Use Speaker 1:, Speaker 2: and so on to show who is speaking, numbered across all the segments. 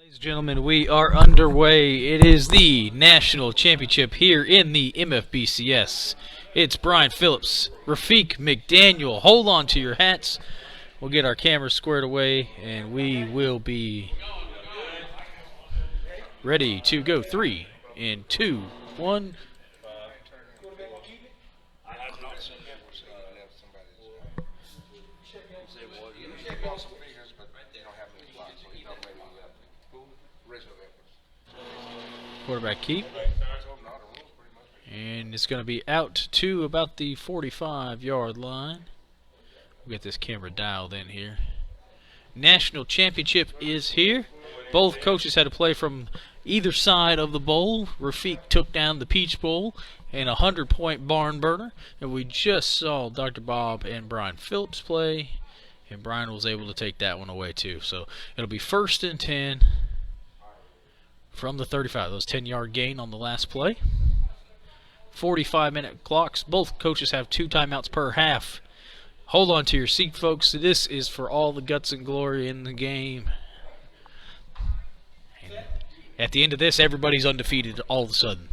Speaker 1: Ladies and gentlemen, we are underway. It is the national championship here in the MFBCS. It's Brian Phillips, Rafiq McDaniel. Hold on to your hats. We'll get our cameras squared away, and we will be ready to go. 3 and 2, 1. Quarterback keep. And it's going to be out to about the 45-yard line. We'll get this camera dialed in here. National championship is here. Both coaches had to play from either side of the bowl. Rafiq took down the Peach Bowl and a 100-point barn burner. And we just saw Dr. Bob and Brian Phillips play. And Brian was able to take that one away too. So it'll be 1st and 10. From the 35, those 10-yard gain on the last play. 45-minute clocks. Both coaches have 2 timeouts per half. Hold on to your seat, folks. This is for all the guts and glory in the game. And at the end of this, everybody's undefeated all of a sudden.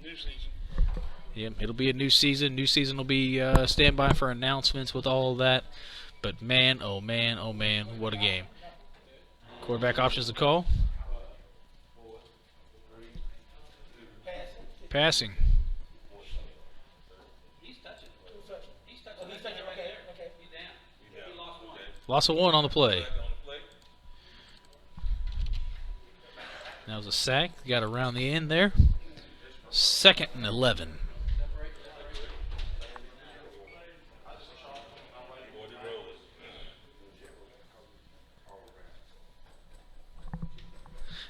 Speaker 2: New season.
Speaker 1: Yep, it'll be a new season. New season will be standby for announcements with all of that. But man, oh man, oh man, what a game. Quarterback options to call. Passing. Loss of 1 on the play. That was a sack. Got around the end there. 2nd and 11.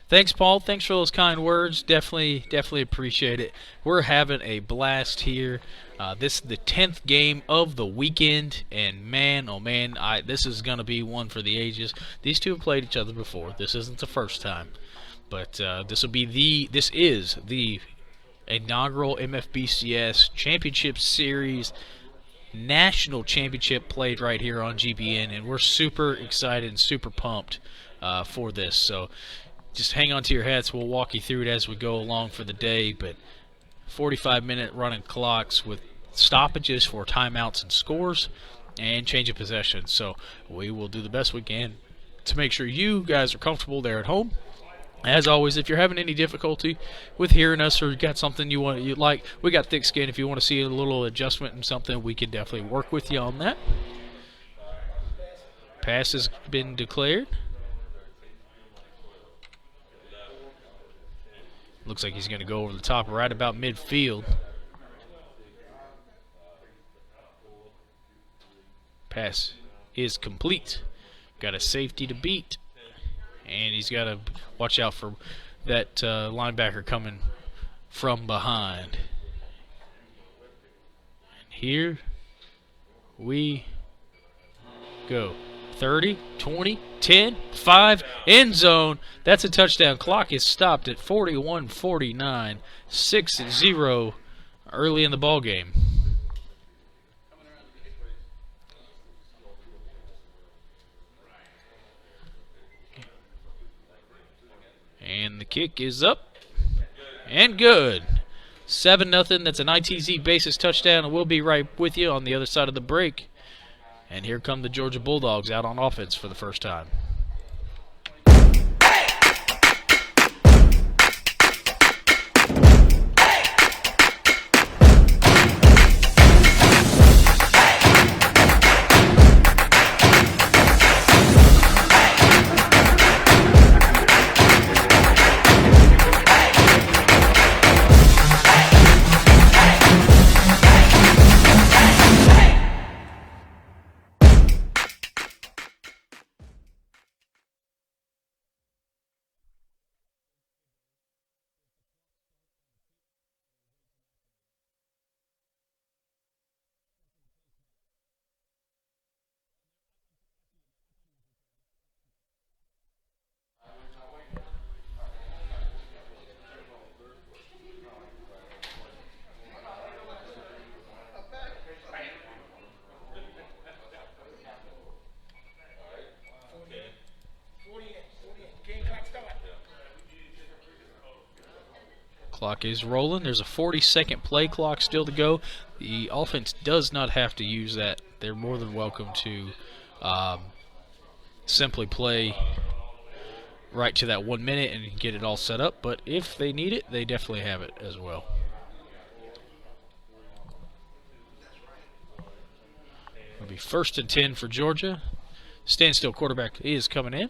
Speaker 1: Thanks, Paul. Thanks for those kind words. Definitely appreciate it. We're having a blast here. This is the 10th game of the weekend, and man, oh man, this is going to be one for the ages. These two have played each other before. This isn't the first time, but this is the inaugural MFBCS Championship Series National Championship played right here on GBN, and we're super excited and super pumped for this. So just hang on to your hats. We'll walk you through it as we go along for the day. But 45-minute running clocks with stoppages for timeouts and scores and change of possession. So we will do the best we can to make sure you guys are comfortable there at home. As always, if you're having any difficulty with hearing us or you got something you like, we got thick skin. If you want to see a little adjustment in something, we can definitely work with you on that. Pass has been declared. Looks like he's going to go over the top right about midfield. Pass is complete. Got a safety to beat. And he's got to watch out for that linebacker coming from behind. And here we go. 30, 20, 10, 5, end zone. That's a touchdown. Clock is stopped at 41-49, 6-0 early in the ball game. And the kick is up and good. 7-0. That's an ITZ basis touchdown, and we'll be right with you on the other side of the break. And here come the Georgia Bulldogs out on offense for the first time. Clock is rolling. There's a 40-second play clock still to go. The offense does not have to use that. They're more than welcome to simply play right to that 1 minute and get it all set up. But if they need it, they definitely have it as well. It'll be 1st and 10 for Georgia. Standstill quarterback is coming in.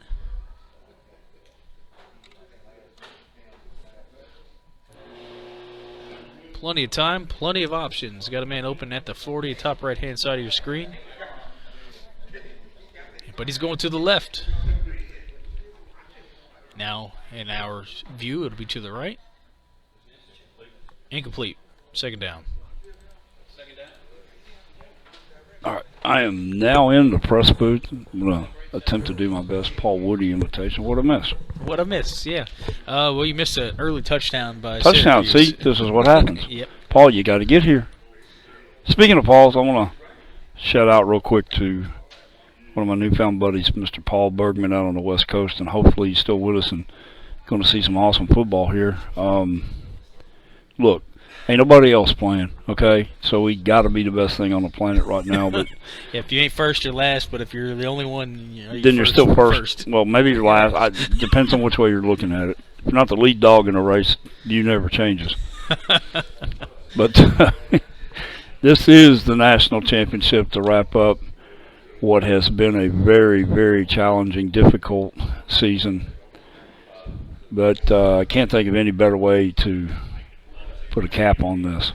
Speaker 1: Plenty of time, plenty of options. Got a man open at the 40, top right-hand side of your screen. But he's going to the left. Now, in our view, it'll be to the right. Incomplete. 2nd down.
Speaker 3: All right, I am now in the press booth. I'm going to attempt to do my best Paul Woody imitation. What a miss.
Speaker 1: What a miss, yeah. Well, you missed an early touchdown by
Speaker 3: Touchdown,
Speaker 1: Syracuse.
Speaker 3: see? This is what happens.
Speaker 1: Yep.
Speaker 3: Paul, you got to get here. Speaking of Pauls, I want to shout out real quick to one of my newfound buddies, Mr. Paul Bergman out on the West Coast, and hopefully he's still with us and going to see some awesome football here. Look, ain't nobody else playing, okay? So we got to be the best thing on the planet right now. But
Speaker 1: if you ain't first, you're last. But if you're the only one,
Speaker 3: then you're still first. Well, maybe you're last. Depends on which way you're looking at it. If you're not the lead dog in a race, you never changes. But this is the national championship to wrap up what has been a very, very challenging, difficult season. But I can't think of any better way to put a cap on this.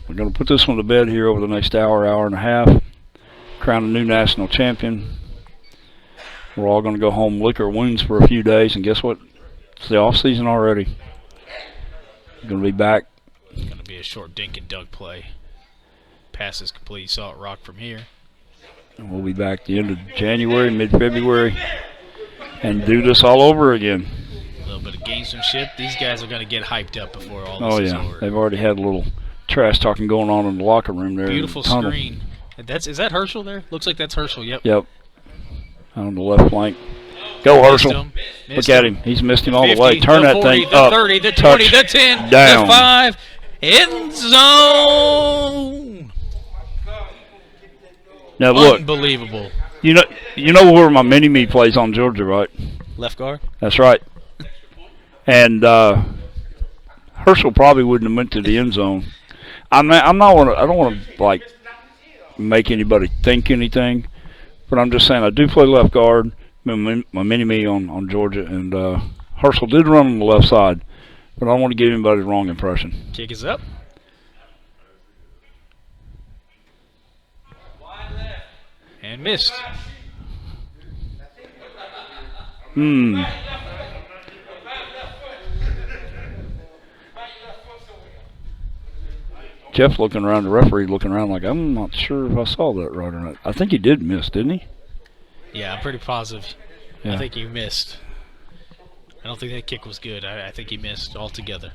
Speaker 3: We're going to put this one to bed here over the next hour, hour and a half, crown a new national champion. We're all going to go home, lick our wounds for a few days, and guess what? It's the off season already. We're going to be back.
Speaker 1: It's going to be a short dink and dunk play. Pass is complete. Saw it rock from here.
Speaker 3: And we'll be back the end of January, mid-February, and do this all over again.
Speaker 1: A little bit of gamesmanship. These guys are going to get hyped up before all this is over.
Speaker 3: They've already had a little trash talking going on in the locker room there.
Speaker 1: Beautiful screen. Is that Herschel there? Looks like that's Herschel. Yep.
Speaker 3: Out on the left flank. Go Herschel. Look at him. He's missed him all the way. Turn that 40, thing
Speaker 1: the
Speaker 3: up.
Speaker 1: 30, the 20, the 10,
Speaker 3: down.
Speaker 1: The 5. End zone.
Speaker 3: Now look.
Speaker 1: Unbelievable.
Speaker 3: You know where my mini-me plays on Georgia, right?
Speaker 1: Left guard?
Speaker 3: That's right. And Herschel probably wouldn't have went to the end zone. I don't want to like make anybody think anything, but I'm just saying I do play left guard. My mini-me on Georgia, and Herschel did run on the left side, but I don't want to give anybody the wrong impression.
Speaker 1: Kick is up. And missed.
Speaker 3: Jeff looking around, the referee looking around like, I'm not sure if I saw that right or not. I think he did miss, didn't he?
Speaker 1: Yeah, I'm pretty positive.
Speaker 3: Yeah.
Speaker 1: I think he missed. I don't think that kick was good. I think he missed altogether.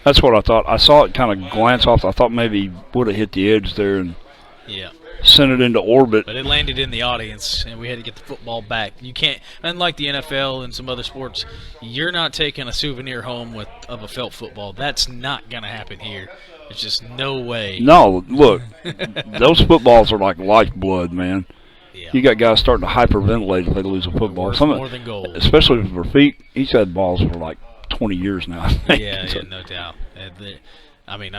Speaker 3: That's what I thought. I saw it kind of glance off. I thought maybe he would have hit the edge there and sent it into orbit.
Speaker 1: But it landed in the audience, and we had to get the football back. You can't, unlike the NFL and some other sports, you're not taking a souvenir home of a felt football. That's not going to happen here. There's just no way.
Speaker 3: No, look, those footballs are like lifeblood, man.
Speaker 1: Yeah.
Speaker 3: You got guys starting to hyperventilate if they lose a football.
Speaker 1: More than gold.
Speaker 3: Especially with their feet. He's had balls for like 20 years now, I think.
Speaker 1: Yeah, no doubt. I mean,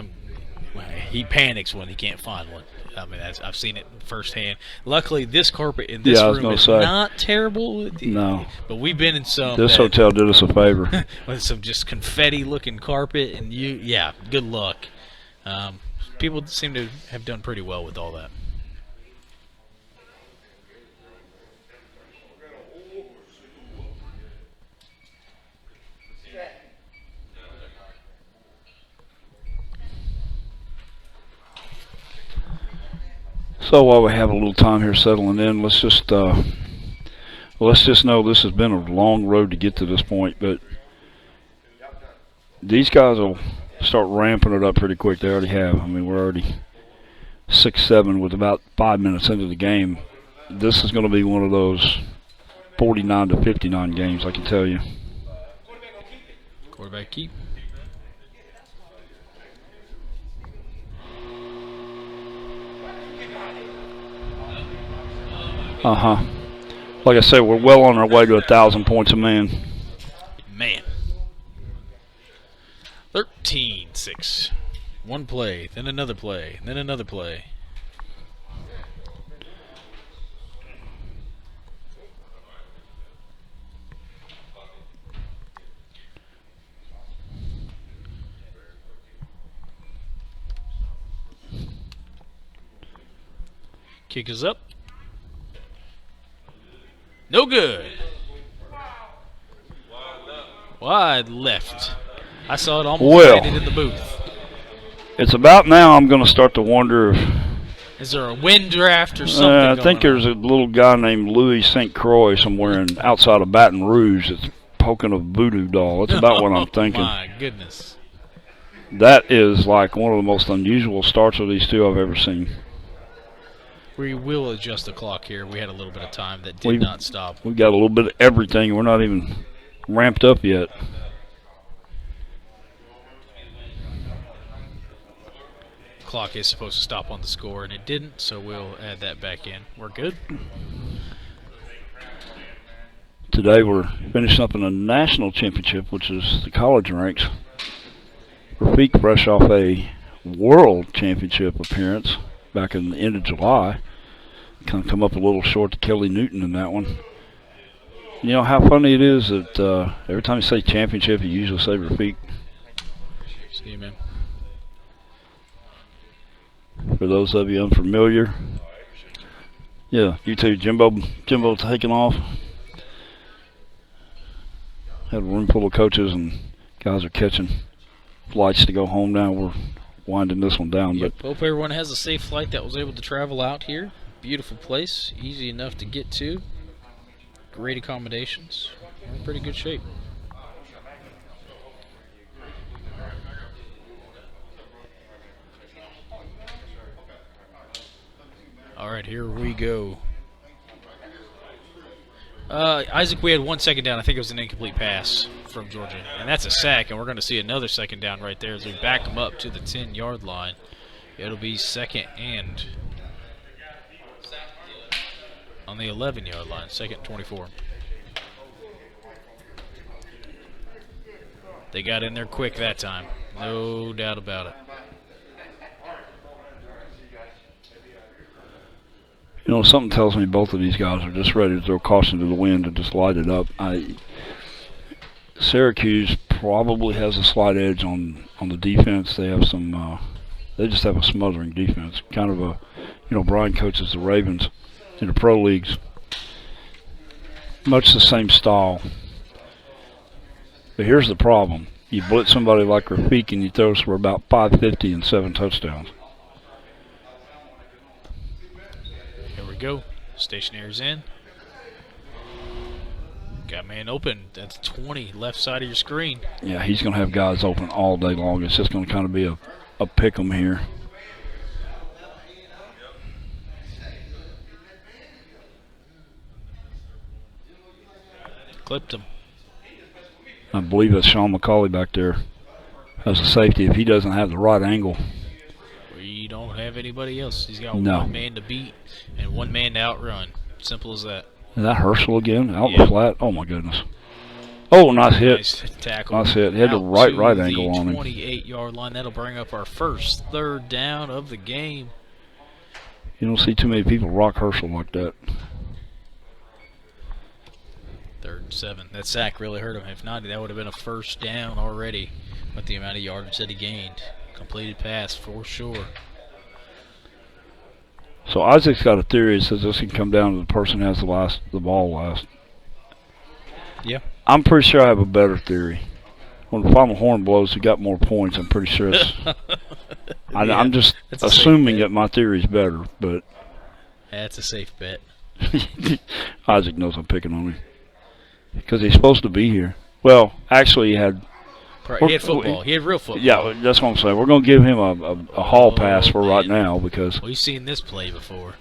Speaker 1: he panics when he can't find one. I mean, I've seen it firsthand. Luckily, this carpet in this room is not terrible.
Speaker 3: No.
Speaker 1: But we've been in some.
Speaker 3: This hotel did us a favor.
Speaker 1: With some just confetti-looking carpet, and good luck. People seem to have done pretty well with all that.
Speaker 3: So while we have a little time here settling in, let's just know this has been a long road to get to this point. But these guys will start ramping it up pretty quick. They already have. I mean, we're already 6-7 with about 5 minutes into the game. This is going to be one of those 49-59 games, I can tell you.
Speaker 1: Quarterback keep.
Speaker 3: Like I said, we're well on our way to 1,000 points a man.
Speaker 1: Man. 13-6. One play, then another play, then another play. Kick is up. No good. Wide left. I saw it almost landed in the booth.
Speaker 3: It's about now I'm going to start to wonder if...
Speaker 1: Is there a wind draft or something
Speaker 3: I think there's a little guy named Louis St. Croix somewhere outside of Baton Rouge that's poking a voodoo doll. That's about what I'm thinking.
Speaker 1: My goodness.
Speaker 3: That is like one of the most unusual starts of these two I've ever seen.
Speaker 1: We will adjust the clock here. We had a little bit of time that did not stop.
Speaker 3: We've got a little bit of everything. We're not even ramped up yet.
Speaker 1: Clock is supposed to stop on the score, and it didn't, so we'll add that back in. We're good.
Speaker 3: Today we're finishing up in a national championship, which is the college ranks. Rafik fresh off a world championship appearance back in the end of July. Kind of come up a little short to Kelly Newton in that one. You know how funny it is that every time you say championship, you usually say Rafik.
Speaker 1: See you, man.
Speaker 3: For those of you unfamiliar, yeah, you too, Jimbo taking off. Had a room full of coaches and guys are catching flights to go home now. We're winding this one down.
Speaker 1: Yep.
Speaker 3: But
Speaker 1: Hope everyone has a safe flight that was able to travel out here. Beautiful place, easy enough to get to. Great accommodations. We're in pretty good shape. All right, here we go. Isaac, we had 1 second down. I think it was an incomplete pass from Georgia. And that's a sack, and we're going to see another second down right there as we back them up to the 10-yard line. It'll be second and on the 11-yard line, second 24. They got in there quick that time. No doubt about it.
Speaker 3: you know, something tells me both of these guys are just ready to throw caution to the wind and just light it up. Syracuse probably has a slight edge on the defense. They have some. They just have a smothering defense. Kind of a, you know, Brian coaches the Ravens in the pro leagues. Much the same style. But here's the problem. You blitz somebody like Rafik and you throw us for about 550 and 7 touchdowns.
Speaker 1: Here we go. Stationary's in. Got man open. That's 20 left side of your screen.
Speaker 3: Yeah, he's going to have guys open all day long. It's just going to kind of be a pick 'em here.
Speaker 1: Clipped him.
Speaker 3: I believe it's Sean McCauley back there as a safety. If he doesn't have the right angle.
Speaker 1: We don't have anybody else. He's got
Speaker 3: No.
Speaker 1: one man to beat and one man to outrun. Simple as that.
Speaker 3: Is that Herschel again? Out in the flat? Oh, my goodness. Oh, nice hit.
Speaker 1: Nice tackle.
Speaker 3: Nice hit. He had the
Speaker 1: Out
Speaker 3: right
Speaker 1: to
Speaker 3: angle on
Speaker 1: the
Speaker 3: him.
Speaker 1: 28-yard line. That'll bring up our first third down of the game.
Speaker 3: You don't see too many people rock Herschel like that.
Speaker 1: 3rd and 7. That sack really hurt him. If not, that would have been a first down already with the amount of yardage that he gained. Completed pass for sure.
Speaker 3: So Isaac's got a theory that says this can come down to the person who has the ball last.
Speaker 1: Yeah.
Speaker 3: I'm pretty sure I have a better theory. When the final horn blows, who got more points, I'm pretty sure it's... I'm just assuming that my theory's better, but...
Speaker 1: That's a safe bet.
Speaker 3: Isaac knows I'm picking on him. Because he's supposed to be here. Well, actually he had
Speaker 1: He had football. He had real football.
Speaker 3: Yeah, that's what I'm saying. We're going to give him a hall pass for right now because
Speaker 1: we've seen this play before.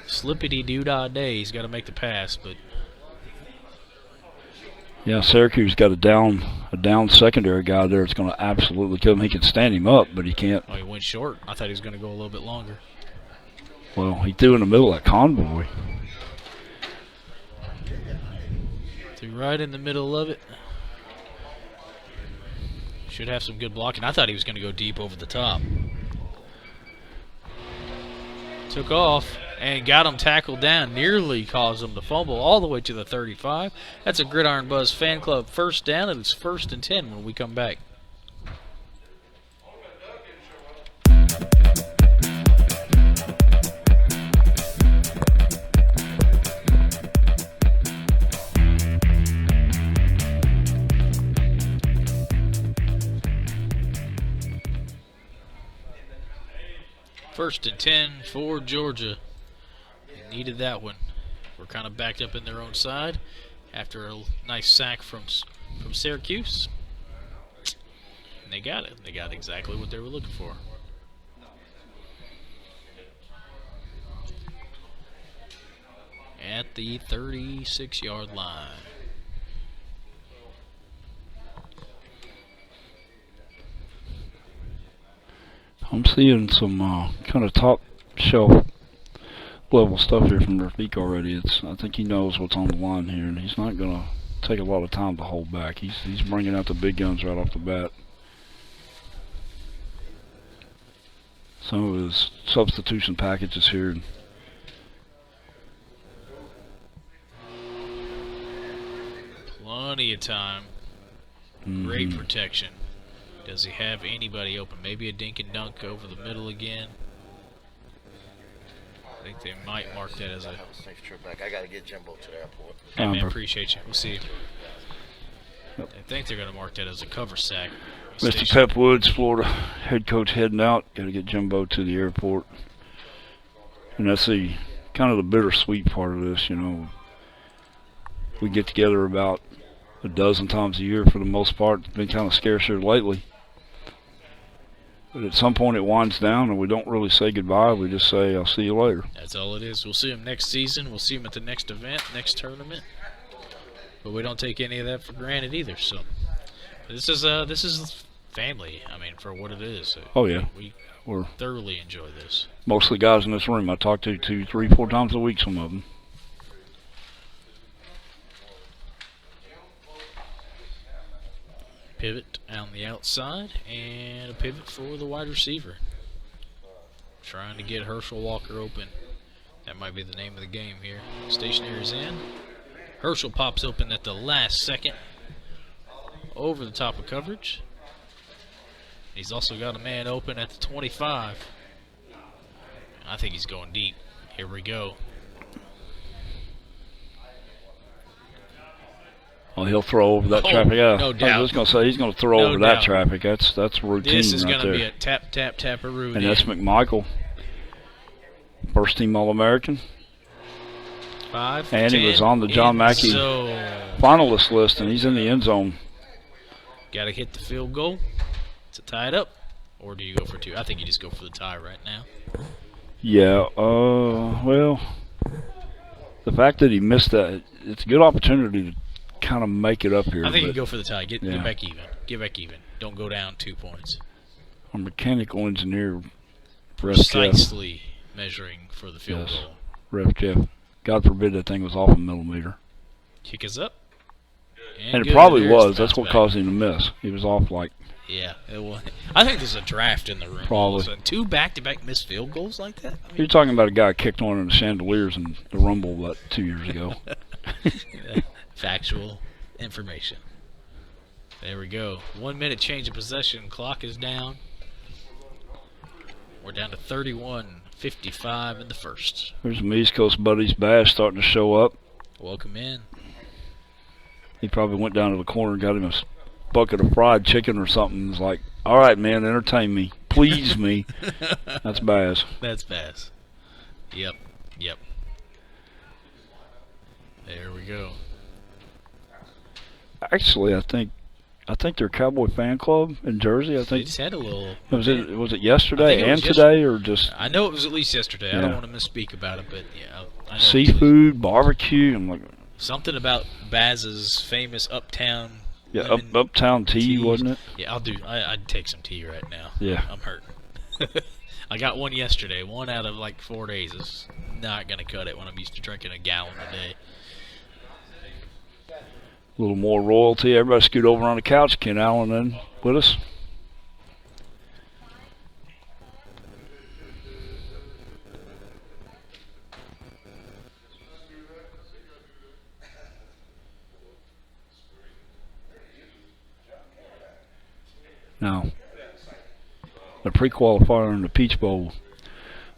Speaker 1: Slippity-doo-dah day. He's got to make the pass, but
Speaker 3: yeah, Syracuse got a down secondary guy there. It's going to absolutely kill him. He can stand him up, but he can't.
Speaker 1: Oh, he went short. I thought he was going to go a little bit longer.
Speaker 3: Well, he threw in the middle of that convoy.
Speaker 1: Threw right in the middle of it. Should have some good blocking. I thought he was going to go deep over the top. Took off and got him tackled down. Nearly caused him to fumble all the way to the 35. That's a Gridiron Buzz fan club first down, and it's 1st and 10 when we come back. First and 10 for Georgia. They needed that one. We're kind of backed up in their own side after a nice sack from Syracuse. And they got it. They got exactly what they were looking for. At the 36-yard line.
Speaker 3: I'm seeing some kind of top shelf level stuff here from Rafiq already. I think he knows what's on the line here, and he's not going to take a lot of time to hold back. He's bringing out the big guns right off the bat. Some of his substitution packages here.
Speaker 1: Plenty of time. Great protection. Does he have anybody open? Maybe a dink and dunk over the middle again. I think they might mark that as a...
Speaker 2: Have a safe trip back. I got to get Jimbo to the airport.
Speaker 1: Hey, man, appreciate you. We'll see you. Yep. I think they're going to mark that as a cover sack.
Speaker 3: Mr. Pep Woods, Florida head coach, heading out. Got to get Jimbo to the airport. And that's the kind of the bittersweet part of this, you know. We get together about a dozen times a year for the most part. It's been kind of scarce here lately. But at some point it winds down and we don't really say goodbye. We just say, I'll see you later.
Speaker 1: That's all it is. We'll see him next season. We'll see him at the next event, next tournament. But we don't take any of that for granted either. So this is family, I mean, for what it is. So
Speaker 3: oh, yeah.
Speaker 1: We're thoroughly enjoy this.
Speaker 3: Most of the guys in this room I talk to 2, 3, 4 times a week, some of them.
Speaker 1: Pivot on the outside, and a pivot for the wide receiver. Trying to get Herschel Walker open. That might be the name of the game here. Stationary's in. Herschel pops open at the last second. Over the top of coverage. He's also got a man open at the 25. I think he's going deep. Here we go.
Speaker 3: Well, he'll throw over that traffic. Yeah,
Speaker 1: no doubt.
Speaker 3: I was going to say he's going to throw over that traffic. That's routine.
Speaker 1: This is
Speaker 3: going to
Speaker 1: be a tap-a-roo.
Speaker 3: And that's McMichael, first team All-American.
Speaker 1: 5,
Speaker 3: and
Speaker 1: 10,
Speaker 3: he was on the John Mackey finalist list, and he's in the end zone.
Speaker 1: Got to hit the field goal to tie it up, or do you go for 2? I think you just go for the tie right now.
Speaker 3: Yeah. Well, the fact that he missed that, it's a good opportunity to kind of make it up here.
Speaker 1: I think you go for the tie. Get back even. Get back even. Don't go down 2 points.
Speaker 3: A mechanical engineer,
Speaker 1: precisely measuring for the field goal.
Speaker 3: Ref Jeff. God forbid that thing was off a millimeter.
Speaker 1: Kick is up.
Speaker 3: And it probably was. That's what caused him to miss. He was off like...
Speaker 1: Yeah, it was. I think there's a draft in the room.
Speaker 3: Probably.
Speaker 1: 2 back-to-back missed field goals like that? I mean,
Speaker 3: you're talking about a guy kicked one of the chandeliers in the Rumble about 2 years ago.
Speaker 1: Factual information. There we go. 1 minute change of possession. Clock is down. We're down to 31:55 in the first.
Speaker 3: There's some East Coast buddies. Bash starting to show up.
Speaker 1: Welcome in. He
Speaker 3: probably went down to the corner and got him a bucket of fried chicken or something. He's like, all right, man, entertain me. Please me. That's Bass.
Speaker 1: That's Bass. Yep. There we go.
Speaker 3: Actually, I think I think their Cowboy fan club in Jersey. I
Speaker 1: They
Speaker 3: think
Speaker 1: just had a little.
Speaker 3: was it yesterday
Speaker 1: it was
Speaker 3: and today or just
Speaker 1: I know it was at least yesterday. I
Speaker 3: Yeah.
Speaker 1: don't want to misspeak about it, but yeah, I know it was
Speaker 3: seafood barbecue? I'm like,
Speaker 1: something about Baz's famous Uptown.
Speaker 3: yeah,
Speaker 1: lemon
Speaker 3: Uptown tea,
Speaker 1: tea.
Speaker 3: wasn't it?
Speaker 1: Yeah, I'd take some tea right now.
Speaker 3: Yeah.
Speaker 1: I'm hurting. I got one yesterday. One out of like 4 days is not gonna cut it when I'm used to drinking a gallon a day.
Speaker 3: A little more royalty. Everybody scoot over on the couch. Ken Allen in with us. Now, the pre-qualifier in the Peach Bowl,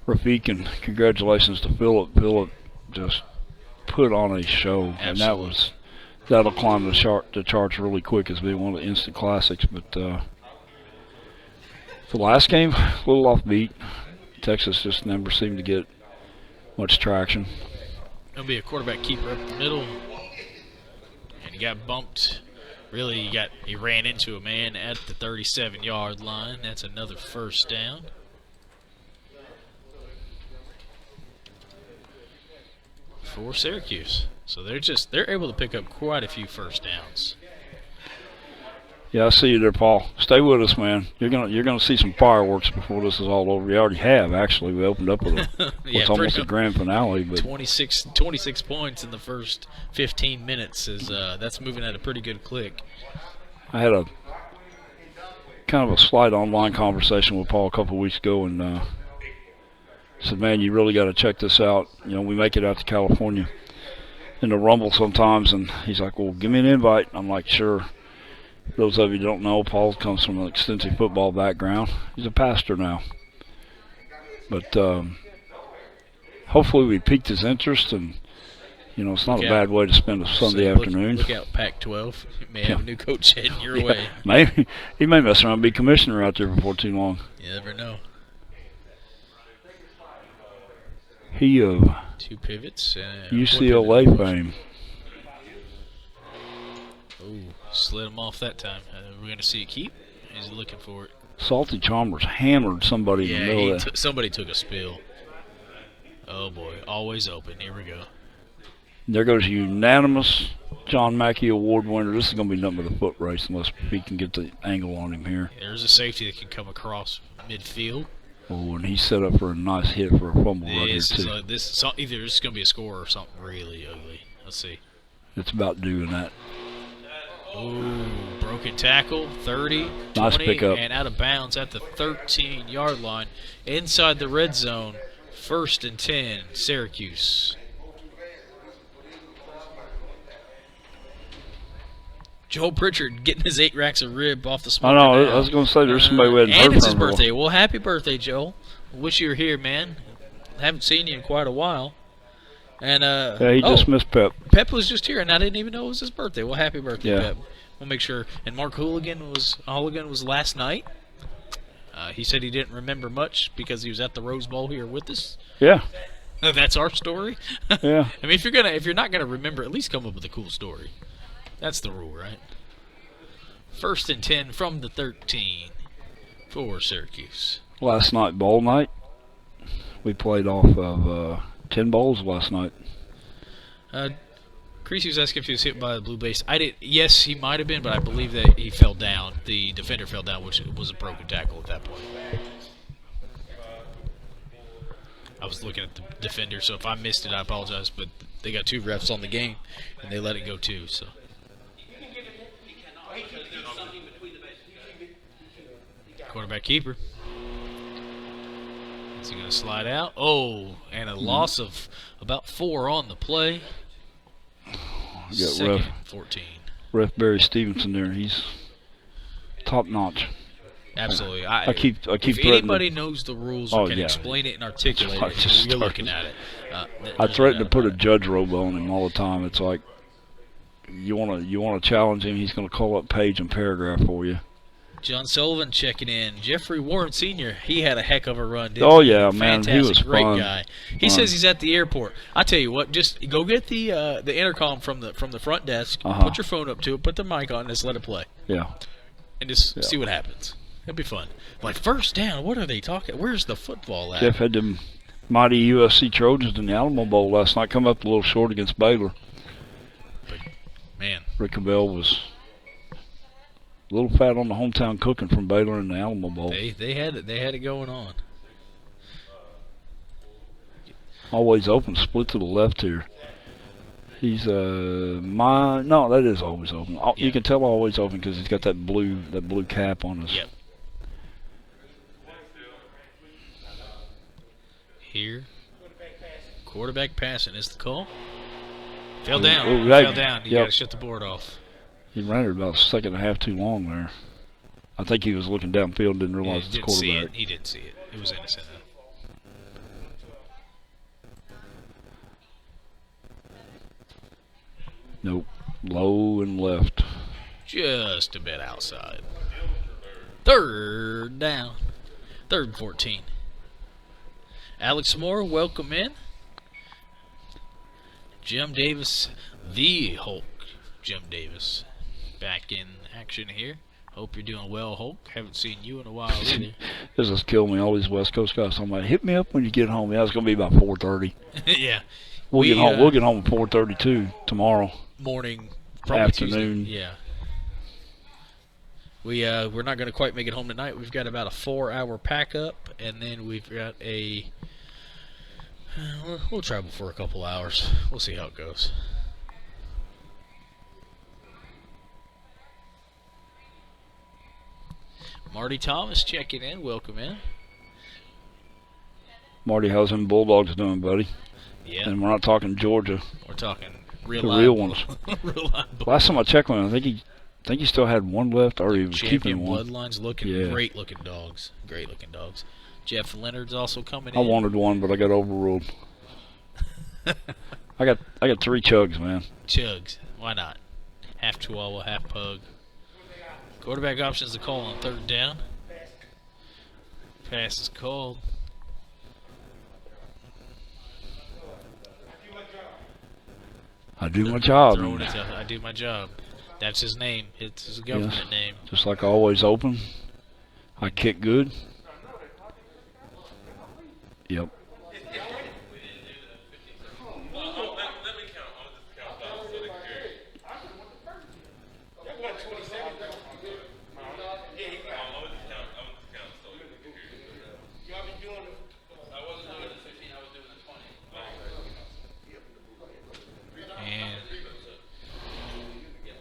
Speaker 3: Rafiq, and congratulations to Philip. Philip just put on a show, and that'll climb the charts really quick as being one of the instant classics. But the last game, a little offbeat. Texas just never seemed to get much traction.
Speaker 1: There'll be a quarterback keeper up the middle, and he got bumped. Really, he ran into a man at the 37-yard line. That's another first down. For Syracuse. So they're able to pick up quite a few first downs.
Speaker 3: Yeah, I see you there, Paul. Stay with us, man. You're gonna see some fireworks before this is all over. We already have, actually. We opened up with what's almost a grand finale. But
Speaker 1: 26 points in the first 15 minutes that's moving at a pretty good click.
Speaker 3: I had a kind of a slight online conversation with Paul a couple of weeks ago, and said, "Man, you really got to check this out. You know, we make it out to California in the Rumble sometimes." And he's like, "Well, give me an invite." I'm like, "Sure." For those of you who don't know, Paul comes from an extensive football background. He's a pastor now. But hopefully we piqued his interest, and you know, it's not a bad way to spend a Sunday afternoon.
Speaker 1: Look out, Pac-12. You may have a new coach heading your way.
Speaker 3: Maybe he may mess around and be commissioner out there before too long.
Speaker 1: You never know.
Speaker 3: He of
Speaker 1: two pivots.
Speaker 3: UCLA fame.
Speaker 1: Ooh, slid him off that time. We're going to see a keep. He's looking for it.
Speaker 3: Salty Chalmers hammered somebody in the middle of that.
Speaker 1: Somebody took a spill. Oh, boy. Always open. Here we go.
Speaker 3: There goes unanimous John Mackey Award winner. This is going to be nothing but a foot race unless we can get the angle on him here.
Speaker 1: There's a safety that can come across midfield.
Speaker 3: Oh, and he's set up for a nice hit for a fumble right here, too.
Speaker 1: Either this is going to be a score or something really ugly. Let's see.
Speaker 3: It's about doing that.
Speaker 1: Ooh, broken tackle, 30,
Speaker 3: nice
Speaker 1: 20,
Speaker 3: pickup.
Speaker 1: And out of bounds at the 13-yard line. Inside the red zone, 1st and 10, Syracuse. Joel Pritchard getting his 8 racks of rib off the smoker.
Speaker 3: I know,
Speaker 1: now.
Speaker 3: I was going to say there's somebody we hadn't heard
Speaker 1: and it's
Speaker 3: from
Speaker 1: his birthday. Well, happy birthday, Joel. Wish you were here, man. Haven't seen you in quite a while. And
Speaker 3: yeah, he just missed Pep.
Speaker 1: Pep was just here, and I didn't even know it was his birthday. Well, happy birthday,
Speaker 3: Yeah.
Speaker 1: Pep. We'll make sure. And Mark Hooligan was last night. He said he didn't remember much because he was at the Rose Bowl here with us.
Speaker 3: Yeah.
Speaker 1: That's our story.
Speaker 3: Yeah.
Speaker 1: I mean, if you're not gonna remember, at least come up with a cool story. That's the rule, right? 1st and 10 from the 13 for Syracuse.
Speaker 3: Last night, bowl night. We played off of 10 bowls last night.
Speaker 1: Creasy was asking if he was hit by the blue base. Yes, he might have been, but I believe that he fell down. The defender fell down, which was a broken tackle at that point. I was looking at the defender, so if I missed it, I apologize. But they got 2 refs on the game, and they let it go too. So. Quarterback keeper. Is he going to slide out? Oh, and a loss of about 4 on the play.
Speaker 3: We got
Speaker 1: 2nd and 14.
Speaker 3: Ref Barry Stevenson there. He's top notch.
Speaker 1: Absolutely.
Speaker 3: I keep
Speaker 1: if anybody knows the rules or can
Speaker 3: yeah.
Speaker 1: explain it and articulate
Speaker 3: I
Speaker 1: it,
Speaker 3: just
Speaker 1: you're
Speaker 3: started.
Speaker 1: looking at it.
Speaker 3: I threaten to put a judge robe on him all the time. It's like you want to challenge him, he's going to call up page and paragraph for you.
Speaker 1: John Sullivan checking in. Jeffrey Warren Sr., he had a heck of a run, didn't
Speaker 3: Oh,
Speaker 1: he?
Speaker 3: yeah, man. He was
Speaker 1: great
Speaker 3: fun.
Speaker 1: guy. He says he's at the airport. I tell you what, just go get the intercom from the front desk, put your phone up to it, put the mic on, and just let it play.
Speaker 3: Yeah.
Speaker 1: And just see what happens. It'll be fun. Like, first down, what are they talking? Where's the football at?
Speaker 3: Jeff had them mighty USC Trojans in the Alamo Bowl last night, come up a little short against Baylor.
Speaker 1: But, man.
Speaker 3: Rick Cabell was a little fat on the hometown cooking from Baylor in the Alamo Bowl.
Speaker 1: They had it going on.
Speaker 3: Always open, split to the left here. He's no, that is always open. You can tell always open because he's got that blue cap on his.
Speaker 1: Yep. Here, quarterback passing is the call. Fell down. Fell down. You got to shut the board off.
Speaker 3: He ran it about a second and a half too long there. I think he was looking downfield, didn't realize it's quarterback.
Speaker 1: He didn't see it. It was innocent.
Speaker 3: Nope. Low and left.
Speaker 1: Just a bit outside. Third down. 3rd and 14. Alex Moore, welcome in. Jim Davis, the Hulk. Jim Davis, back in action here. Hope you're doing well, Hulk. Haven't seen you in a while either.
Speaker 3: This has killed me. All these West Coast guys talking about, hit me up when you get home. Yeah, it's going to be about 4:30.
Speaker 1: Yeah.
Speaker 3: We'll get home at 4:32 tomorrow.
Speaker 1: Morning,
Speaker 3: afternoon.
Speaker 1: Tuesday. Yeah. We're not going to quite make it home tonight. We've got about a 4-hour pack up, and then we've got we'll travel for a couple hours. We'll see how it goes. Marty Thomas checking in. Welcome in.
Speaker 3: Marty, how's them Bulldogs doing, buddy?
Speaker 1: Yeah.
Speaker 3: And we're not talking Georgia.
Speaker 1: We're talking
Speaker 3: the real ones.
Speaker 1: Real
Speaker 3: Last time I checked on him, I think he still had one left, or he was keeping one.
Speaker 1: Bloodlines looking great looking dogs. Great looking dogs. Jeff Leonard's also coming in.
Speaker 3: I wanted one, but I got overruled. I got 3 chugs, man.
Speaker 1: Chugs. Why not? Half Chihuahua, half Pug. Quarterback option is the call on 3rd down. Pass is called.
Speaker 3: I do my job.
Speaker 1: I do my job. That's his name. It's his government name.
Speaker 3: Just like always open. I kick good. Yep.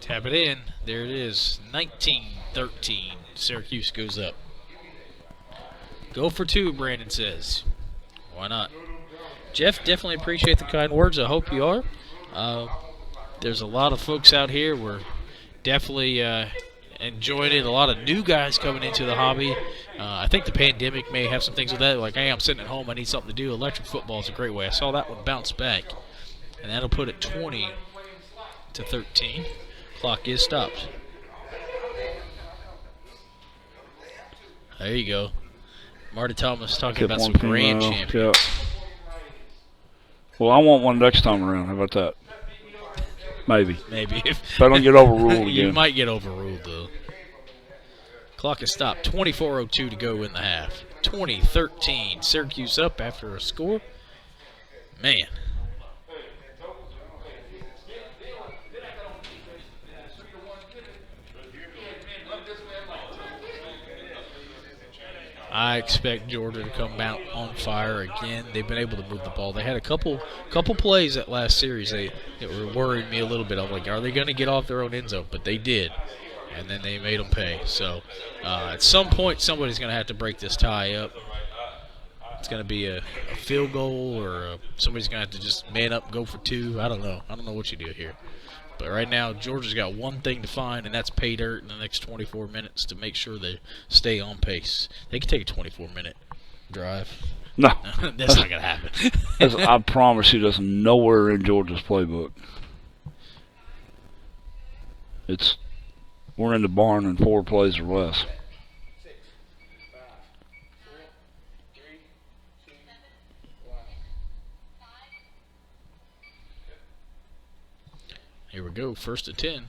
Speaker 1: Tap it in. There it is. 19-13. Syracuse goes up. Go for 2, Brandon says. Why not? Jeff, definitely appreciate the kind words. I hope you are. There's a lot of folks out here. We're definitely enjoying it. A lot of new guys coming into the hobby. I think the pandemic may have some things with that. Like, hey, I'm sitting at home. I need something to do. Electric football is a great way. I saw that one bounce back. And that'll put it 20-13. Clock is stopped. There you go. Marty Thomas talking about some grand champions.
Speaker 3: Yeah. Well, I want one next time around. How about that? Maybe.
Speaker 1: If
Speaker 3: I don't get overruled again.
Speaker 1: You might get overruled, though. Clock is stopped. 24:02 to go in the half. 20-13. Syracuse up after a score. Man. I expect Georgia to come out on fire again. They've been able to move the ball. They had a couple plays that last series that were worrying me a little bit. I'm like, are they going to get off their own end zone? But they did, and then they made them pay. So at some point, somebody's going to have to break this tie up. It's going to be a field goal, or somebody's going to have to just man up and go for 2. I don't know. I don't know what you do here. But right now, Georgia's got one thing to find, and that's pay dirt in the next 24 minutes to make sure they stay on pace. They can take a 24-minute drive.
Speaker 3: No.
Speaker 1: That's not going to happen.
Speaker 3: I promise you, that's nowhere in Georgia's playbook. We're in the barn in 4 plays or less.
Speaker 1: go. 1st and 10.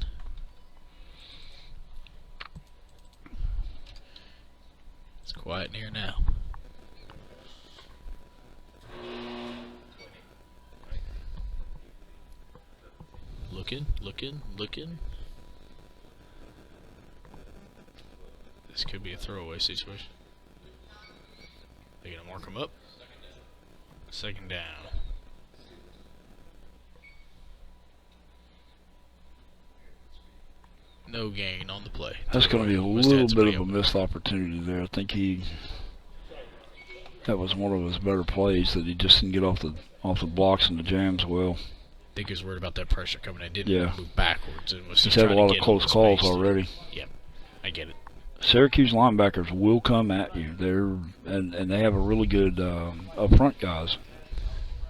Speaker 1: It's quiet in here now. Looking. This could be a throwaway situation. They're going to mark him up. 2nd down. No gain on the play.
Speaker 3: That's going to be a little bit of a missed opportunity there. I think that was one of his better plays that he just didn't get off the blocks and the jams well.
Speaker 1: I think he was worried about that pressure coming in. Didn't move backwards. And was
Speaker 3: He's had a lot of close calls already.
Speaker 1: Yeah, I get it.
Speaker 3: Syracuse linebackers will come at you. And they have a really good up front guys.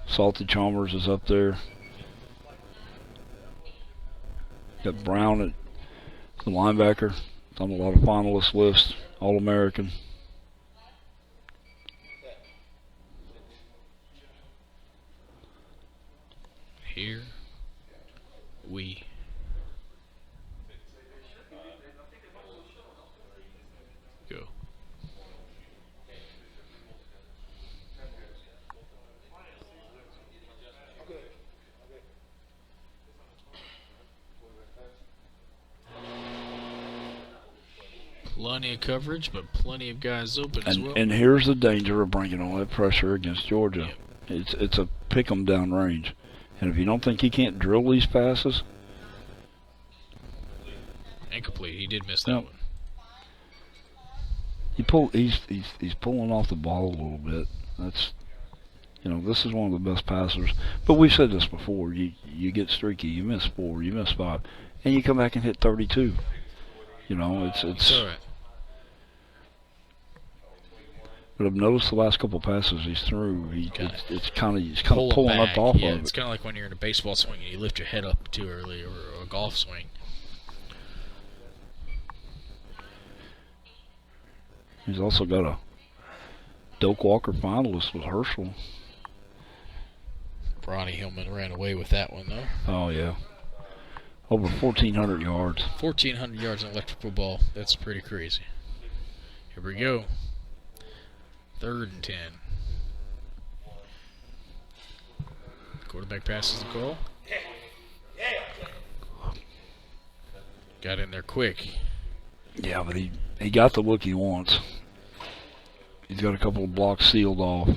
Speaker 3: Salty Chalmers is up there. Got Brown at the linebacker. It's on a lot of finalist lists. All-American.
Speaker 1: Here we go. Plenty of coverage, but plenty of guys open as well.
Speaker 3: And here's the danger of bringing all that pressure against Georgia. Yep. It's a pick 'em down range. And if you don't think he can't drill these passes.
Speaker 1: Incomplete. He did miss that one.
Speaker 3: He's pulling off the ball a little bit. That's, this is one of the best passers. But we've said this before. You get streaky. You miss 4. You miss 5, and you come back and hit 32. It's
Speaker 1: all right.
Speaker 3: But I've noticed the last couple passes he's threw, he's kind of pulling up off of it.
Speaker 1: It's kind of like when you're in a baseball swing and you lift your head up too early, or a golf swing.
Speaker 3: He's also got a Doak Walker finalist with Herschel.
Speaker 1: Ronnie Hillman ran away with that one, though.
Speaker 3: Oh, yeah. Over 1,400 yards.
Speaker 1: 1,400 yards in electric football. That's pretty crazy. Here we go. 3rd and 10. Quarterback passes the call. Got in there quick.
Speaker 3: Yeah, but he got the look he wants. He's got a couple of blocks sealed off.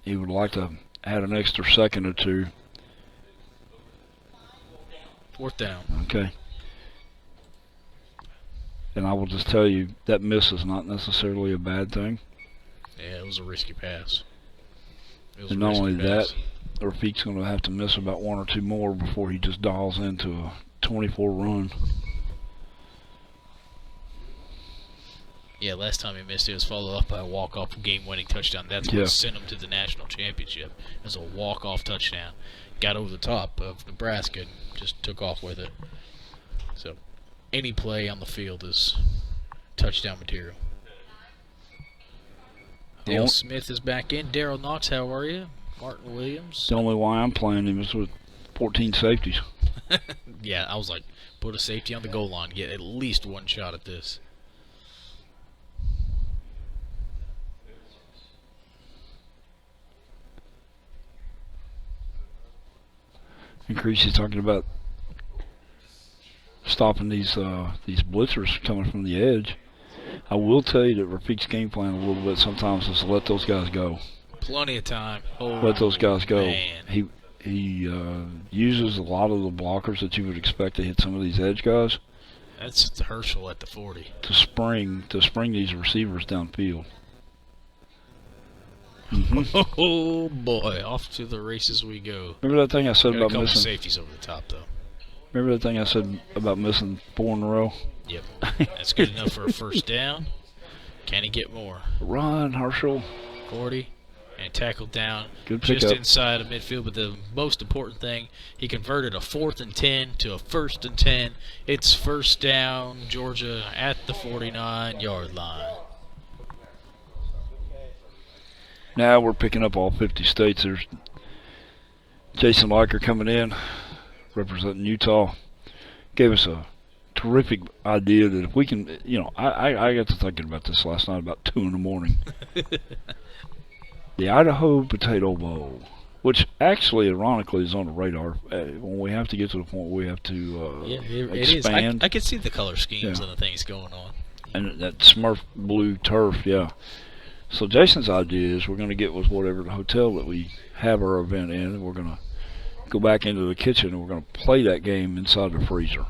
Speaker 3: He would like to add an extra second or two.
Speaker 1: 4th down.
Speaker 3: Okay. And I will just tell you, that miss is not necessarily a bad thing.
Speaker 1: Yeah, it was a risky pass.
Speaker 3: And not only that, Rafiq's going to have to miss about 1 or 2 more before he just dials into a 24 run.
Speaker 1: Yeah, last time he missed, it was followed up by a walk-off game-winning touchdown. That's what sent him to the national championship. It was a walk-off touchdown. Got over the top of Nebraska and just took off with it. So, any play on the field is touchdown material. Dale Smith is back in. Darryl Knox, how are you? Martin Williams.
Speaker 3: The only why I'm playing him is with 14 safeties.
Speaker 1: Yeah, I was like, put a safety on the goal line. Get at least one shot at this.
Speaker 3: And Creasy's talking about stopping these blitzers coming from the edge. I will tell you that Rafiq's game plan a little bit sometimes is to let those guys go.
Speaker 1: Plenty of time.
Speaker 3: Let those guys go.
Speaker 1: Man.
Speaker 3: He uses a lot of the blockers that you would expect to hit some of these edge guys.
Speaker 1: That's Herschel at the 40.
Speaker 3: To spring these receivers downfield.
Speaker 1: Oh boy, off to the races we go.
Speaker 3: Remember that thing I said about
Speaker 1: missing
Speaker 3: safeties
Speaker 1: over the top, though.
Speaker 3: Remember that thing I said about missing 4 in a row?
Speaker 1: Yep, that's good enough for a 1st down. Can he get more?
Speaker 3: Run, Herschel.
Speaker 1: 40 and tackled down.
Speaker 3: Good pickup.
Speaker 1: Just inside of midfield, but the most important thing, he converted a 4th and 10 to a 1st and 10. It's 1st down, Georgia at the 49-yard line.
Speaker 3: Now we're picking up all 50 states. There's Jason Liker coming in, representing Utah. gave us a terrific idea that if we can, I got to thinking about this last night about 2 in the morning. The Idaho Potato Bowl, which actually, ironically, is on the radar when we have to get to the point where we have to expand.
Speaker 1: It is. I can see the color schemes and the things going on.
Speaker 3: And that Smurf blue turf, yeah. So Jason's idea is we're going to get with whatever the hotel that we have our event in, and we're going to go back into the kitchen and we're going to play that game inside the freezer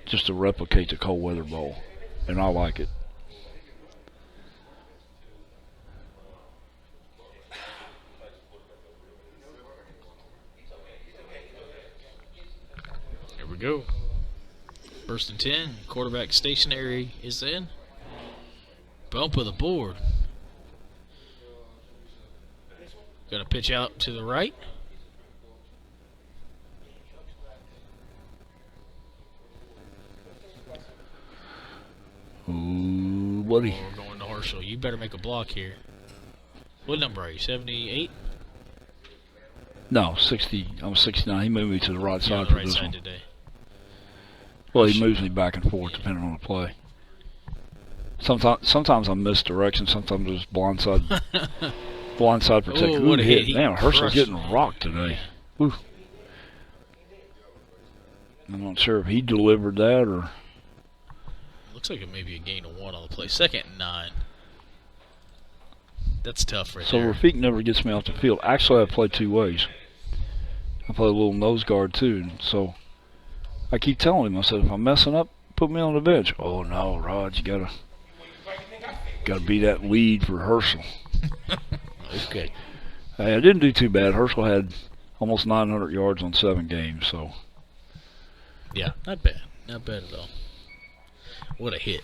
Speaker 3: just to replicate the cold weather bowl. And I like it.
Speaker 1: Here we go. 1st and 10. Quarterback stationary is in. Bump of the board. Gonna pitch out to the right.
Speaker 3: Ooh, buddy.
Speaker 1: We're going to Herschel. You better make a block here. What number are you? 78?
Speaker 3: No, 60. I'm 69. He moved me to the right side
Speaker 1: on the
Speaker 3: for
Speaker 1: right
Speaker 3: this
Speaker 1: side
Speaker 3: one.
Speaker 1: today.
Speaker 3: Well, he moves me back and forth depending on the play. Sometimes I miss direction. Sometimes I just blindside protect.
Speaker 1: Oh, what a hit.
Speaker 3: Damn, Herschel's getting rocked today. Woo. I'm not sure if he delivered that or...
Speaker 1: Looks like it may be a gain of 1 on the play. 2nd and 9. That's tough right there.
Speaker 3: So Rafiq never gets me off the field. Actually, I play 2 ways. I play a little nose guard too. And so I keep telling him, I said, if I'm messing up, put me on the bench. Oh no, Rod, you gotta be that lead for Herschel.
Speaker 1: Okay.
Speaker 3: Hey, I didn't do too bad. Herschel had almost 900 yards on 7 games, so.
Speaker 1: Yeah, not bad. Not bad at all. What a hit.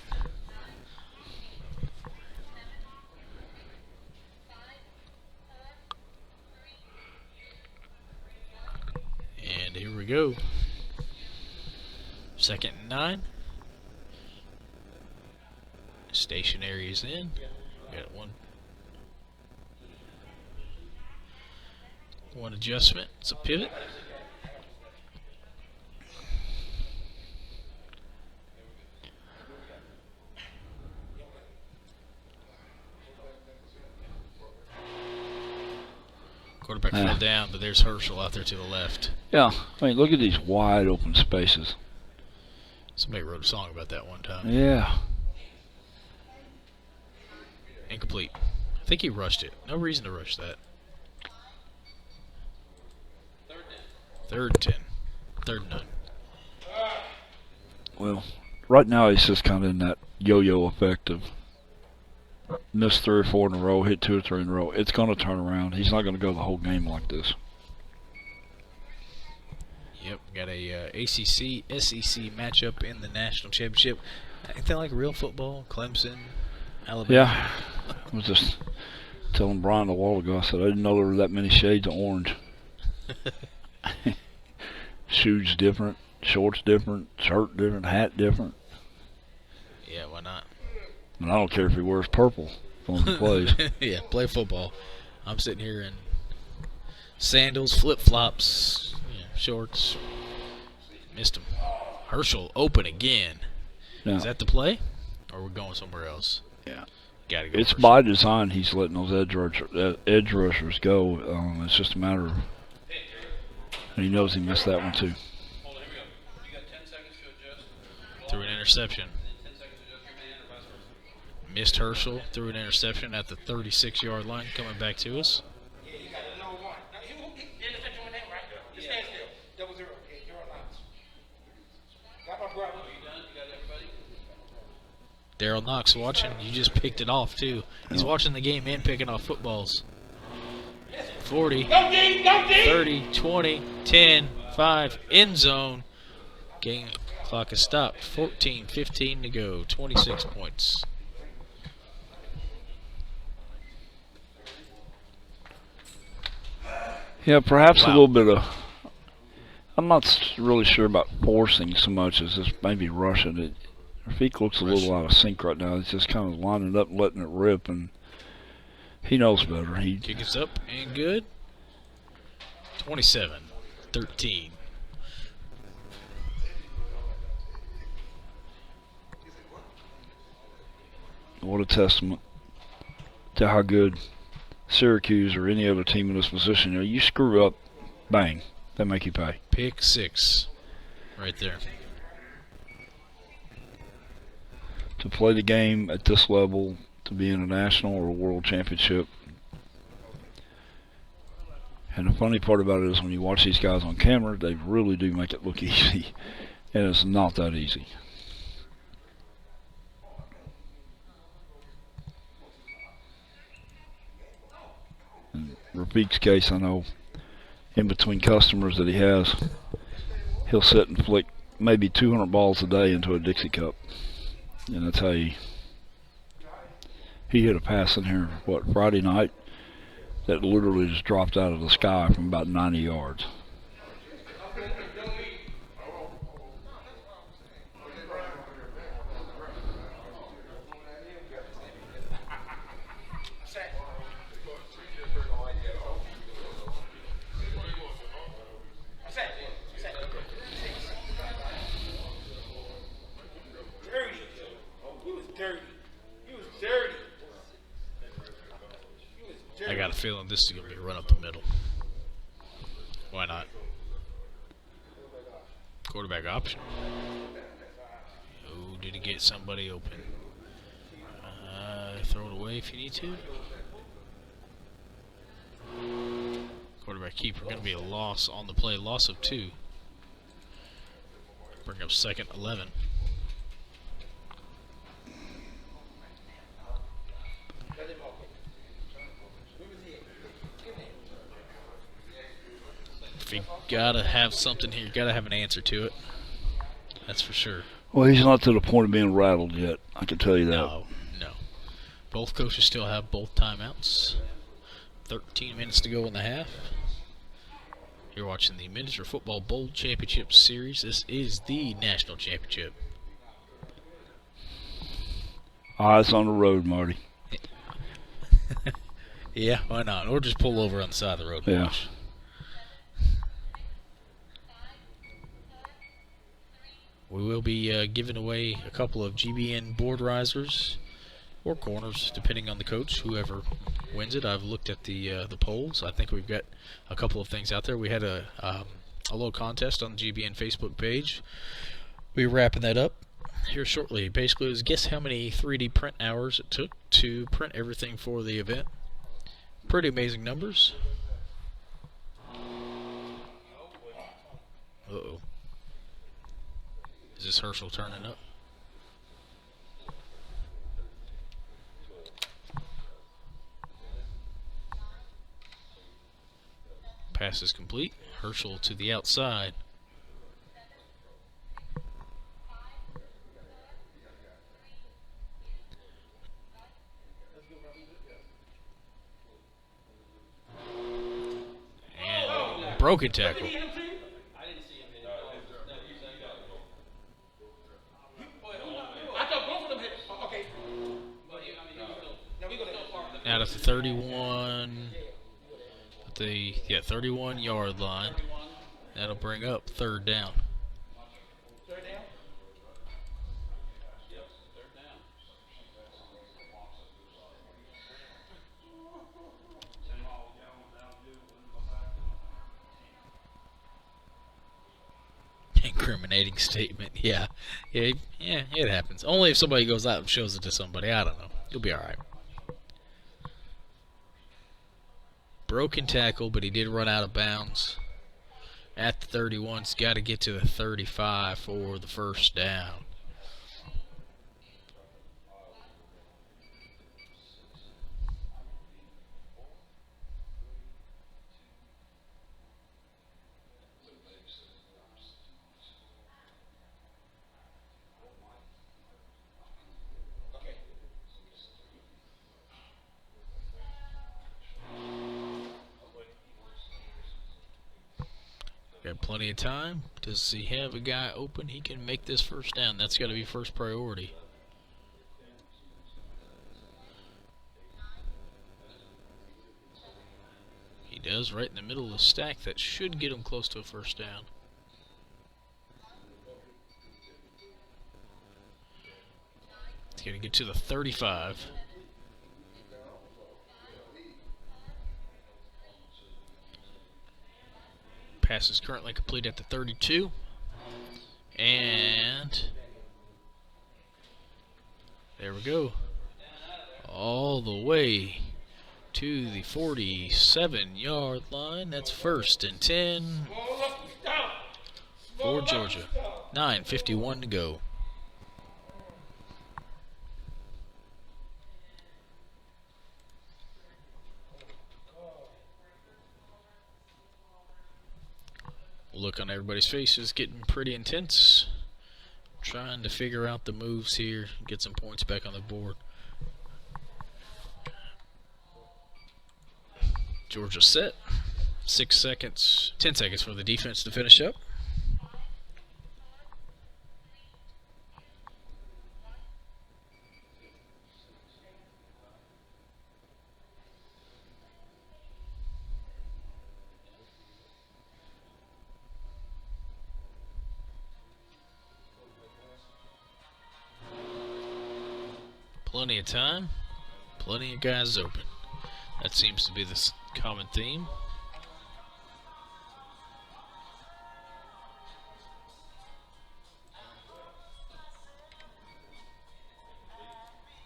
Speaker 1: And here we go. 2nd and 9. Stationary is in. Got one adjustment. It's a pivot. Quarterback fell down, but there's Herschel out there to the left.
Speaker 3: Yeah, I mean, look at these wide open spaces.
Speaker 1: Somebody wrote a song about that one time.
Speaker 3: Yeah.
Speaker 1: Incomplete. I think he rushed it. No reason to rush that. 3rd and 10. 3rd and 9.
Speaker 3: Well, right now he's just kind of in that yo-yo effect of miss 3 or 4 in a row, hit 2 or 3 in a row. It's going to turn around. He's not going to go the whole game like this.
Speaker 1: Yep, got a ACC, SEC matchup in the national championship. Ain't that like real football? Clemson, Alabama.
Speaker 3: Yeah, I was just telling Brian a while ago. I said I didn't know there were that many shades of orange. Shoes different, shorts different, shirt different, hat different.
Speaker 1: Yeah, why not?
Speaker 3: And I don't care if he wears purple on the plays.
Speaker 1: Yeah, play football. I'm sitting here in sandals, flip-flops, shorts. Missed him. Herschel open again.
Speaker 3: Now,
Speaker 1: is that the play? Or are we going somewhere else?
Speaker 3: Yeah.
Speaker 1: Gotta go.
Speaker 3: It's
Speaker 1: Herschel.
Speaker 3: by design he's letting those edge rushers go. It's just a matter of... And he knows he missed that one too.
Speaker 1: Threw an interception. Missed Herschel. Threw an interception at the 36-yard line coming back to us. Daryl Knox watching. You just picked it off, too. He's watching the game and picking off footballs. 40, 30, 20, 10, 5, end zone. Game clock is stopped. 14-15 to go. 26 points.
Speaker 3: Yeah, perhaps a little bit of... I'm not really sure about forcing so much as just maybe rushing it. Rafiq looks a little out of sync right now. He's just kind of lining it up and letting it rip, and he knows better.
Speaker 1: Kick is up and good. 27-13.
Speaker 3: what a testament to how good Syracuse or any other team in this position. You know, you screw up, bang, they make you pay.
Speaker 1: Pick 6 right there.
Speaker 3: To play the game at this level, to be in a national or a world championship. And the funny part about it is when you watch these guys on camera, they really do make it look easy. And it's not that easy. In Rafiq's case, I know in between customers that he has, he'll sit and flick maybe 200 balls a day into a Dixie cup. And that's how he hit a pass in here, what, Friday night, that literally just dropped out of the sky from about 90 yards.
Speaker 1: I got a feeling this is going to be a run up the middle. Why not? Quarterback option. Oh, did he get somebody open? Throw it away if you need to. Quarterback keeper. Going to be a loss on the play. Loss of 2. Bring up 2nd 11. If you gotta have something here, you gotta have an answer to it. That's for sure.
Speaker 3: Well, he's not to the point of being rattled yet. I can tell you that.
Speaker 1: No. Both coaches still have both timeouts. 13 minutes to go in the half. You're watching the Miniature Football Bowl Championship Series. This is the national championship.
Speaker 3: Eyes on the road, Marty.
Speaker 1: Yeah, why not? Or just pull over on the side of the road and watch. We will be giving away a couple of GBN board risers or corners, depending on the coach, whoever wins it. I've looked at the polls. I think we've got a couple of things out there. We had a little contest on the GBN Facebook page. We're wrapping that up here shortly. Basically, it was guess how many 3D print hours it took to print everything for the event. Pretty amazing numbers. Uh-oh. Is this Herschel turning up? Pass is complete. Herschel to the outside. And broken tackle. Out at the 31, 31-yard line. That'll bring up 3rd down. Incriminating statement. Yeah, it happens. Only if somebody goes out and shows it to somebody. I don't know. You'll be all right. Broken tackle, but he did run out of bounds at the 31. He's got to get to the 35 for the 1st down. Got plenty of time. Does he have a guy open? He can make this 1st down. That's got to be first priority. He does, right in the middle of the stack. That should get him close to a 1st down. He's Gonna get to the 35. Pass is currently complete at the 32. And there we go. All the way to the 47-yard line. That's 1st and 10 for Georgia. 9:51 to go. Look on everybody's faces getting pretty intense. Trying to figure out the moves here, get some points back on the board. Georgia set. 6 seconds, 10 seconds for the defense to finish up. Plenty of time, plenty of guys open. That seems to be the common theme.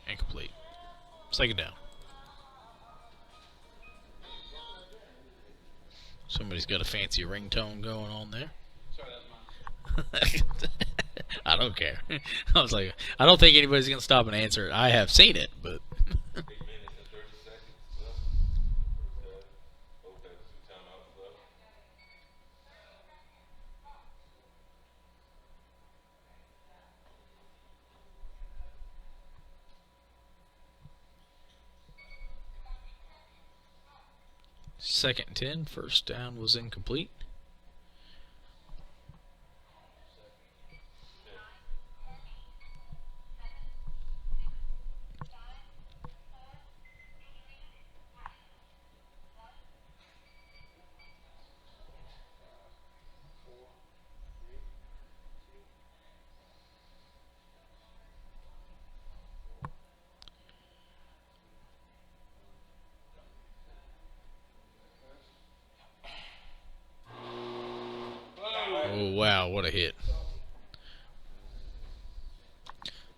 Speaker 1: Incomplete. 2nd down. Somebody's got a fancy ringtone going on there. Sorry, that's mine. I don't care. I was like, I don't think anybody's going to stop and answer it. I have seen it, but...
Speaker 4: 8 minutes and 30 seconds left. Okay, 2 timeouts left.
Speaker 1: Second and 10. 1st down was incomplete. Oh, wow, what a hit.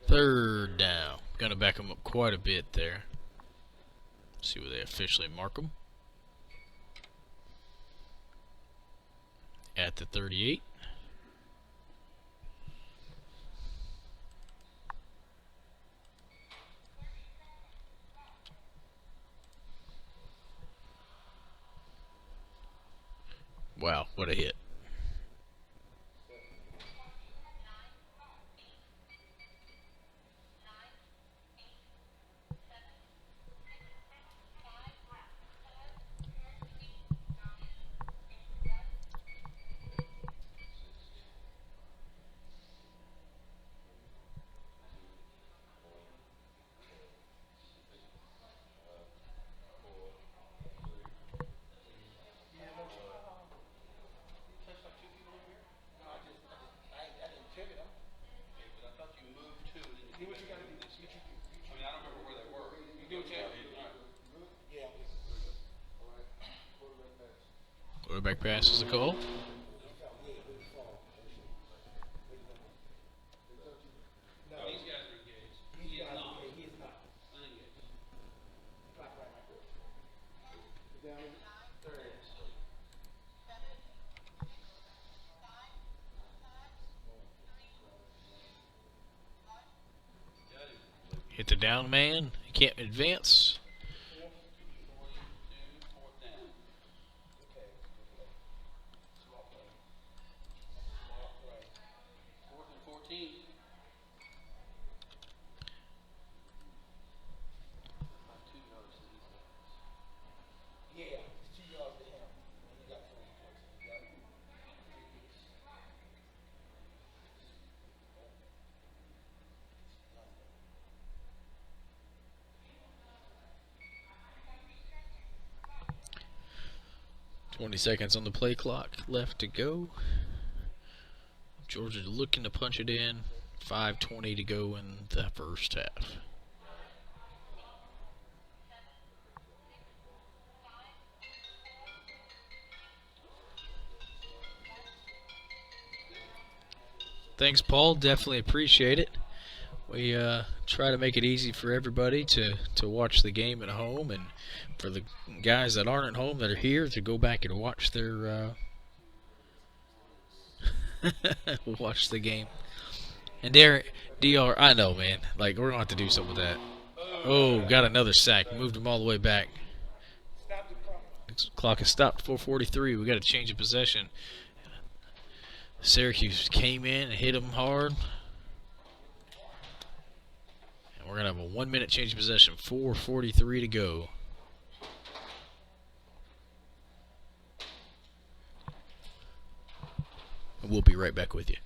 Speaker 1: 3rd down. Gonna back them up quite a bit there. See where they officially mark them. At the 38. Wow, what a hit. Quarterback pass is the call. Hit the down man. He can't advance. Twenty seconds on the play clock left to go. Georgia looking to punch it in 5:20 to go in the first half. Thanks, Paul. Definitely appreciate it. We try to make it easy for everybody to watch the game at home, and for the guys that aren't at home that are here to go back and watch their watch the game. And there, DR, I know, man. Like, we're gonna have to do something with that. Oh, got another sack. Moved him all the way back. Clock has stopped. 4:43. We got a change of possession. Syracuse came in and hit him hard. And we're gonna have a 1-minute change of possession. 4:43 to go. And we'll be right back with you.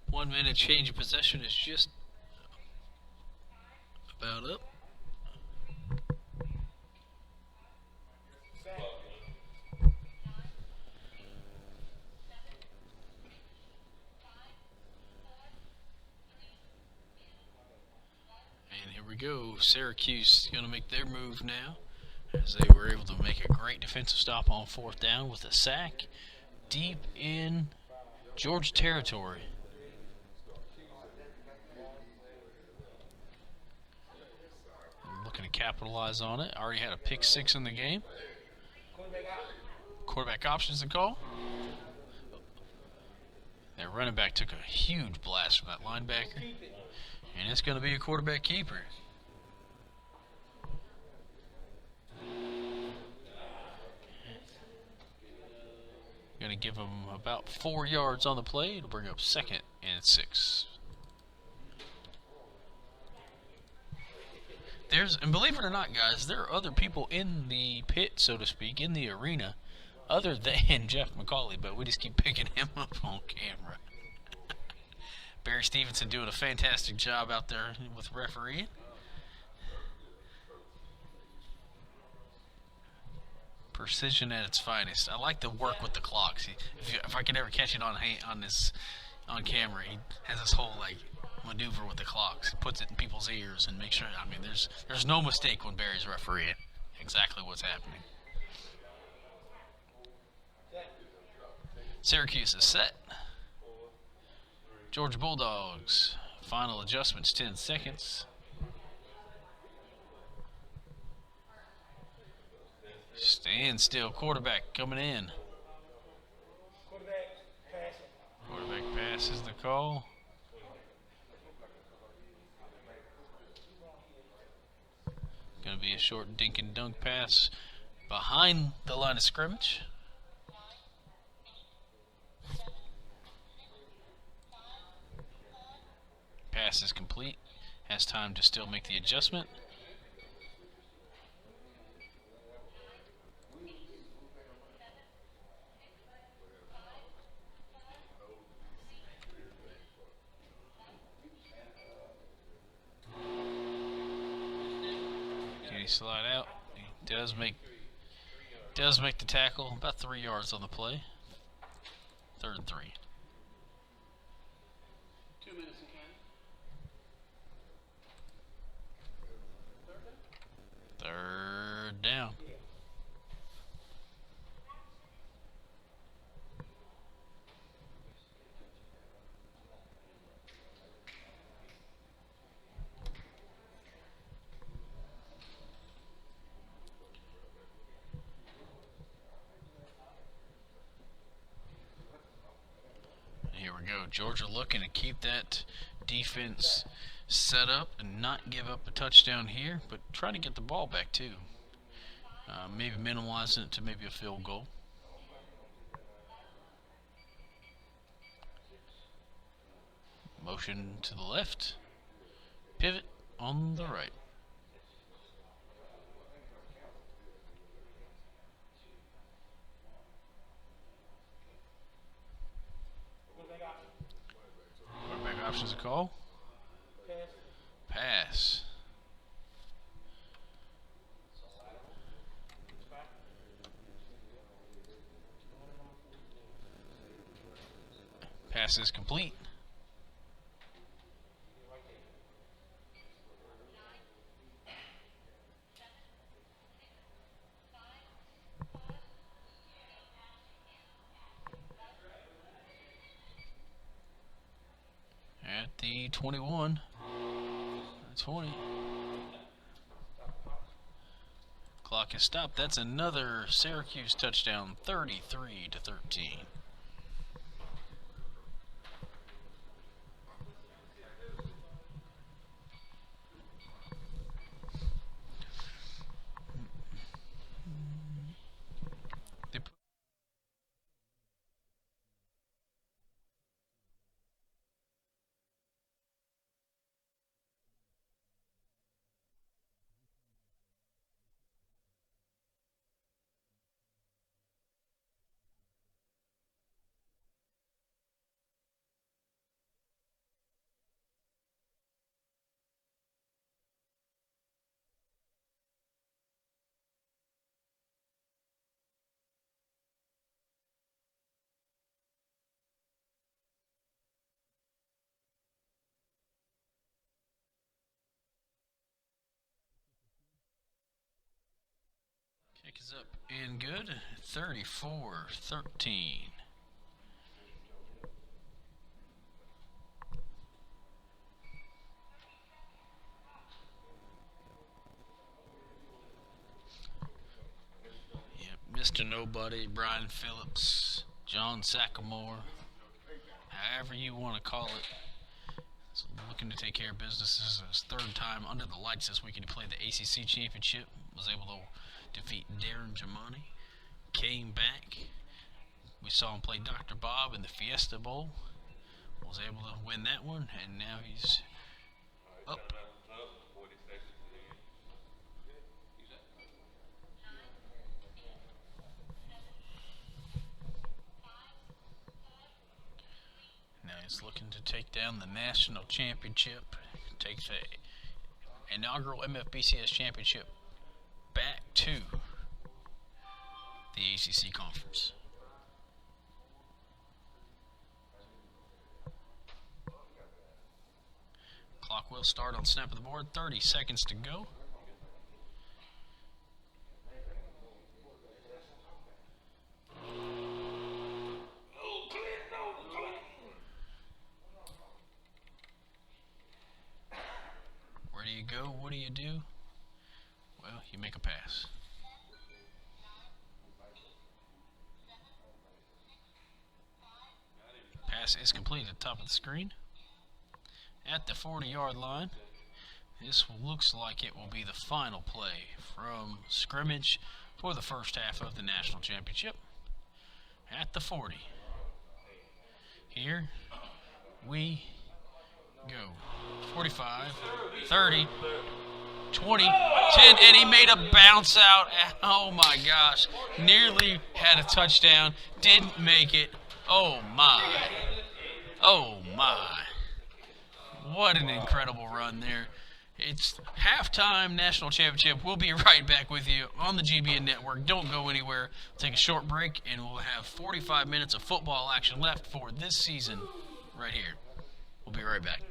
Speaker 1: One-minute change of possession is just about up. And here we go. Syracuse is going to make their move now, as they were able to make a great defensive stop on 4th down with a sack deep in Georgia territory. Looking to capitalize on it. Already had a pick 6 in the game. Quarterback options to call. Their running back took a huge blast from that linebacker. And it's going to be a quarterback keeper. Going to give him about 4 yards on the play. It'll bring up 2nd and 6. And believe it or not, guys, there are other people in the pit, so to speak, in the arena, other than Jeff McCauley, but we just keep picking him up on camera. Barry Stevenson doing a fantastic job out there with refereeing. Precision at its finest. I like to work with the clocks. If I can ever catch it on camera, he has this whole maneuver with the clocks. He puts it in people's ears and makes sure. I mean, there's no mistake when Barry's refereeing. Exactly what's happening. Syracuse is set. Georgia Bulldogs. Final adjustments, 10 seconds. Stand still. Quarterback coming in. Quarterback pass is the call. Going to be a short dink and dunk pass behind the line of scrimmage. Pass is complete. Has time to still make the adjustment. Can he slide out? He does make the tackle. About 3 yards on the play. 3rd and 3.
Speaker 5: 2 minutes in Canada.
Speaker 1: 3rd down. Here we go. Georgia looking to keep that defense set up and not give up a touchdown here, but try to get the ball back too. Maybe minimizing it to maybe a field goal. Motion to the left. Pivot on the right. Quarterback options a call. Pass. Pass is complete. At the 21. 20. Clock is stopped. That's another Syracuse touchdown, 33-13. Kick is up and good. 34-13. Yep, Mr. Nobody, Brian Phillips, John Saccamore, however you want to call it. So looking to take care of business. This is his third time under the lights this weekend. He played the ACC Championship. Was able to defeat Darren Jamani. Came back. We saw him play Dr. Bob in the Fiesta Bowl. Was able to win that one, and now he's up. Now he's looking to take down the national championship. Take the inaugural MFBCS championship back to the ACC conference. Clock will start on snap of the board. 30 seconds to go. Where do you go? What do you do? Well, you make a pass. Pass is complete at the top of the screen. At the 40-yard line, this looks like it will be the final play from scrimmage for the first half of the national championship. At the 40. Here we go. 45, 30, 20, 10, and he made a bounce out. Oh my gosh. Nearly had a touchdown. Didn't make it. Oh my. Oh my. What an incredible run there. It's halftime national championship. We'll be right back with you on the GBN network. Don't go anywhere. We'll take a short break, and we'll have 45 minutes of football action left for this season right here. We'll be right back.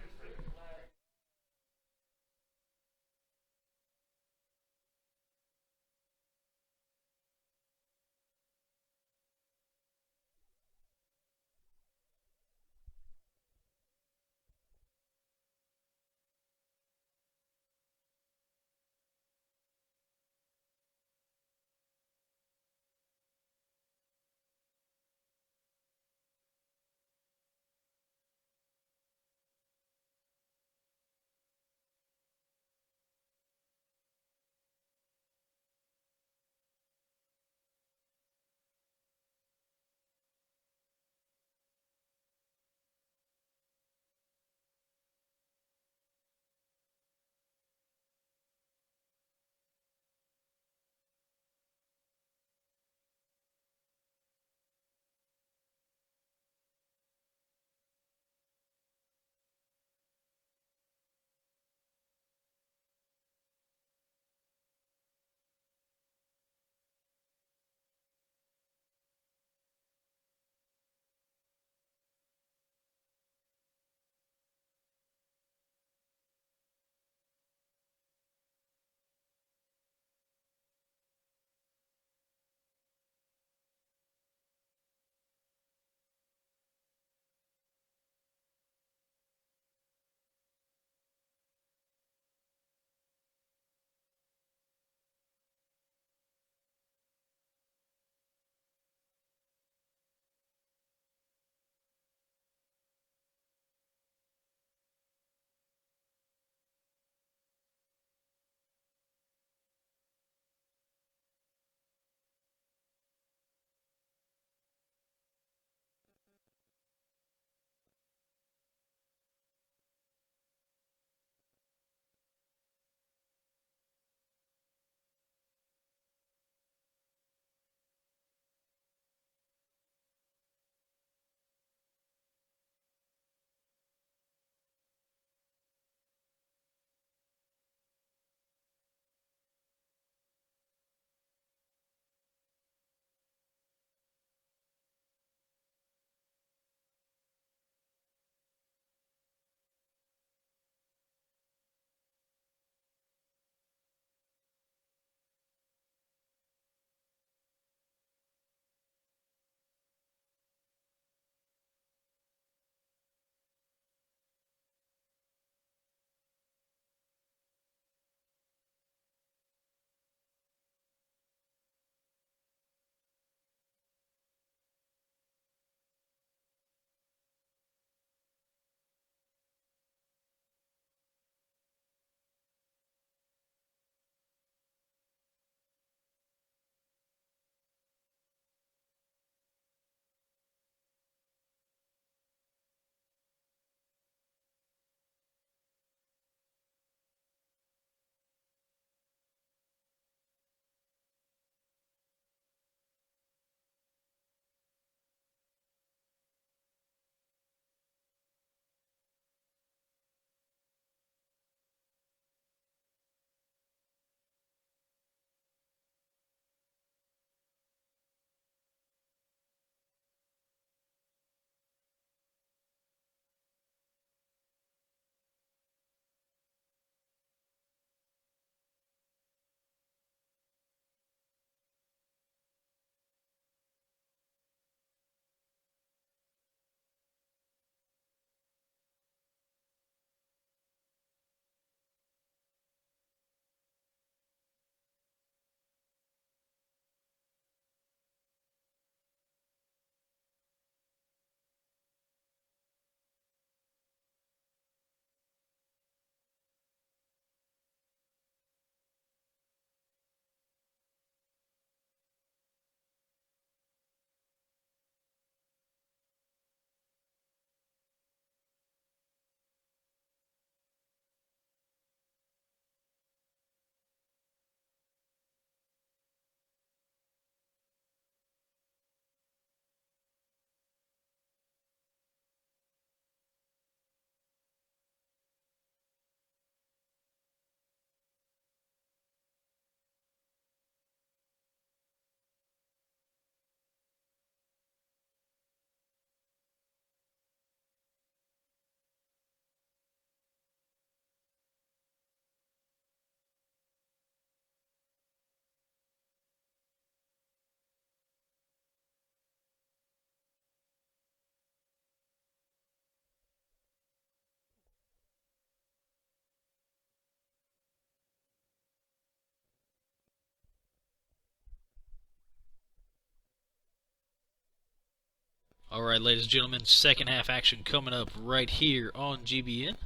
Speaker 1: All right, ladies and gentlemen, second half action coming up right here on GBN.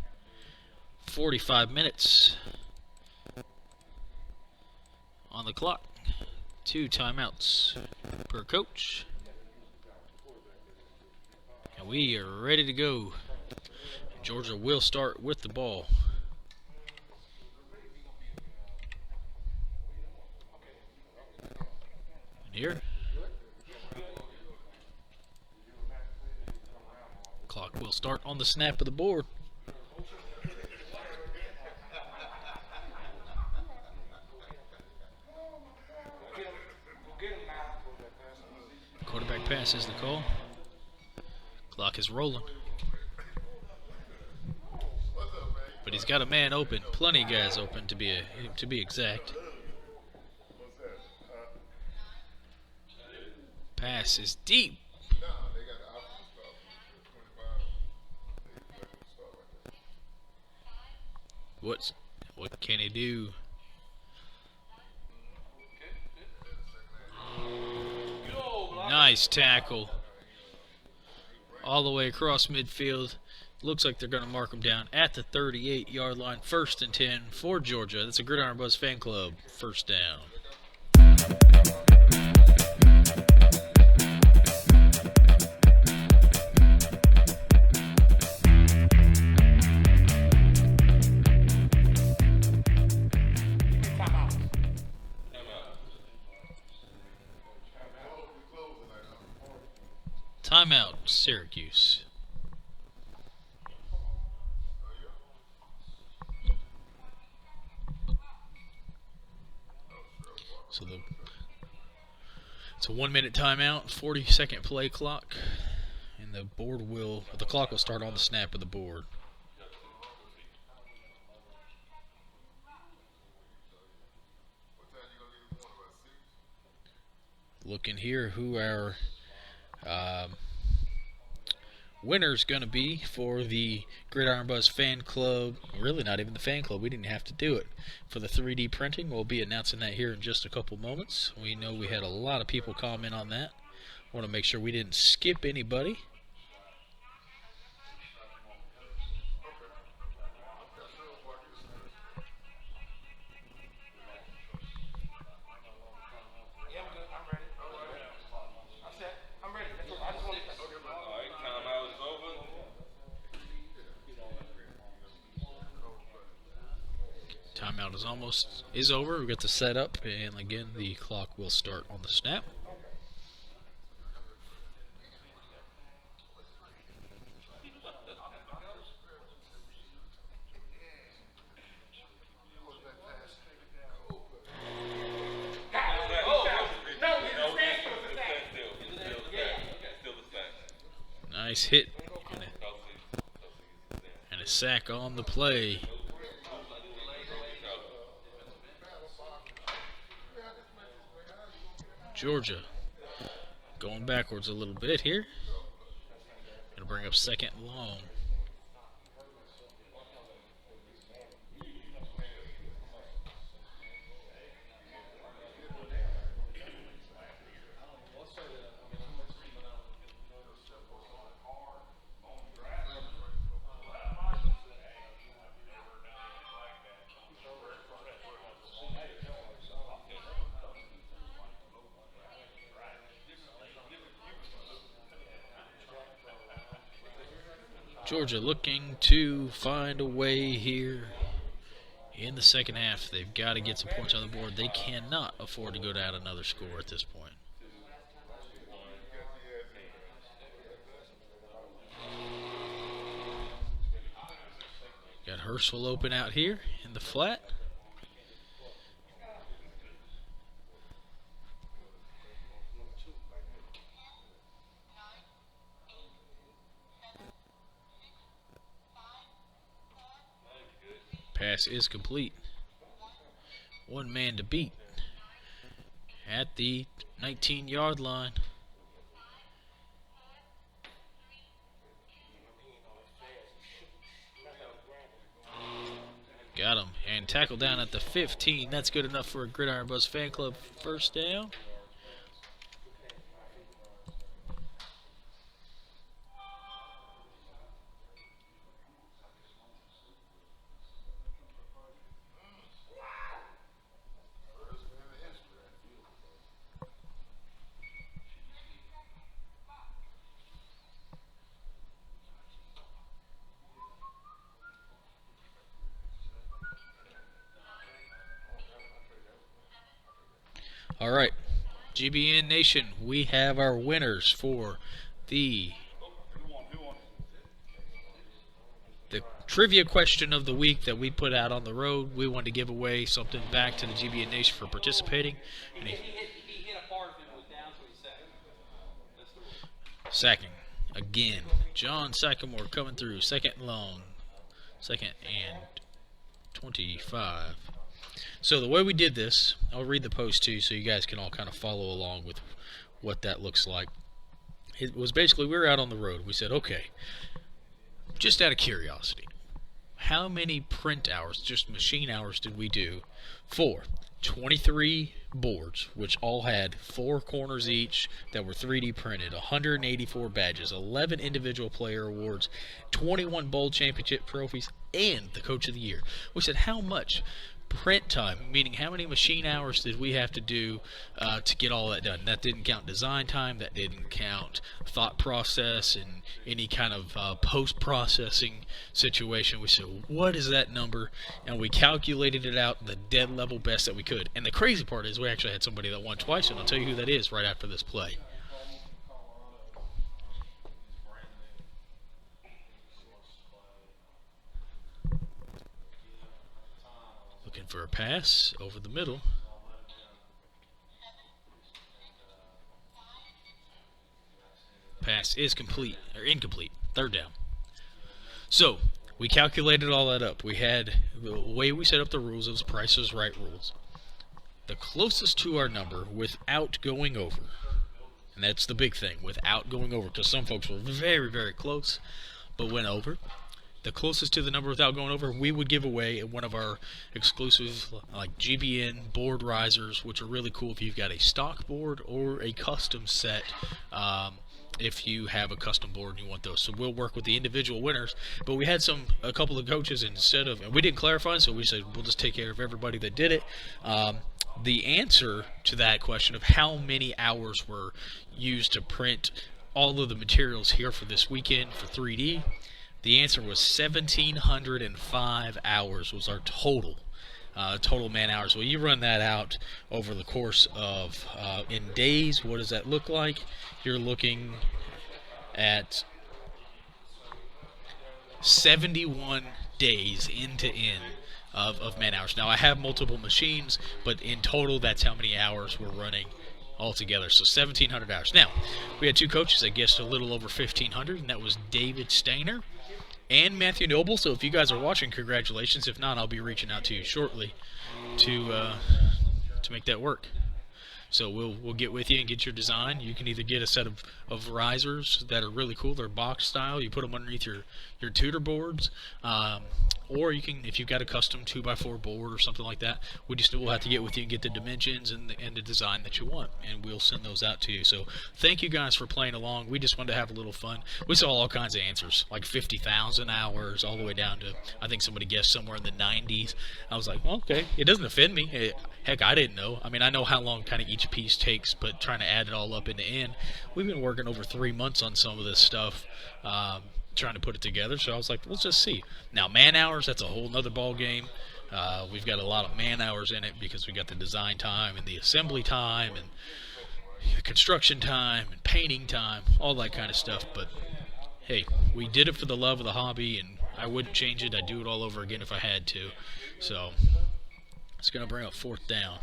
Speaker 1: 45 minutes on the clock. 2 timeouts per coach. And we are ready to go. Georgia will start with the ball. And here. Clock will start on the snap of the board. Quarterback pass is the call. Clock is rolling. But he's got a man open. Plenty of guys open to be exact. Pass is deep. What can he do? Nice tackle. All the way across midfield. Looks like they're going to mark him down at the 38-yard line. 1st and 10 for Georgia. That's a Gridiron Buzz fan club. First down. Timeout, Syracuse. So it's a 1-minute timeout, 40-second play clock, and the clock will start on the snap of the board. Looking here who our winner's going to be for the Gridiron Buzz fan club. Really not even the fan club. We didn't have to do it. For the 3D printing, we'll be announcing that here in just a couple moments. We know we had a lot of people comment on that. Want to make sure we didn't skip anybody. Timeout is over. We've got the setup, and again, the clock will start on the snap. Nice hit and a sack on the play. Georgia going backwards a little bit here. Gonna bring up 2nd and long. Georgia looking to find a way here in the second half. They've got to get some points on the board. They cannot afford to go down another score at this point. Got Herschel open out here in the flat. Pass is complete. One man to beat at the 19-yard line. Got him. And tackle down at the 15. That's good enough for a Gridiron Buzz fan club first down. All right, GBN Nation, we have our winners for the trivia question of the week that we put out on the road. We wanted to give away something back to the GBN Nation for participating. And
Speaker 5: He hit a part of it was down, so he sacked. That's the rule.
Speaker 1: sacking again. John Sycamore coming through. Second and long. Second and 25. So the way we did this, I'll read the post too so you guys can all kind of follow along with what that looks like. It was basically we were out on the road. We said, okay, just out of curiosity, how many print hours, just machine hours, did we do for 23 boards, which all had 4 corners each that were 3D printed, 184 badges, 11 individual player awards, 21 bowl championship trophies, and the coach of the year? We said, how much print time, meaning how many machine hours did we have to do to get all that done? That didn't count design time, that didn't count thought process and any kind of post-processing situation. We said, what is that number? And we calculated it out the dead level best that we could. And the crazy part is we actually had somebody that won twice, and I'll tell you who that is right after this play. Looking for a pass over the middle. Pass is complete, or incomplete. Third down. So, we calculated all that up. We had, the way we set up the rules, it was Price is Right rules. The closest to our number without going over, and that's the big thing, without going over, because some folks were very, very close, but went over. The closest to the number without going over, we would give away one of our exclusive like GBN board risers, which are really cool if you've got a stock board or a custom set. If you have a custom board and you want those, so we'll work with the individual winners. But we had a couple of coaches, instead of, and we didn't clarify, so we said we'll just take care of everybody that did it. The answer to that question of how many hours were used to print all of the materials here for this weekend for 3D. The answer was 1,705 hours was our total man hours. Well, you run that out over the course of, in days, what does that look like? You're looking at 71 days end to end of man hours. Now, I have multiple machines, but in total, that's how many hours we're running altogether. So 1,700 hours. Now, we had 2 coaches that guessed a little over 1,500, and that was David Stainer and Matthew Noble. So if you guys are watching, congratulations. If not, I'll be reaching out to you shortly to make that work. So we'll get with you and get your design. You can either get a set of risers that are really cool. They're box style. You put them underneath your tutor boards. Or you can, if you've got a custom 2x4 board or something like that, we'll have to get with you and get the dimensions and the design that you want, and we'll send those out to you. So thank you guys for playing along. We just wanted to have a little fun. We saw all kinds of answers, like 50,000 hours, all the way down to, I think somebody guessed somewhere in the 90s. I was like, well, okay, it doesn't offend me. Heck, I didn't know. I mean, I know how long kind of each piece takes, but trying to add it all up in the end, we've been working over 3 months on some of this stuff. Trying to put it together, so I was like, let's just see. Now, man hours, that's a whole nother ball game. We've got a lot of man hours in it because we got the design time and the assembly time and the construction time and painting time, all that kind of stuff. But hey, we did it for the love of the hobby, and I wouldn't change it. I'd do it all over again if I had to. So it's going to bring up 4th down.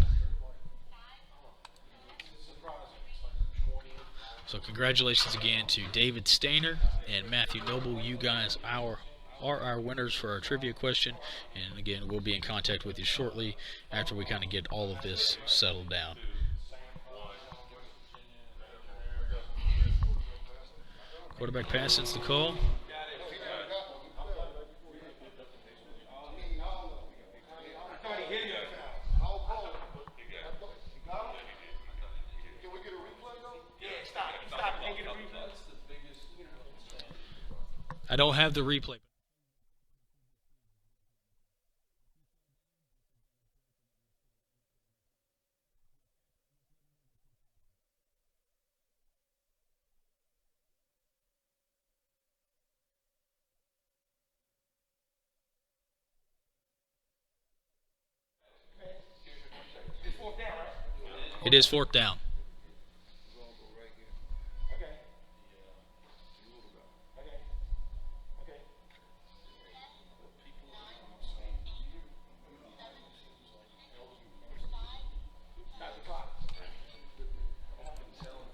Speaker 1: So congratulations again to David Stainer and Matthew Noble. You guys are our winners for our trivia question. And again, we'll be in contact with you shortly after we kind of get all of this settled down. Quarterback pass since the call. I don't have the replay. It is 4th down.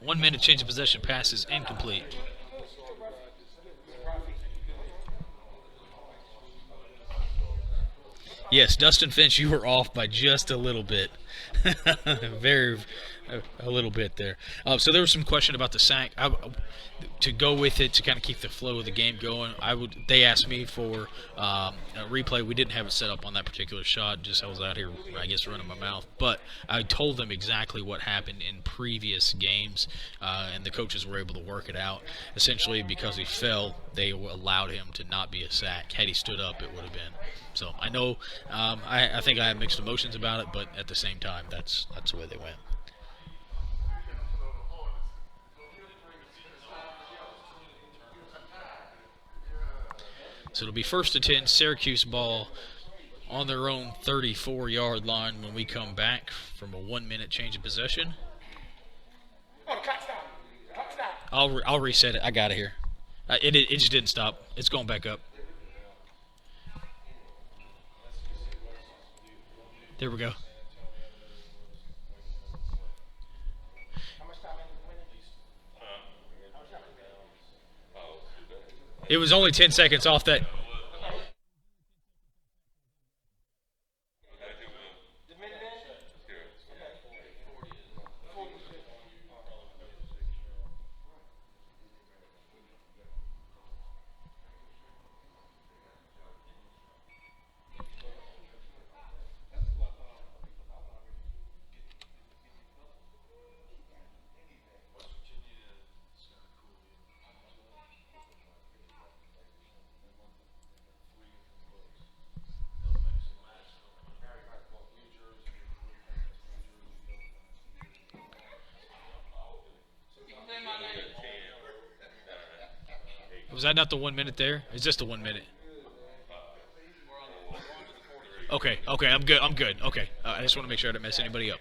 Speaker 1: One minute change of possession pass is incomplete. Yes, Dustin Finch, you were off by just a little bit. A little bit there. So there was some question about the sack. To go with it, to kind of keep the flow of the game going, they asked me for a replay. We didn't have it set up on that particular shot. Just I was out here, I guess, running my mouth. But I told them exactly what happened in previous games, and the coaches were able to work it out. Essentially, because he fell, they allowed him to not be a sack. Had he stood up, it would have been. So I know, I think I have mixed emotions about it, but at the same time, that's the way they went. So it'll be 1st and 10, Syracuse ball on their own 34-yard line when we come back from a 1-minute change of possession. I'll reset it. I got it here. It just didn't stop. It's going back up. There we go. It was only 10 seconds off that. Was that not the 1 minute there? Is this the 1 minute? Okay, I'm good. Okay, I just want to make sure I didn't mess anybody up.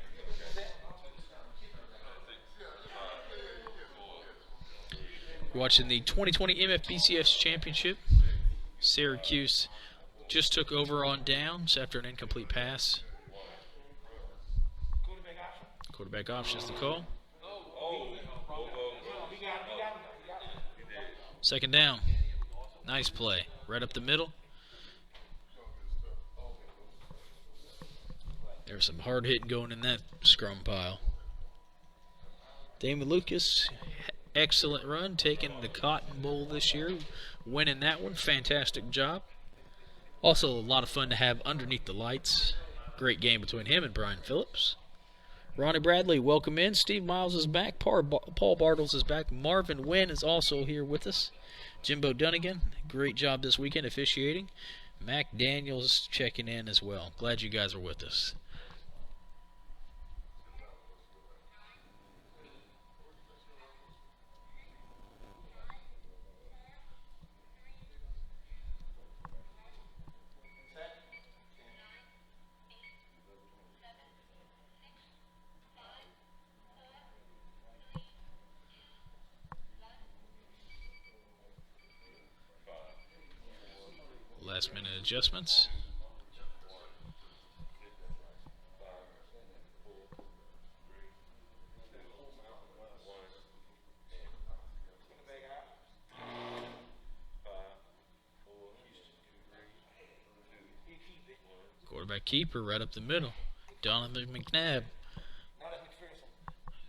Speaker 1: We're watching the 2020 MFBCS Championship. Syracuse just took over on downs after an incomplete pass. Quarterback option is the call. 2nd down. Nice play. Right up the middle. There's some hard hitting going in that scrum pile. Damon Lucas, excellent run, taking the Cotton Bowl this year, winning that one. Fantastic job. Also a lot of fun to have underneath the lights. Great game between him and Brian Phillips. Ronnie Bradley, welcome in. Steve Miles is back. Paul Bartles is back. Marvin Wynn is also here with us. Jimbo Dunnigan, great job this weekend officiating. Mac Daniels checking in as well. Glad you guys are with us. Last minute adjustments. Quarterback keeper right up the middle. Donovan McNabb.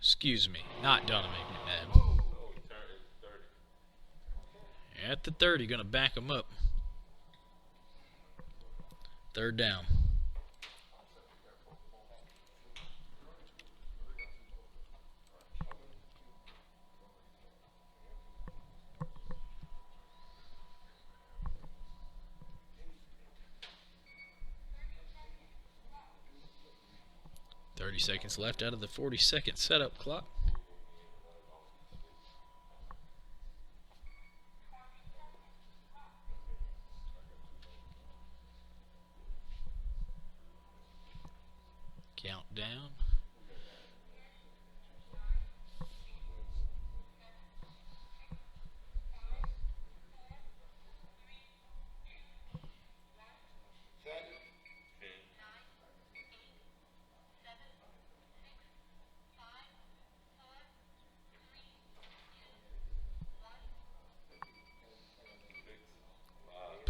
Speaker 1: Excuse me, not Donovan McNabb. At the 30, going to back him up. 3rd down. Seconds left out of the 40-second setup clock. Countdown.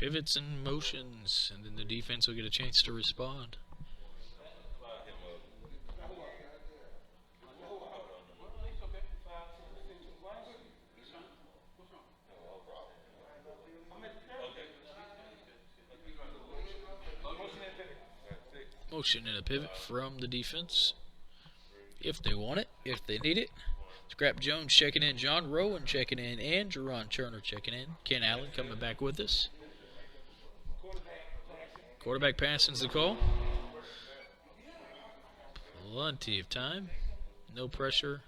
Speaker 1: Pivots and motions, and then the defense will get a chance to respond. Motion and a pivot from the defense. If they want it, if they need it. Scrap Jones checking in, John Rowan checking in, and Jerron Turner checking in. Ken Allen coming back with us. Quarterback passing's the call. Plenty of time. No pressure.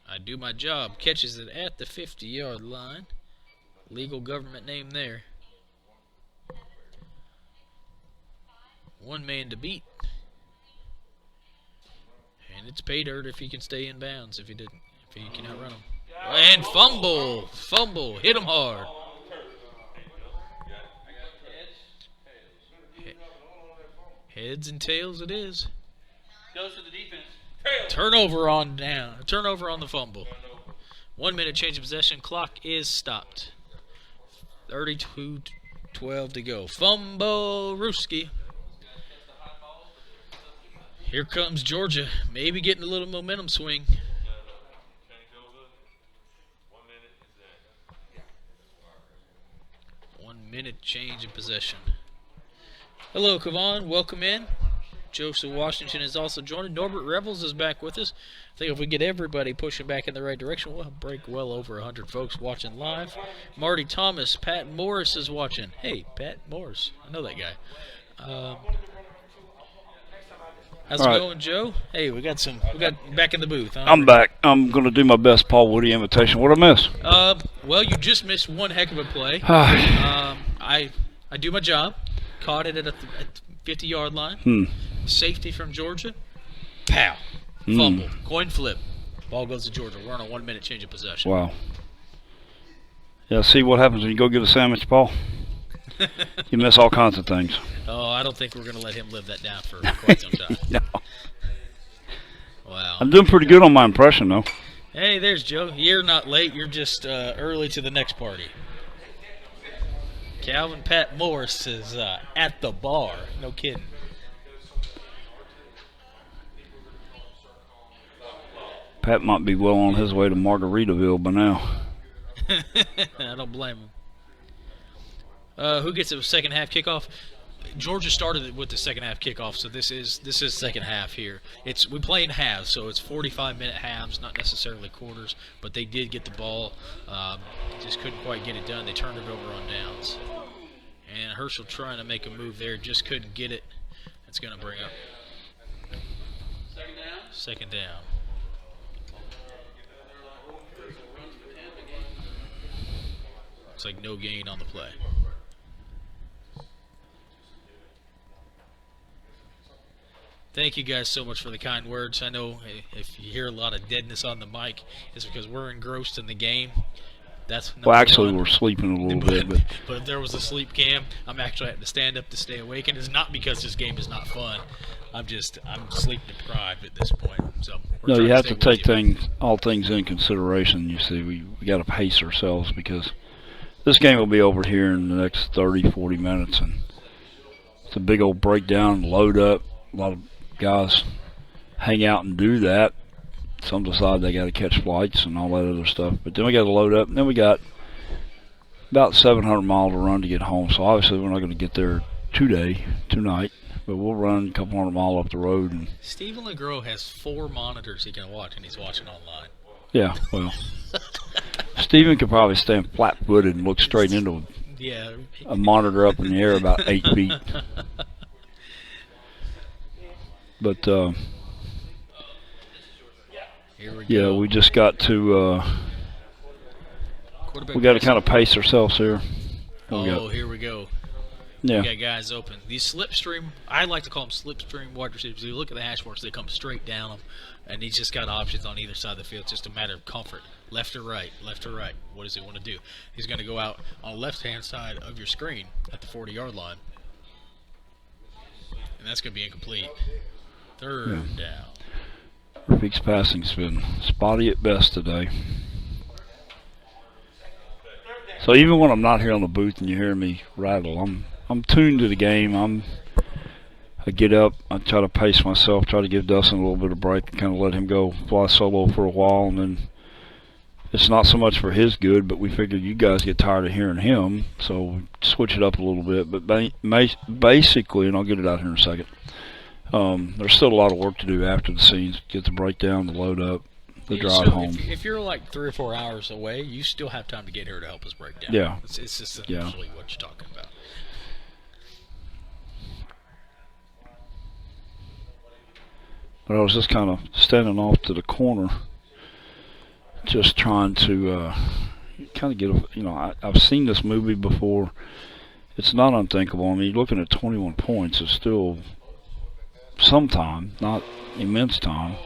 Speaker 1: I do my job. Catches it at the 50-yard line. Legal government name there. One man to beat. And it's pay dirt if he can stay in bounds. If he can outrun him. And fumble. Fumble. Hit him hard. Heads and tails it is.
Speaker 5: Goes to the defense.
Speaker 1: Turnover on down. Turnover on the fumble. 1 minute change of possession. Clock is stopped. 32-12 to go. Fumble Rooski. Here comes Georgia. Maybe getting a little momentum swing. 1 minute change of possession. Hello, Kavon. Welcome in. Joseph Washington is also joining. Norbert Revels is back with us. I think if we get everybody pushing back in the right direction, we'll break well over 100 folks watching live. Marty Thomas, Pat Morris is watching. Hey, Pat Morris. I know that guy. How's it going, Joe? Hey, we got back in the booth. Huh?
Speaker 3: I'm back. I'm going to do my best Paul Woody imitation. What'd I miss?
Speaker 1: Well, you just missed one heck of a play. I do my job. Caught it at the 50-yard line. Safety from Georgia. Pow. Fumble. Coin flip. Ball goes to Georgia. We're on a 1 minute change of possession.
Speaker 3: Wow. Yeah, see what happens when you go get a sandwich, Paul? You miss all kinds of things.
Speaker 1: Oh, I don't think we're going to let him live that down for quite some time.
Speaker 3: No.
Speaker 1: Wow.
Speaker 3: I'm doing pretty good on my impression, though.
Speaker 1: Hey, there's Joe. You're not late. You're just early to the next party. Calvin Pat Morris is at the bar. No kidding.
Speaker 3: Pat might be well on his way to Margaritaville by now.
Speaker 1: I don't blame him. Who gets a second half kickoff? Georgia started it with the second half kickoff, so this is second half here. We play in halves, so it's 45-minute halves, not necessarily quarters. But they did get the ball, just couldn't quite get it done. They turned it over on downs, and Herschel trying to make a move there, just couldn't get it. That's going to bring up second down. Looks like no gain on the play. Thank you guys so much for the kind words. I know if you hear a lot of deadness on the mic, it's because we're engrossed in the game. That's
Speaker 3: well, actually, we're sleeping a little bit.
Speaker 1: But if there was a sleep cam, I'm actually having to stand up to stay awake, and it's not because this game is not fun. I'm sleep deprived at this point. So
Speaker 3: no, you have to take all things in consideration. You see, we got to pace ourselves because this game will be over here in the next 30, 40 minutes, and it's a big old breakdown, load up. A lot of guys hang out and do that. Some decide they got to catch flights and all that other stuff. But then we got to load up, and then we got about 700 miles to run to get home. So obviously we're not going to get there tonight, but we'll run a couple hundred miles up the road. And
Speaker 1: Stephen LeGros has 4 monitors he can watch, and he's watching online.
Speaker 3: Yeah, well, Stephen could probably stand flat-footed and look straight into a monitor up in the air about 8 feet. But we just got to we got to kind of pace ourselves here.
Speaker 1: Here we go.
Speaker 3: Yeah.
Speaker 1: We got guys open. These slipstream, I like to call them slipstream wide receivers. You look at the hash marks, they come straight down them, and he's just got options on either side of the field. It's just a matter of comfort. Left or right, left or right. What does he want to do? He's going to go out on the left-hand side of your screen at the 40-yard line, and that's going to be incomplete. Third down.
Speaker 3: Rafiq's passing's been spotty at best today. So even when I'm not here on the booth and you hear me rattle, I'm tuned to the game. I get up, I try to pace myself, try to give Dustin a little bit of break, and kind of let him go fly solo for a while, and then it's not so much for his good, but we figured you guys get tired of hearing him, so we switch it up a little bit. But basically, and I'll get it out here in a second, there's still a lot of work to do after the scenes. Get the breakdown, the load up, the drive home.
Speaker 1: If you're like 3 or 4 hours away, you still have time to get here to help us break down.
Speaker 3: Yeah.
Speaker 1: It's just essentially what you're talking about.
Speaker 3: But I was just kind of standing off to the corner, just trying to kind of get I've seen this movie before. It's not unthinkable. I mean, looking at 21 points is still some time, not immense time.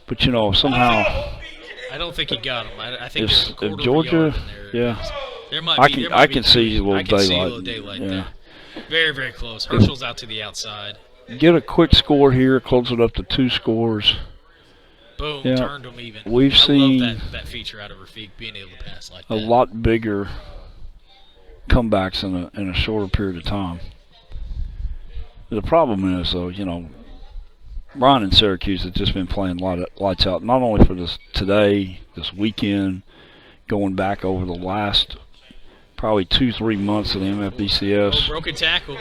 Speaker 3: But, somehow...
Speaker 1: I don't think he got him. I think
Speaker 3: if Georgia...
Speaker 1: There might be,
Speaker 3: I can see a little daylight.
Speaker 1: See a little daylight there. Very, very close. Herschel's out to the outside.
Speaker 3: Get a quick score here, close it up to 2 scores.
Speaker 1: Boom, turned them even.
Speaker 3: We've seen
Speaker 1: love that feature out of Rafiq, being able to pass like that.
Speaker 3: A lot bigger comebacks in a shorter period of time. The problem is, though, Brian and Syracuse have just been playing lights out, not only for this weekend, going back over the last probably 2-3 months of the MFBCS.
Speaker 1: Broken tackle.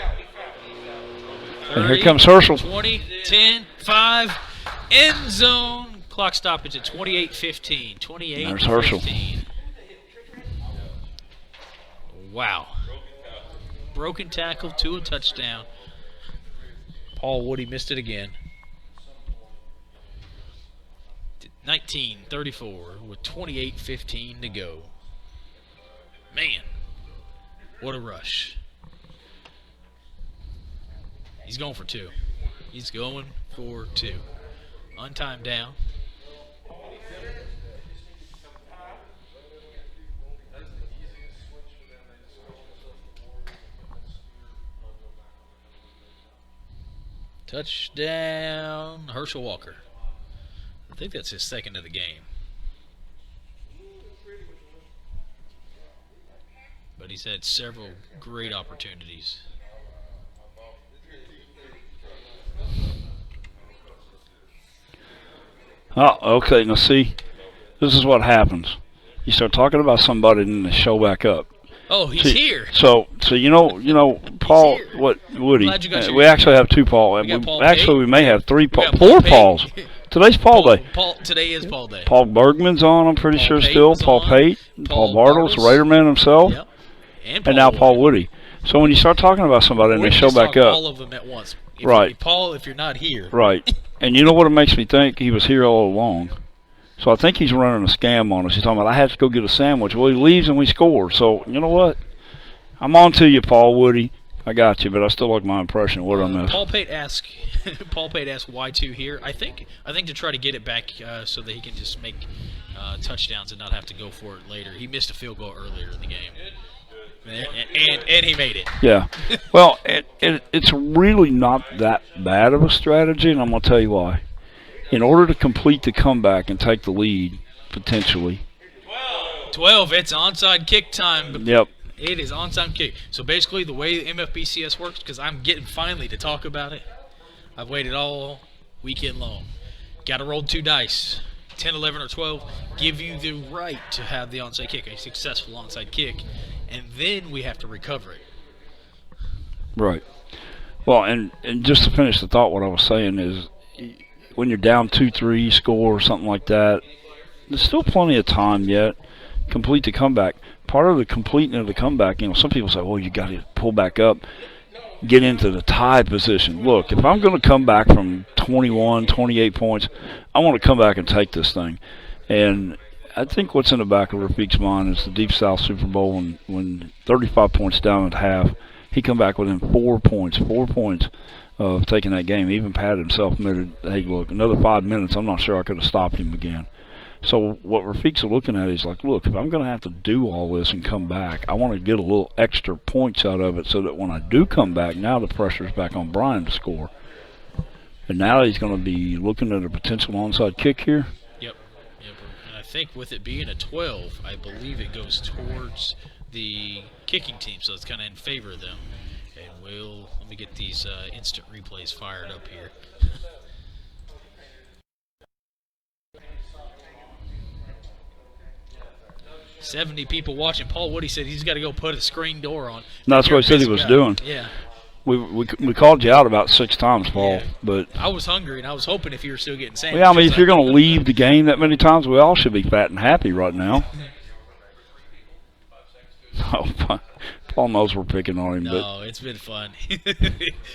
Speaker 3: 30, and here comes Herschel.
Speaker 1: 20, 10, 5, end zone. Clock stoppage at 28:15. 28.
Speaker 3: There's Herschel.
Speaker 1: Wow. Broken tackle to a touchdown. Paul Woody missed it again. 19:34 with 28:15 to go. Man, what a rush. He's going for 2. He's going for 2. Untimed down. Touchdown, Herschel Walker. I think that's his second of the game. But he's had several great opportunities.
Speaker 3: Oh, okay. Now see, this is what happens. You start talking about somebody and they show back up.
Speaker 1: Oh, he's here.
Speaker 3: So Paul, what Woody? We actually have 2 Paul. We may have 3 Paul, 4 Pauls. Today's Paul Day.
Speaker 1: Today is Paul Day.
Speaker 3: Paul Bergman's on, I'm pretty sure still. Paul Pate, Paul Bartles, Raiderman himself,
Speaker 1: yep.
Speaker 3: and now Paul Woody. So when you start talking about somebody and they show back up,
Speaker 1: all of them at once.
Speaker 3: Right.
Speaker 1: Paul, if you're not here.
Speaker 3: Right. And you know what it makes me think? He was here all along. So I think he's running a scam on us. He's talking about, I have to go get a sandwich. Well, he leaves and we score. So, you know what? I'm on to you, Paul Woody. I got you, but I still like my impression of what I missed.
Speaker 1: Paul Pate asked why 2 here. I think to try to get it back so that he can just make touchdowns and not have to go for it later. He missed a field goal earlier in the game. And he made it.
Speaker 3: Yeah. Well, it's really not that bad of a strategy, and I'm going to tell you why. In order to complete the comeback and take the lead, potentially.
Speaker 1: 12, it's onside kick time.
Speaker 3: Yep.
Speaker 1: It is onside kick. So basically the way the MFBCS works, because I'm getting finally to talk about it, I've waited all weekend long. Got to roll 2 dice. 10, 11, or 12 give you the right to have the onside kick, a successful onside kick. And then we have to recover it.
Speaker 3: Right. Well, and just to finish the thought, what I was saying is when you're down 2-3, score or something like that, there's still plenty of time yet. Complete the comeback. Part of the completing of the comeback, some people say, well, you got to pull back up, get into the tie position. Look, if I'm going to come back from 21, 28 points, I want to come back and take this thing. And I think what's in the back of Rafiq's mind is the Deep South Super Bowl when 35 points down at half, he come back within 4 points of taking that game. Even Pat himself admitted, hey, look, another 5 minutes, I'm not sure I could have stopped him again. So what Rafiq's looking at is like, look, if I'm going to have to do all this and come back, I want to get a little extra points out of it so that when I do come back, now the pressure's back on Brian to score. And now he's going to be looking at a potential onside kick here.
Speaker 1: Yep. And I think with it being a 12, I believe it goes towards the kicking team, so it's kind of in favor of them. And let me get these instant replays fired up here. 70 people watching. Paul Woody said he's got to go put a screen door on.
Speaker 3: No, that's what he said he was doing.
Speaker 1: Yeah.
Speaker 3: We called you out about 6 times, Paul.
Speaker 1: Yeah.
Speaker 3: But
Speaker 1: I was hungry, and I was hoping if you were still getting sandwiches.
Speaker 3: yeah, I mean, if you're going to leave the game that many times, we all should be fat and happy right now. Oh, Paul knows we're picking on him.
Speaker 1: No, it's been fun.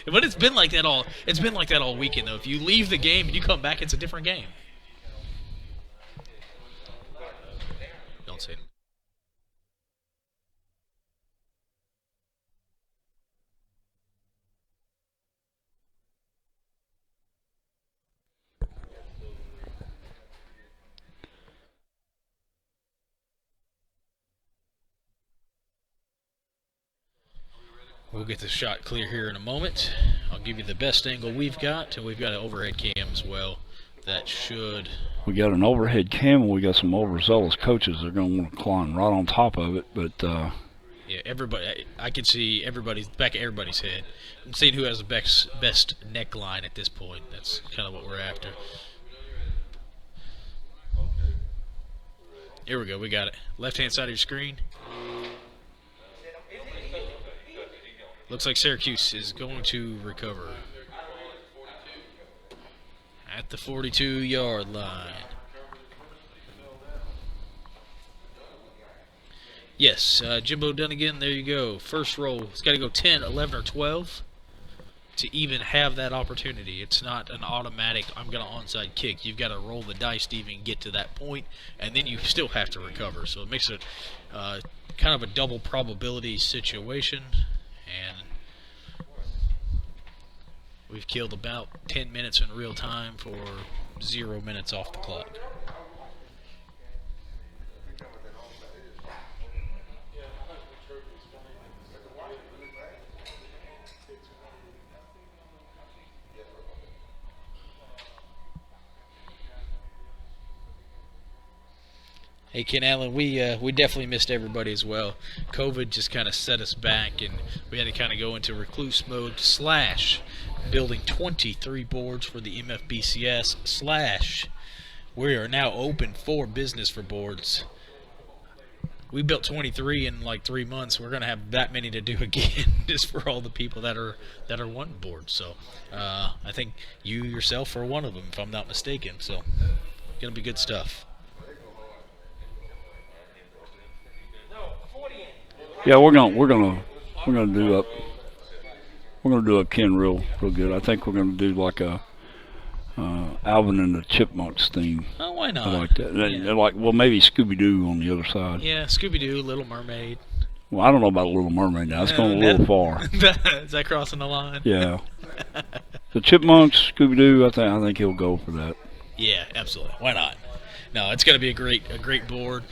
Speaker 1: But it's been like that all. It's been like that all weekend, though. If you leave the game and you come back, it's a different game. Don't say it. We'll get the shot clear here in a moment. I'll give you the best angle we've got, and we've got an overhead cam as well. That should.
Speaker 3: We got an overhead cam, and we got some overzealous coaches that are going to want to climb right on top of it. But
Speaker 1: yeah, everybody. I can see everybody's back of everybody's head. I'm seeing who has the best neckline at this point. That's kind of what we're after. Here we go. We got it. Left-hand side of your screen. Looks like Syracuse is going to recover at the 42-yard line. Yes, Jimbo Dunnigan, there you go. First roll. It's got to go 10, 11, or 12 to even have that opportunity. It's not an automatic, I'm going to onside kick. You've got to roll the dice to even get to that point, and then you still have to recover. So it makes it kind of a double probability situation. And we've killed about 10 minutes in real time for 0 minutes off the clock. Hey, Ken Allen, we definitely missed everybody as well. COVID just kind of set us back, and we had to kind of go into recluse mode / building 23 boards for the MFBCS / we are now open for business for boards. We built 23 in like 3 months. We're going to have that many to do again just for all the people that are wanting boards. So I think you yourself are one of them, if I'm not mistaken. So going to be good stuff.
Speaker 3: yeah, we're gonna do up Ken real good. I think we're gonna do like a Alvin and the Chipmunks theme.
Speaker 1: Oh, why not?
Speaker 3: I like that.
Speaker 1: Yeah.
Speaker 3: Like, well, maybe Scooby-Doo on the other side.
Speaker 1: Yeah, Scooby-Doo, Little Mermaid.
Speaker 3: Well, I don't know about Little Mermaid now. It's going a little far.
Speaker 1: Is that crossing the line?
Speaker 3: Yeah. The Chipmunks, Scooby-Doo, I think he'll go for that.
Speaker 1: Yeah, absolutely. Why not? No, it's going to be a great board.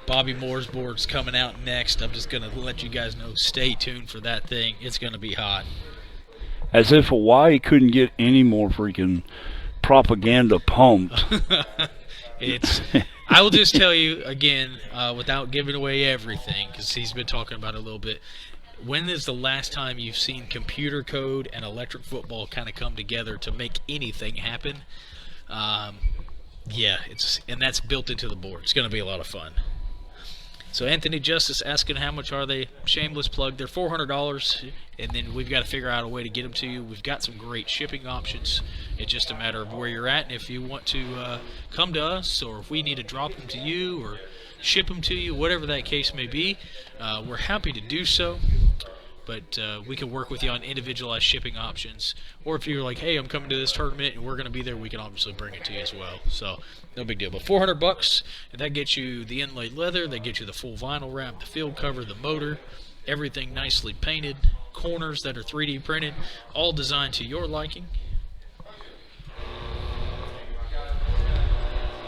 Speaker 1: Bobby Moore's board's coming out next. I'm just going to let you guys know, stay tuned for that thing. It's going to be hot.
Speaker 3: As if Hawaii couldn't get any more freaking propaganda pumped.
Speaker 1: I will just tell you again, without giving away everything, because he's been talking about it a little bit. When is the last time you've seen computer code and electric football kind of come together to make anything happen? Yeah, and that's built into the board. It's going to be a lot of fun. So Anthony Justice asking how much are they? Shameless plug. They're $400, and then we've got to figure out a way to get them to you. We've got some great shipping options. It's just a matter of where you're at, and if you want to come to us, or if we need to drop them to you or ship them to you, whatever that case may be, we're happy to do so. But we can work with you on individualized shipping options. Or if you're like, hey, I'm coming to this tournament and we're going to be there, we can obviously bring it to you as well. So no big deal. But $400, and that gets you the inlaid leather, that gets you the full vinyl wrap, the field cover, the motor, everything nicely painted, corners that are 3D printed, all designed to your liking.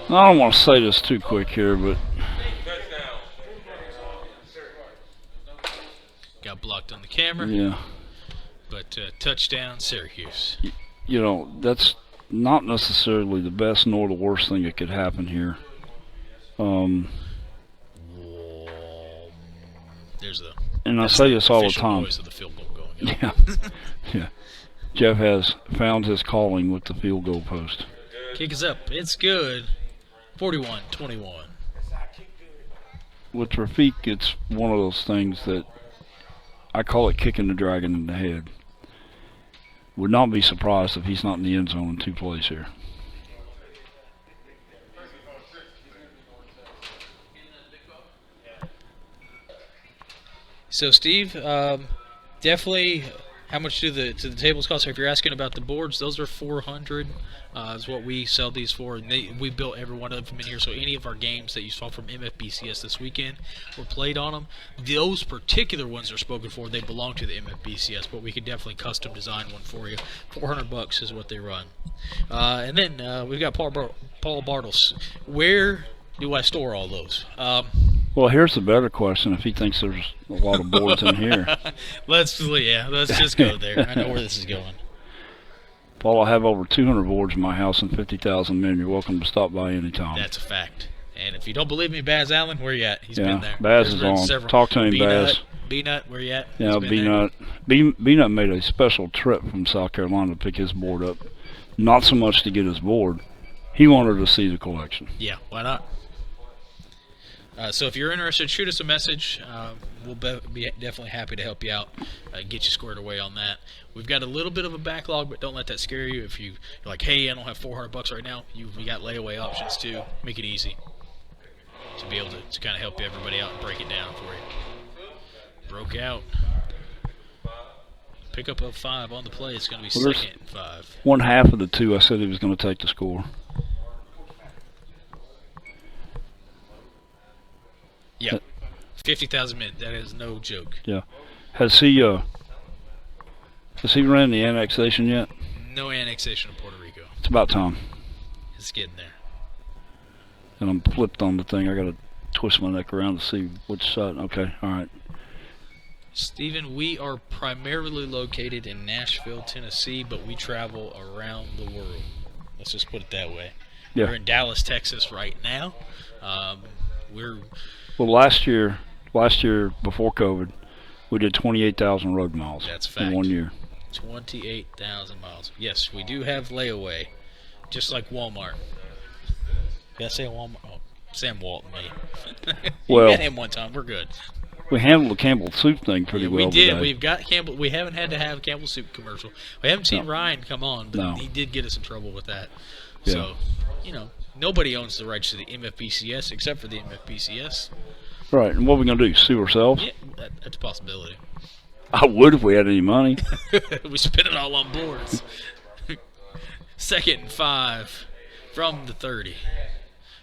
Speaker 3: I don't want to say this too quick here, but
Speaker 1: Got blocked on the camera.
Speaker 3: yeah.
Speaker 1: But touchdown, Syracuse.
Speaker 3: that's not necessarily the best nor the worst thing that could happen here.
Speaker 1: There's the.
Speaker 3: And I say this all the
Speaker 1: official
Speaker 3: time.
Speaker 1: noise of the field goal going up.
Speaker 3: Yeah. Yeah. Jeff has found his calling with the field goal post.
Speaker 1: Kick is up. It's good. 41-21.
Speaker 3: With Rafiq, it's one of those things that I call it kicking the dragon in the head. Would not be surprised if he's not in the end zone in 2 plays here.
Speaker 1: So, Steve, definitely, how much do the tables cost? So if you're asking about the boards, those are $400. Is what we sell these for. And we built every one of them in here. So any of our games that you saw from MFBCS this weekend were played on them. Those particular ones are spoken for. They belong to the MFBCS, but we could definitely custom design one for you. $400 is what they run. And then we've got Paul Bartles. Where do I store all those?
Speaker 3: Well, here's the better question. If he thinks there's a lot of boards in here.
Speaker 1: Let's just go there. I know where this is going.
Speaker 3: Paul, I have over 200 boards in my house and 50,000 men. You're welcome to stop by anytime.
Speaker 1: That's a fact. And if you don't believe me, Baz Allen, where you at? He's
Speaker 3: yeah,
Speaker 1: been there.
Speaker 3: Baz is on.
Speaker 1: Several.
Speaker 3: Talk to him, Baz.
Speaker 1: B-Nut, where you at?
Speaker 3: Yeah, B-Nut. B-Nut made a special trip from South Carolina to pick his board up. Not so much to get his board. He wanted to see the collection.
Speaker 1: Yeah, why not? So if you're interested, shoot us a message. We'll be definitely happy to help you out, get you squared away on that. We've got a little bit of a backlog, but don't let that scare you. If you're like, hey, I don't have $400 right now, we got layaway options too. Make it easy to be able to kind of help everybody out and break it down for you. Broke out. Pick up a 5 on the play. It's going to be second and 5.
Speaker 3: 1/2 of the 2 I said he was going to take the score.
Speaker 1: Yeah, 50,000 men. That is no joke.
Speaker 3: Yeah, has he ran the annexation yet?
Speaker 1: No annexation of Puerto Rico.
Speaker 3: It's about time.
Speaker 1: It's getting there.
Speaker 3: And I'm flipped on the thing. I got to twist my neck around to see which side. Okay, all right.
Speaker 1: Stephen, we are primarily located in Nashville, Tennessee, but we travel around the world. Let's just put it that way.
Speaker 3: Yeah.
Speaker 1: We're in Dallas, Texas right now.
Speaker 3: Well, last year before COVID, we did 28,000 road miles.
Speaker 1: That's a fact.
Speaker 3: In 1 year.
Speaker 1: 28,000 miles. Yes, we do have layaway, just like Walmart. Did I say Walmart? Oh, Sam Walton, me.
Speaker 3: Well,
Speaker 1: met him one time. We're good.
Speaker 3: We handled the Campbell soup thing pretty well.
Speaker 1: We did.
Speaker 3: Today.
Speaker 1: We've got Campbell. We haven't had to have a Campbell soup commercial. We haven't seen Ryan come on, but he did get us in trouble with that.
Speaker 3: Yeah.
Speaker 1: So, nobody owns the rights to the MFBCS except for the MFBCS.
Speaker 3: Right, and what are we going to do, sue ourselves?
Speaker 1: Yeah, that's a possibility.
Speaker 3: I would if we had any money.
Speaker 1: We spent it all on boards. Second and 5 from the 30.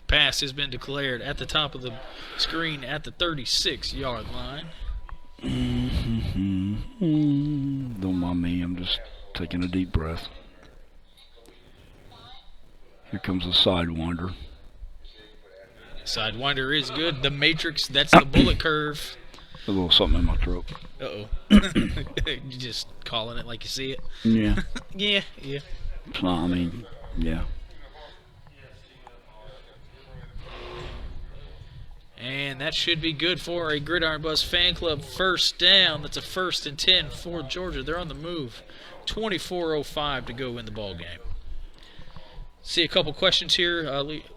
Speaker 1: Pass has been declared at the top of the screen at the 36-yard line.
Speaker 3: Don't mind me, I'm just taking a deep breath. Here comes a sidewinder.
Speaker 1: Sidewinder is good. The matrix, that's the bullet curve.
Speaker 3: A little something in my throat.
Speaker 1: Uh-oh. You just calling it like you see it?
Speaker 3: Yeah.
Speaker 1: Yeah.
Speaker 3: It's not, I mean, yeah.
Speaker 1: And that should be good for a Gridiron Bus fan club. First down. That's a 1st and 10 for Georgia. They're on the move. 24:05 to go in the ball game. See a couple questions here.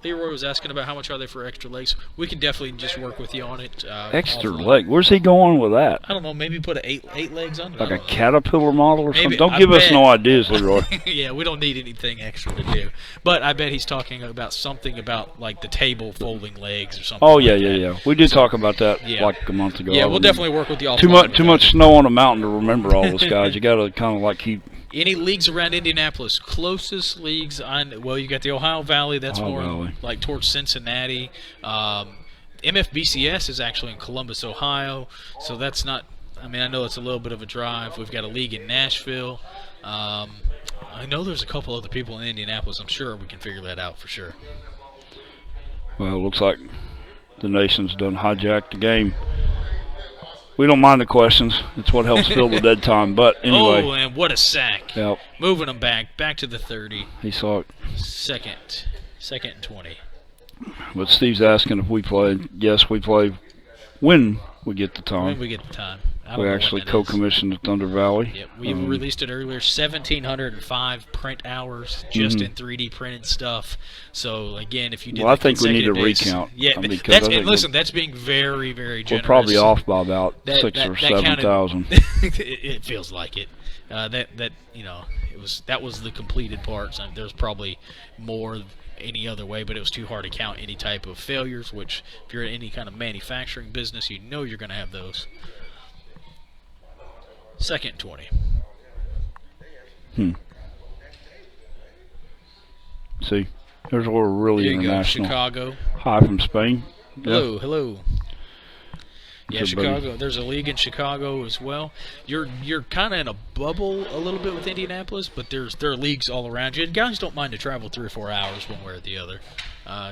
Speaker 1: Leroy was asking about how much are they for extra legs. We can definitely just work with you on it.
Speaker 3: Extra leg? Where's he going with that?
Speaker 1: I don't know. Maybe put eight legs on it.
Speaker 3: Like a Caterpillar model or
Speaker 1: Maybe,
Speaker 3: something? Don't give us no ideas, Leroy.
Speaker 1: Yeah, we don't need anything extra to do. But I bet he's talking about something about like the table folding legs or something.
Speaker 3: Oh, yeah. We did talk about that like a month ago.
Speaker 1: Yeah, we'll definitely work with you all.
Speaker 3: Too much snow on the mountain to remember all this, guys. You got to kind of like keep...
Speaker 1: Any leagues around Indianapolis? Closest leagues you got the Ohio Valley. That's more like towards Cincinnati. MFBCS is actually in Columbus, Ohio. So that's not. I mean, I know it's a little bit of a drive. We've got a league in Nashville. I know there's a couple other people in Indianapolis. I'm sure we can figure that out for sure.
Speaker 3: Well, it looks like the nation's done hijacked the game. We don't mind the questions. It's what helps fill the dead time. But anyway.
Speaker 1: Oh, and what a sack.
Speaker 3: Yep.
Speaker 1: Moving them back to the 30.
Speaker 3: He saw it.
Speaker 1: Second and 20.
Speaker 3: But Steve's asking if we play. Yes, we play when we get the time.
Speaker 1: When we get the time. I don't
Speaker 3: We
Speaker 1: know
Speaker 3: actually
Speaker 1: when that is.
Speaker 3: co-commissioned the Thunder Valley.
Speaker 1: Yep, we released it earlier. 1,705 print hours just in 3D printed stuff. So again, if you did,
Speaker 3: Well, I think we need a
Speaker 1: consecutive days-
Speaker 3: recount.
Speaker 1: Yeah,
Speaker 3: I mean, 'cause I
Speaker 1: that's
Speaker 3: think
Speaker 1: and listen, that's being very, very
Speaker 3: We're
Speaker 1: generous.
Speaker 3: probably off by about
Speaker 1: That-
Speaker 3: 6
Speaker 1: that-
Speaker 3: or
Speaker 1: that
Speaker 3: 7,000.
Speaker 1: it feels like it. That was the completed parts. There's probably more any other way, but it was too hard to count any type of failures. Which, if you're in any kind of manufacturing business, you know you're going to have those. Second 20.
Speaker 3: See, there's where we're really
Speaker 1: There you go,
Speaker 3: international.
Speaker 1: Chicago.
Speaker 3: Hi from Spain.
Speaker 1: Hello. Yeah,
Speaker 3: Good
Speaker 1: Chicago.
Speaker 3: buddy.
Speaker 1: There's a league in Chicago as well. You're kind of in a bubble a little bit with Indianapolis, but there are leagues all around you. And guys don't mind to travel 3 or 4 hours one way or the other.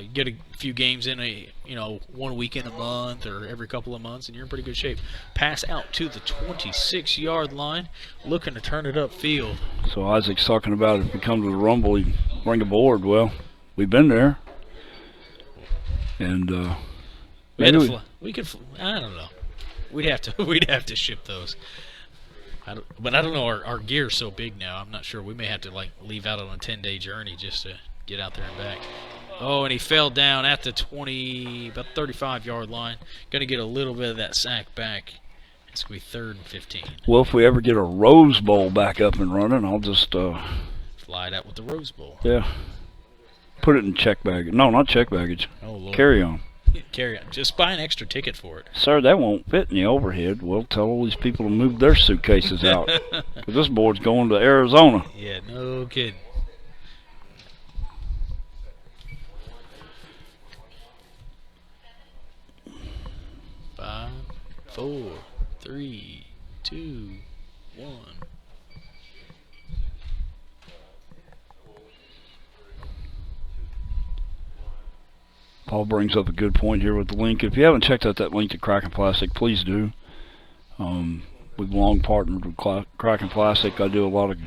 Speaker 1: You get a few games in 1 weekend a month or every couple of months, and you're in pretty good shape. Pass out to the 26-yard line, looking to turn it upfield.
Speaker 3: So Isaac's talking about if we come to the Rumble, he bring a board. Well, we've been there, and maybe
Speaker 1: We could. I don't know. We'd have to ship those. But I don't know. Our gear's so big now. I'm not sure. We may have to leave out on a 10-day journey just to get out there and back. Oh, and he fell down at the about 35-yard line. Going to get a little bit of that sack back. It's going to be 3rd and 15.
Speaker 3: well, if we ever get a Rose Bowl back up and running, I'll just
Speaker 1: Fly it out with the Rose Bowl.
Speaker 3: put it in check baggage. No, not check baggage.
Speaker 1: Oh, Lord.
Speaker 3: Carry on.
Speaker 1: Carry on. Just buy an extra ticket for it.
Speaker 3: Sir, that won't fit in the overhead. Well, tell all these people to move their suitcases out. 'Cause this board's going to Arizona.
Speaker 1: Yeah, no kidding. Five, 4, 3, 2, 1.
Speaker 3: Paul brings up a good point here with the link. If you haven't checked out that link to Kraken Plastic, please do. We've long partnered with Kraken Plastic. I do a lot of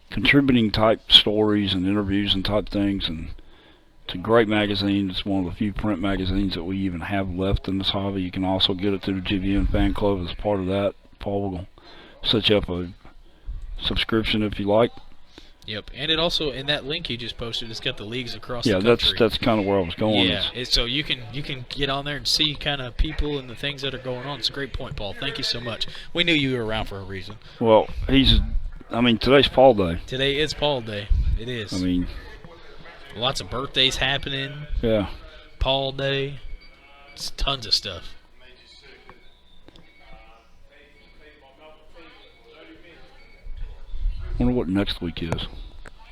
Speaker 3: contributing type stories and interviews and type things, and it's a great magazine. It's one of the few print magazines that we even have left in this hobby. You can also get it through the GVN fan club as part of that. Paul will set you up a subscription if you like.
Speaker 1: Yep, and it also in that link you just posted, it's got the leagues across
Speaker 3: Yeah,
Speaker 1: the country.
Speaker 3: that's kind of where I was going.
Speaker 1: Yeah, so you can get on there and see kind of people and the things that are going on. It's a great point, Paul. Thank you so much. We knew you were around for a reason.
Speaker 3: Well, today's Paul Day.
Speaker 1: Today is Paul Day. It is.
Speaker 3: I mean,
Speaker 1: lots of birthdays happening.
Speaker 3: yeah.
Speaker 1: Paul Day. It's tons of stuff.
Speaker 3: I wonder what next week is.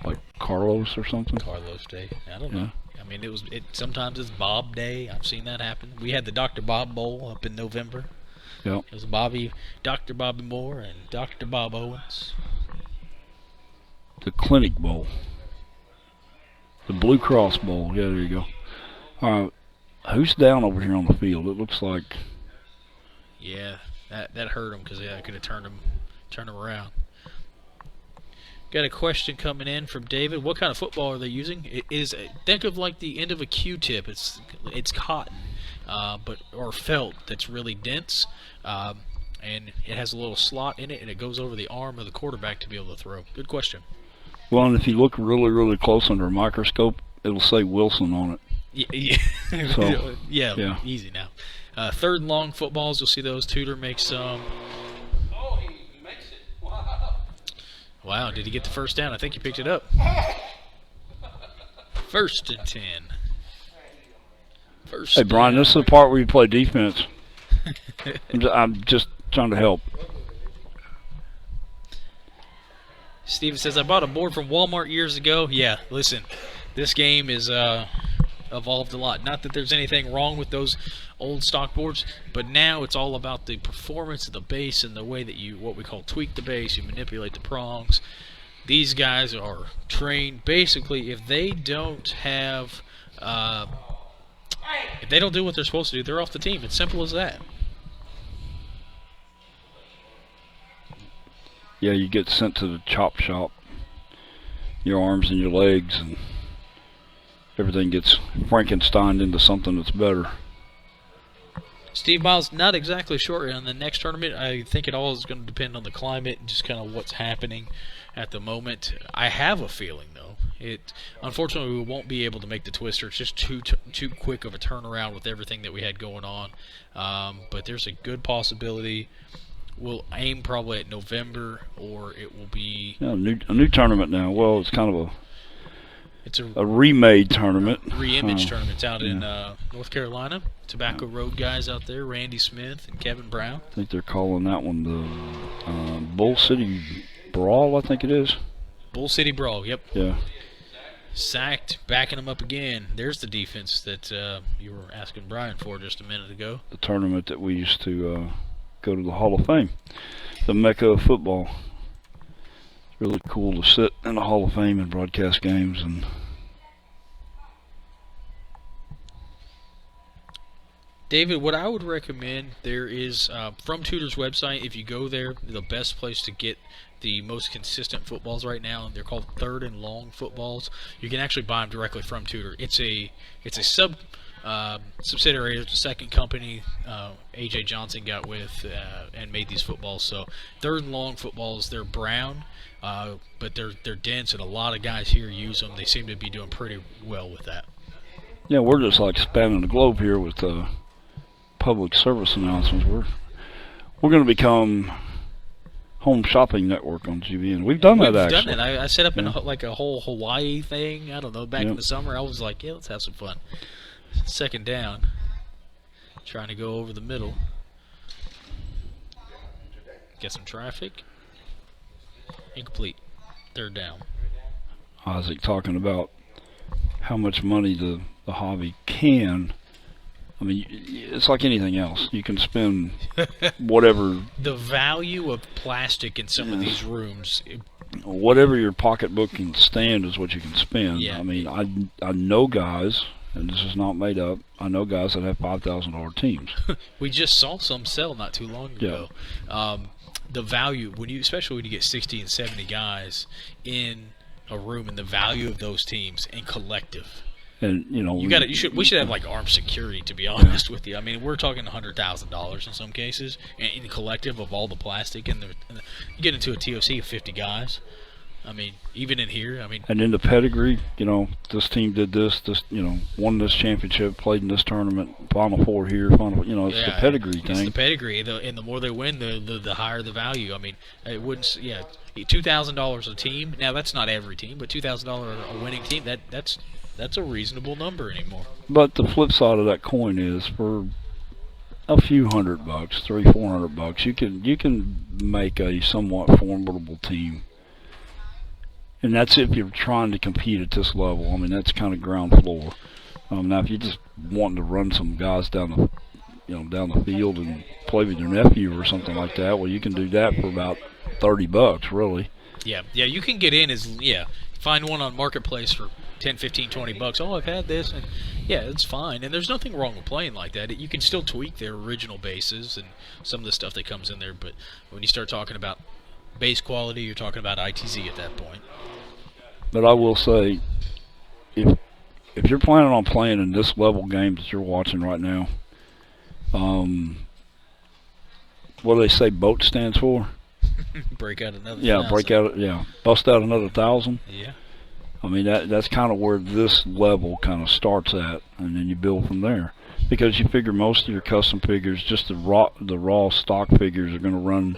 Speaker 3: Like Carlos or something?
Speaker 1: Carlos Day. I don't know. I mean, sometimes it's Bob Day. I've seen that happen. We had the Dr. Bob Bowl up in November.
Speaker 3: Yeah.
Speaker 1: It was Dr. Bobby Moore and Dr. Bob Owens.
Speaker 3: The Clinic Bowl. The Blue Cross Bowl. Yeah, there you go. Who's down over here on the field? It looks like...
Speaker 1: Yeah, that hurt him because I could have turned him around. Got a question coming in from David. What kind of football are they using? It is, think of like the end of a Q-tip. It's cotton, or felt that's really dense, and it has a little slot in it, and it goes over the arm of the quarterback to be able to throw. Good question.
Speaker 3: Well, and if you look really, really close under a microscope, it'll say Wilson on it.
Speaker 1: Yeah,
Speaker 3: So,
Speaker 1: yeah, easy now. 3rd and long footballs, you'll see those. Tudor makes some.
Speaker 5: Oh, he makes it. Wow.
Speaker 1: Wow, did he get the first down? I think he picked it up. 1st and 10.
Speaker 3: Hey, Brian, this is the part where you play defense. I'm just trying to help.
Speaker 1: Steven says, I bought a board from Walmart years ago. Yeah, listen, this game is evolved a lot. Not that there's anything wrong with those old stock boards, but now it's all about the performance of the base and the way that you, what we call tweak the base, you manipulate the prongs. These guys are trained, basically, if they don't have, if they don't do what they're supposed to do, they're off the team. It's simple as that.
Speaker 3: yeah, you get sent to the chop shop. Your arms and your legs and everything gets Frankensteined into something that's better.
Speaker 1: Steve Miles, not exactly sure on the next tournament. I think it all is going to depend on the climate and just kind of what's happening at the moment. I have a feeling, though, unfortunately we won't be able to make the Twister. It's just too quick of a turnaround with everything that we had going on. But there's a good possibility we'll aim probably at November, or it will be
Speaker 3: a new tournament now. Well, it's kind of
Speaker 1: it's
Speaker 3: a remade tournament.
Speaker 1: Re-image tournaments out in North Carolina. Tobacco Road guys out there, Randy Smith and Kevin Brown.
Speaker 3: I think they're calling that one the Bull City Brawl, I think it is.
Speaker 1: Bull City Brawl, yep.
Speaker 3: Yeah.
Speaker 1: Sacked, backing them up again. There's the defense that you were asking Brian for just a minute ago.
Speaker 3: The tournament that we used to go to the Hall of Fame, the Mecca of football. It's really cool to sit in the Hall of Fame and broadcast games. And
Speaker 1: David, what I would recommend, there is from Tudor's website, if you go there, the best place to get the most consistent footballs right now, they're called third and long footballs. You can actually buy them directly from Tudor. It's a subsidiary of the second company A.J. Johnson got with and made these footballs. So third and long footballs, they're brown, but they're dense, and a lot of guys here use them. They seem to be doing pretty well with that.
Speaker 3: Yeah, we're just like spanning the globe here with public service announcements. We're going to become home shopping network on GVN. We've done that actually.
Speaker 1: We've done it. I set up in like a whole Hawaii thing. I don't know. Back in the summer, I was like, yeah, let's have some fun. Second down. Trying to go over the middle. Get some traffic. Incomplete. Third down.
Speaker 3: Isaac talking about how much money the hobby can. I mean, it's like anything else. You can spend whatever.
Speaker 1: The value of plastic in some of these rooms.
Speaker 3: Whatever your pocketbook can stand is what you can spend.
Speaker 1: Yeah.
Speaker 3: I mean, I know guys, and this is not made up, I know guys that have $5,000 teams.
Speaker 1: We just saw some sell not too long ago.
Speaker 3: Yeah.
Speaker 1: The value, especially when you get 60 and 70 guys in a room, and the value of those teams and collective.
Speaker 3: And
Speaker 1: we should have like armed security, to be honest with you. I mean, we're talking $100,000 in some cases, in collective of all the plastic, and you get into a TOC of 50 guys. I mean, even in here,
Speaker 3: and in the pedigree, this team did this, won this championship, played in this tournament, Final Four here, it's the pedigree thing.
Speaker 1: It's the pedigree, and the more they win, the higher the value. I mean, it wouldn't, $2,000 a team. Now that's not every team, but $2,000 a winning team, that's a reasonable number anymore.
Speaker 3: But the flip side of that coin is, for a few $100, $300-400, you can make a somewhat formidable team. And that's if you're trying to compete at this level. I mean, that's kind of ground floor. Now, if you just wanting to run some guys down the field and play with your nephew or something like that, well, you can do that for about $30, really.
Speaker 1: Yeah, you can get in find one on Marketplace for $10, $15, $20. Oh, I've had this, and yeah, it's fine. And there's nothing wrong with playing like that. You can still tweak their original bases and some of the stuff that comes in there. But when you start talking about base quality, you're talking about ITZ at that point.
Speaker 3: But I will say, if you're planning on playing in this level game that you're watching right now, what do they say BOAT stands for?
Speaker 1: Break out another
Speaker 3: 1,000. Bust out another 1,000.
Speaker 1: Yeah.
Speaker 3: I mean, that's kind of where this level kind of starts at, and then you build from there. Because you figure most of your custom figures, just the raw stock figures, are going to run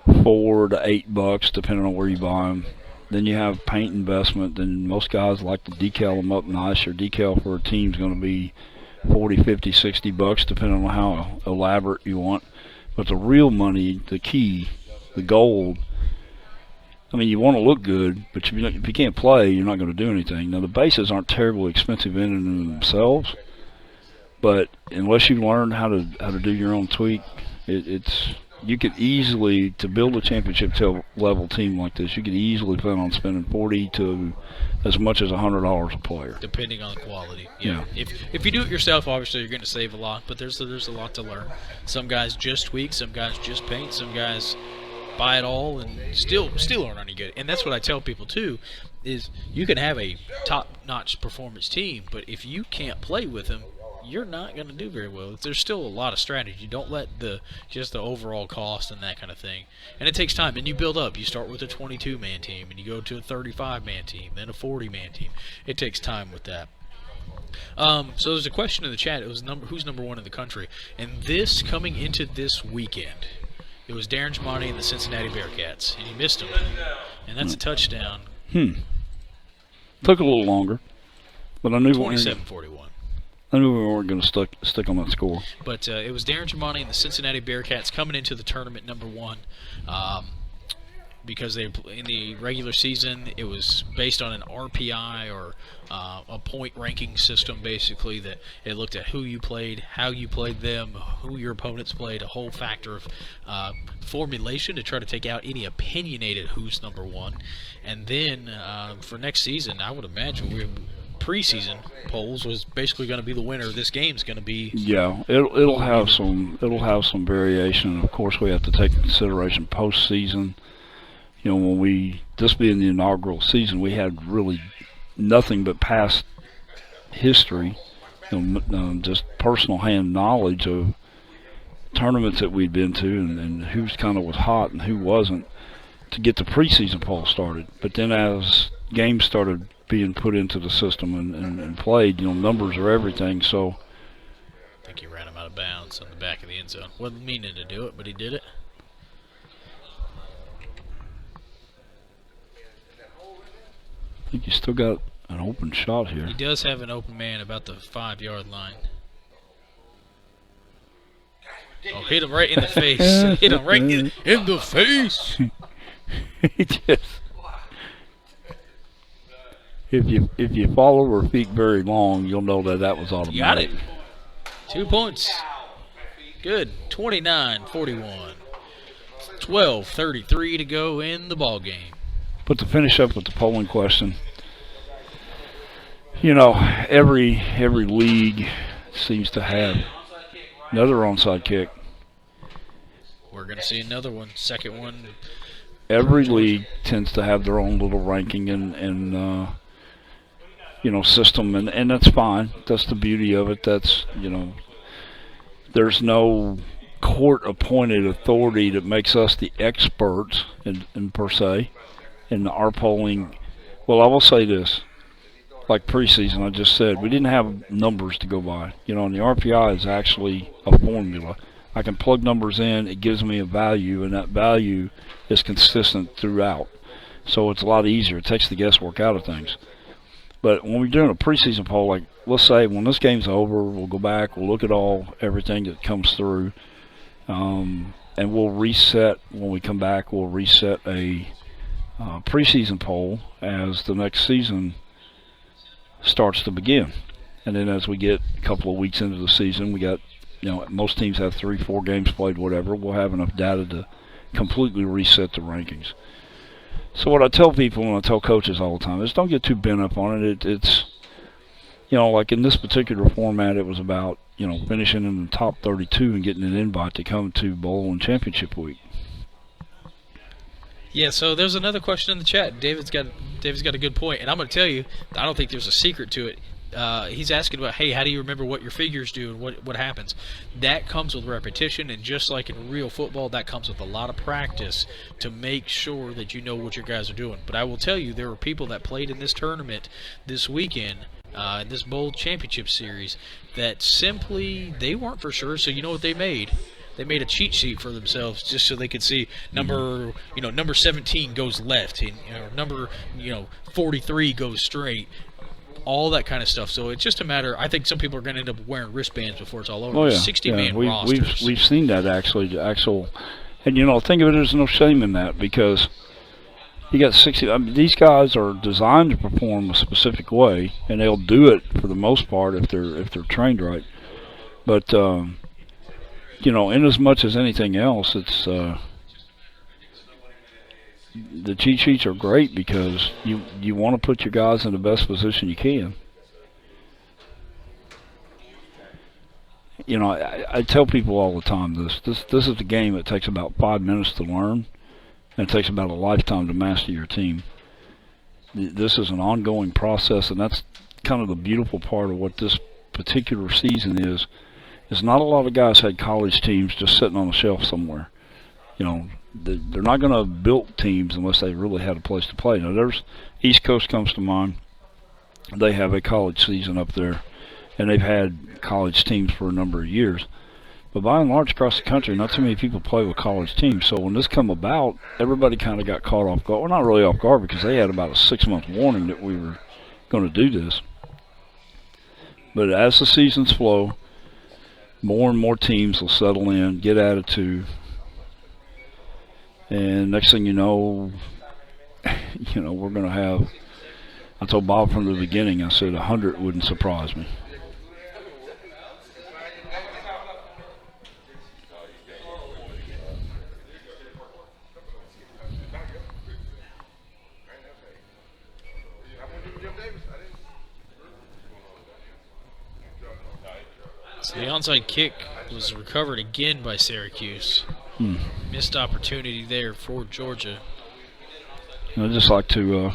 Speaker 3: $4 to $8, depending on where you buy them. Then you have paint investment. Then most guys like to decal them up nice. Your decal for a team is going to be $40, $50, $60, depending on how elaborate you want. But the real money, the key, the gold, I mean, you want to look good, but if you can't play, you're not going to do anything. Now, the bases aren't terribly expensive in and of themselves, but unless you learn how to do your own tweak, you could easily, to build a championship level team like this, you could easily plan on spending $40 to as much as $100 a player,
Speaker 1: depending on the quality.
Speaker 3: Yeah.
Speaker 1: If you do it yourself, obviously you're going to save a lot, but there's a lot to learn. Some guys just tweak, some guys just paint, some guys buy it all and still aren't any good. And that's what I tell people too, is you can have a top-notch performance team, but if you can't play with them, you're not going to do very well. There's still a lot of strategy. Don't let just the overall cost and that kind of thing. And it takes time, and you build up. You start with a 22-man team, and you go to a 35-man team, then a 40-man team. It takes time with that. So there's a question in the chat. It was who's number one in the country, and this coming into this weekend, it was Darren Jamani and the Cincinnati Bearcats, and he missed him, and that's a touchdown.
Speaker 3: Took a little longer, but I knew
Speaker 1: 27-41.
Speaker 3: I knew we weren't going to stick on that score.
Speaker 1: But it was Darren Jamani and the Cincinnati Bearcats coming into the tournament number one. Because in the regular season, it was based on an RPI or a point ranking system, basically, that it looked at who you played, how you played them, who your opponents played, a whole factor of formulation to try to take out any opinionated who's number one. And then for next season, I would imagine preseason polls was basically going to be the winner. This game's going to be
Speaker 3: it'll have some variation. Of course, we have to take into consideration postseason. You know, when this being the inaugural season, we had really nothing but past history, just personal hand knowledge of tournaments that we'd been to and who's kind of was hot and who wasn't to get the preseason poll started. But then as games started being put into the system and played, numbers are everything. So
Speaker 1: I think he ran him out of bounds on the back of the end zone. Wasn't meaning to do it, but he did it.
Speaker 3: I think he's still got an open shot here.
Speaker 1: He does have an open man about the 5-yard line. Oh, hit him right in the face. Hit him right in the face.
Speaker 3: He just, if you follow her feet very long, you'll know that was automatic.
Speaker 1: Got it. 2 points. Good. 29-41. 12:33 to go in the ball game.
Speaker 3: But to finish up with the polling question, every league seems to have another onside kick.
Speaker 1: We're going to see another one, second one.
Speaker 3: Every league tends to have their own little ranking and system, and that's fine. That's the beauty of it. That's, there's no court-appointed authority that makes us the experts in per se. In our polling, well, I will say this, like preseason, I just said, we didn't have numbers to go by. And the RPI is actually a formula. I can plug numbers in, it gives me a value, and that value is consistent throughout. So it's a lot easier. It takes the guesswork out of things. But when we're doing a preseason poll, like, let's say when this game's over, we'll go back, we'll look at everything that comes through, and we'll reset, when we come back, we'll reset a preseason poll as the next season starts to begin. And then as we get a couple of weeks into the season, we got, most teams have 3-4 games played, whatever. We'll have enough data to completely reset the rankings. So what I tell people and I tell coaches all the time is don't get too bent up on it. It's, like in this particular format, it was about, finishing in the top 32 and getting an invite to come to bowl and championship week.
Speaker 1: Yeah, so there's another question in the chat. David's got a good point, and I'm going to tell you, I don't think there's a secret to it. He's asking about, hey, how do you remember what your figures do and what happens? That comes with repetition, and just like in real football, that comes with a lot of practice to make sure that you know what your guys are doing. But I will tell you, there were people that played in this tournament this weekend, in this bowl championship series, that simply they weren't for sure. So you know what they made? They made a cheat sheet for themselves just so they could see number 17 goes left, and number 43 goes straight, all that kind of stuff. So it's just a matter. I think some people are going to end up wearing wristbands before it's all over.
Speaker 3: Oh yeah,
Speaker 1: 60-man rosters.
Speaker 3: We've seen that actually. And think of it, there's no shame in that because you got 60. I mean, these guys are designed to perform a specific way, and they'll do it for the most part if they're trained right. But in as much as anything else, it's the cheat sheets are great because you want to put your guys in the best position you can. I tell people all the time this is a game that takes about 5 minutes to learn, and it takes about a lifetime to master your team. This is an ongoing process, and that's kind of the beautiful part of what this particular season is not a lot of guys had college teams just sitting on a shelf somewhere. You know, they're not going to have built teams unless they really had a place to play. Now, there's East Coast comes to mind. They have a college season up there, and they've had college teams for a number of years. But by and large, across the country, not too many people play with college teams. So when this come about, everybody kind of got caught off guard. Well, not really off guard, because they had about a 6-month warning that we were going to do this. But as the seasons flow, more and more teams will settle in, get attitude, and next thing you know, we're going to have. I told Bob from the beginning, I said 100 wouldn't surprise me.
Speaker 1: So the onside kick was recovered again by Syracuse. Missed opportunity there for Georgia.
Speaker 3: I'd just like to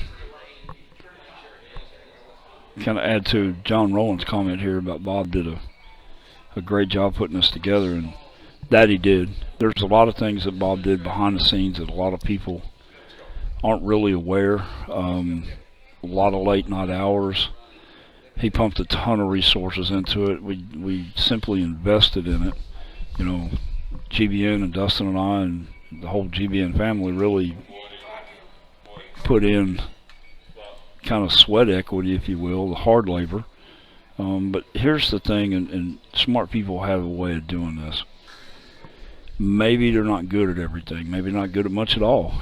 Speaker 3: kind of add to John Rowland's comment here about Bob did a great job putting this together, and that he did. There's a lot of things that Bob did behind the scenes that a lot of people aren't really aware. A lot of late night hours. He pumped a ton of resources into it. We simply invested in it. You know, GBN and Dustin and I and the whole GBN family really put in kind of sweat equity, if you will, the hard labor. But here's the thing, and smart people have a way of doing this. Maybe they're not good at everything. Maybe not good at much at all.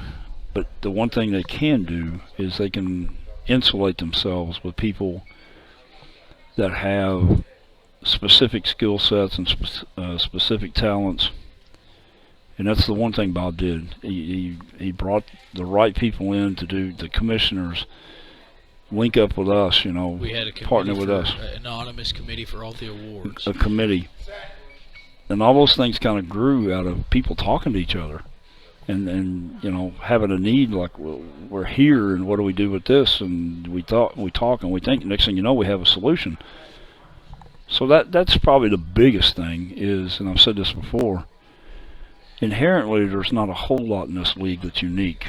Speaker 3: But the one thing they can do is they can insulate themselves with people that have specific skill sets and specific talents. And that's the one thing Bob did. He brought the right people in to do. The commissioners link up with us,
Speaker 1: We had a
Speaker 3: partner with us.
Speaker 1: An anonymous committee for all the awards.
Speaker 3: A committee. And all those things kind of grew out of people talking to each other. And having a need, like, well, we're here, and what do we do with this? And we talk and we think, next thing you know, we have a solution. So that's probably the biggest thing is, and I've said this before, inherently there's not a whole lot in this league that's unique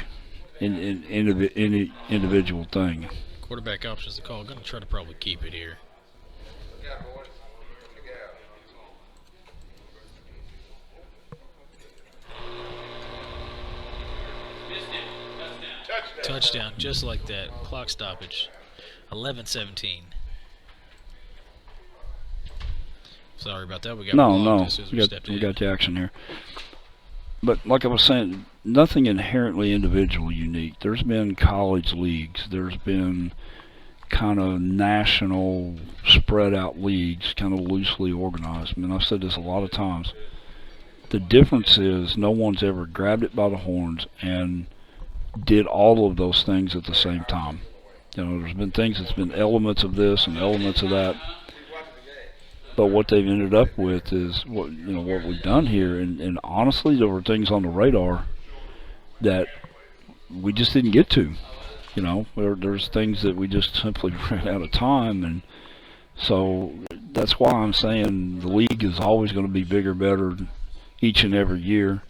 Speaker 3: in any individual thing.
Speaker 1: Quarterback options to call. Going to try to probably keep it here. Touchdown, just like that. Clock stoppage. 11-17. Sorry about that. We got
Speaker 3: no.
Speaker 1: as soon as
Speaker 3: We got the action here. But like I was saying, nothing inherently individual unique. There's been college leagues. There's been kind of national spread out leagues, kind of loosely organized. I mean, I've said this a lot of times. The difference is no one's ever grabbed it by the horns and did all of those things at the same time. There's been things that's been elements of this and elements of that. But what they've ended up with is what we've done here, and honestly, there were things on the radar that we just didn't get to. There's things that we just simply ran out of time, and so that's why I'm saying the league is always going to be bigger, better each and every year.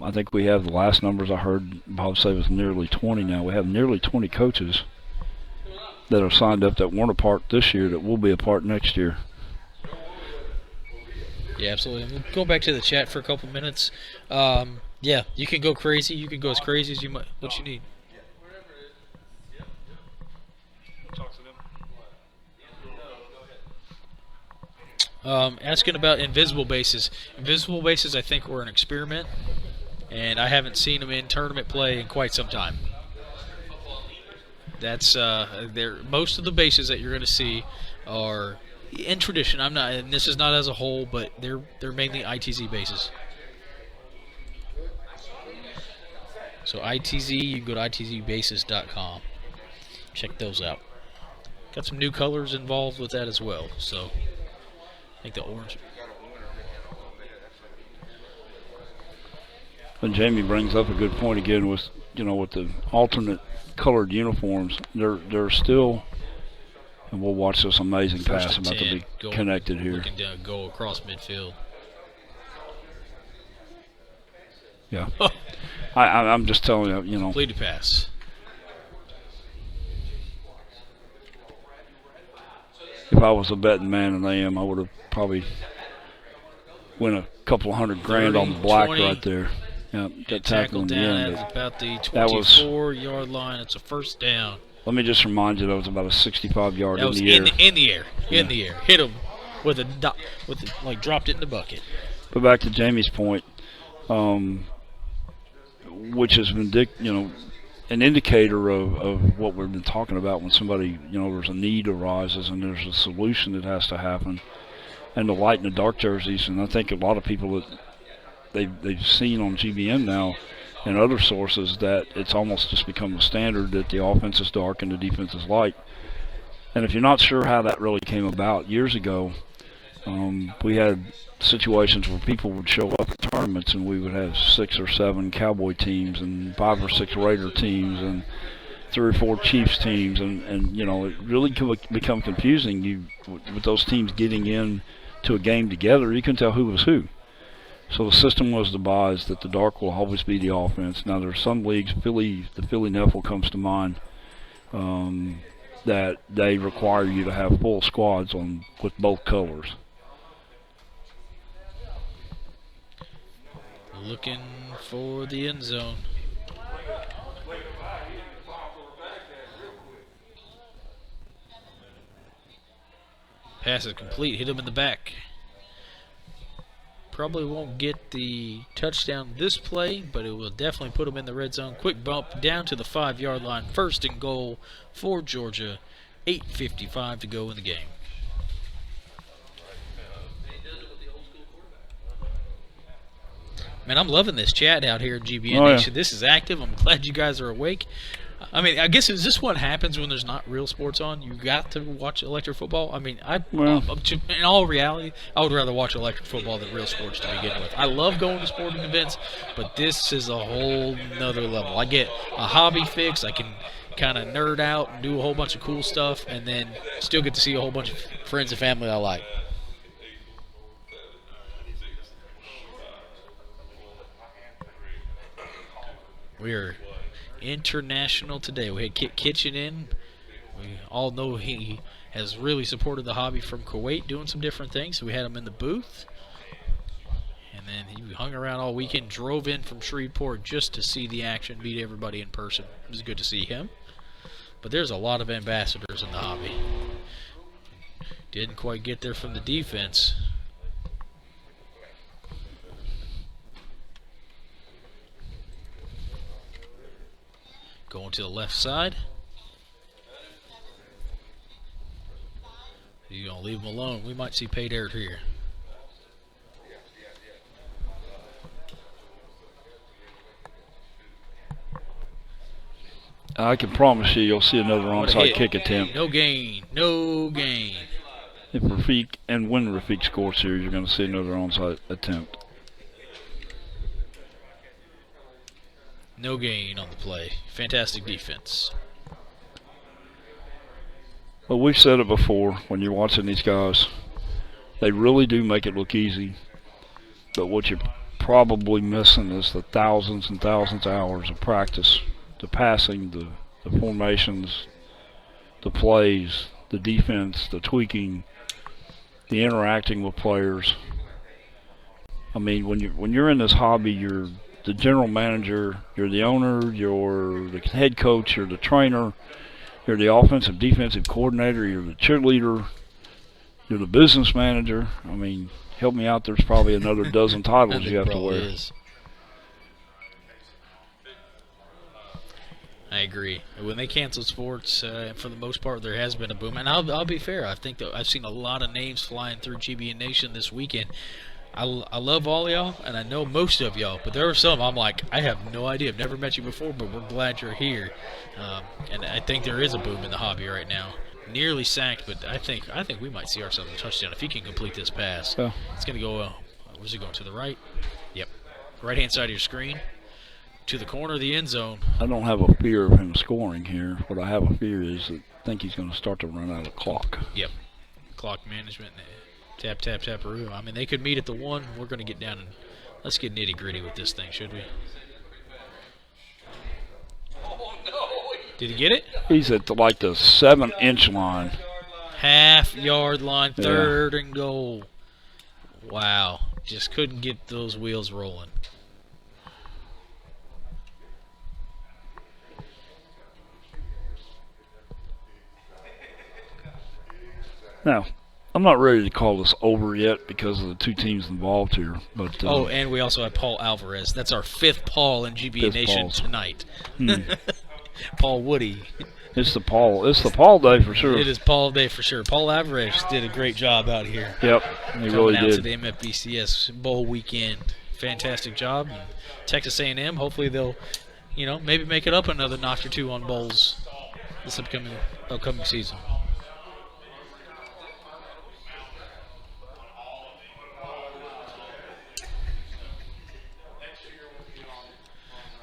Speaker 3: I think we have the last numbers I heard Bob say was nearly 20 now. We have nearly 20 coaches that are signed up that weren't a part this year that will be a part next year.
Speaker 1: Yeah, absolutely. We'll go back to the chat for a couple minutes. Yeah, you can go crazy. You can go as crazy as what you need. Asking about invisible bases. Invisible bases, I think, were an experiment, and I haven't seen them in tournament play in quite some time. That's most of the bases that you're going to see are in tradition. And this is not as a whole, but they're mainly ITZ bases. So ITZ, you can go to itzbases.com. Check those out. Got some new colors involved with that as well. So I think the orange.
Speaker 3: And Jamie brings up a good point again with, with the alternate colored uniforms. They're still, and we'll watch this amazing pass about to be connected here.
Speaker 1: Looking to go across midfield.
Speaker 3: Yeah. I'm just telling you,
Speaker 1: Completed pass.
Speaker 3: If I was a betting man, and I am, I would have probably win a couple of $100,000 on the black 20, right there. Yeah, that tackle in the end.
Speaker 1: At about the 24-yard line. It's a first down.
Speaker 3: Let me just remind you that was about a 65-yard in the air.
Speaker 1: In the air. In the air. Hit him with dropped it in the bucket.
Speaker 3: But back to Jamie's point, which has been, an indicator of what we've been talking about when somebody, there's a need arises and there's a solution that has to happen. And the light and the dark jerseys, and I think a lot of people that they've seen on GBN now and other sources that it's almost just become a standard that the offense is dark and the defense is light. And if you're not sure how that really came about, years ago, we had situations where people would show up at tournaments and we would have 6 or 7 Cowboy teams and 5 or 6 Raider teams and 3 or 4 Chiefs teams, and it really could become confusing. With those teams getting in to a game together, you couldn't tell who was who. So the system was devised that the dark will always be the offense. Now there's some leagues, the Philly Neffel comes to mind, that they require you to have full squads with both colors.
Speaker 1: Looking for the end zone. Pass is complete. Hit him in the back. Probably won't get the touchdown this play, but it will definitely put him in the red zone. Quick bump down to the 5-yard line. First and goal for Georgia. 8:55 to go in the game. Man, I'm loving this chat out here in GBN Nation. This is active. I'm glad you guys are awake. I mean, I guess is this what happens when there's not real sports on? You got to watch electric football. I mean, in all reality, I would rather watch electric football than real sports to begin with. I love going to sporting events, but this is a whole nother level. I get a hobby fix. I can kind of nerd out and do a whole bunch of cool stuff, and then still get to see a whole bunch of friends and family I like. We are international today. We had Kit Kitchen in. We all know he has really supported the hobby from Kuwait, doing some different things. So we had him in the booth. And then he hung around all weekend, drove in from Shreveport just to see the action, meet everybody in person. It was good to see him. But there's a lot of ambassadors in the hobby. Didn't quite get there from the defense. Going to the left side. You're going to leave him alone. We might see pay dirt here.
Speaker 3: I can promise you'll see another onside kick attempt.
Speaker 1: No gain. No gain.
Speaker 3: If Rafiq, and when Rafiq scores here, you're going to see another onside attempt.
Speaker 1: No gain on the play. Fantastic defense.
Speaker 3: Well, we've said it before, when you're watching these guys, they really do make it look easy. But what you're probably missing is the thousands and thousands of hours of practice, the passing, the formations, the plays, the defense, the tweaking, the interacting with players. I mean, when you're in this hobby, you're the general manager, you're the owner, you're the head coach, you're the trainer, you're the offensive, defensive coordinator, you're the cheerleader, you're the business manager. I mean, help me out, there's probably another dozen titles you have to wear.
Speaker 1: I agree. When they canceled sports, for the most part, there has been a boom. And I'll be fair, I think that I've seen a lot of names flying through GBN Nation this weekend. I love all y'all, and I know most of y'all, but there are some I'm like, I have no idea. I've never met you before, but we're glad you're here. And I think there is a boom in the hobby right now. Nearly sacked, but I think we might see ourselves a touchdown if he can complete this pass.
Speaker 3: Yeah.
Speaker 1: It's going to go, where's he going, to the right? Yep. right-hand side of your screen, to the corner of the end zone.
Speaker 3: I don't have a fear of him scoring here. What I have a fear is that I think he's going to start to run out of clock.
Speaker 1: Yep. Clock management. Tap, tap, tap-a-roo. I mean, they could meet at the 1. We're going to get down and let's get nitty-gritty with this thing, should we? Did he get it?
Speaker 3: He's at the 7-inch line.
Speaker 1: Half-yard line, 3rd and goal. Wow. Just couldn't get those wheels rolling.
Speaker 3: Now, I'm not ready to call this over yet because of the 2 teams involved here. But
Speaker 1: and we also have Paul Alvarez. That's our 5th Paul in GBA Nation tonight. Paul Woody.
Speaker 3: It's the Paul day for sure.
Speaker 1: It is Paul day for sure. Paul Alvarez did a great job out here.
Speaker 3: Yep, he really
Speaker 1: Coming out
Speaker 3: did.
Speaker 1: to the MFBCS Bowl weekend. Fantastic job. And Texas A&M, hopefully they'll, maybe make it up another notch or 2 on bowls this upcoming season.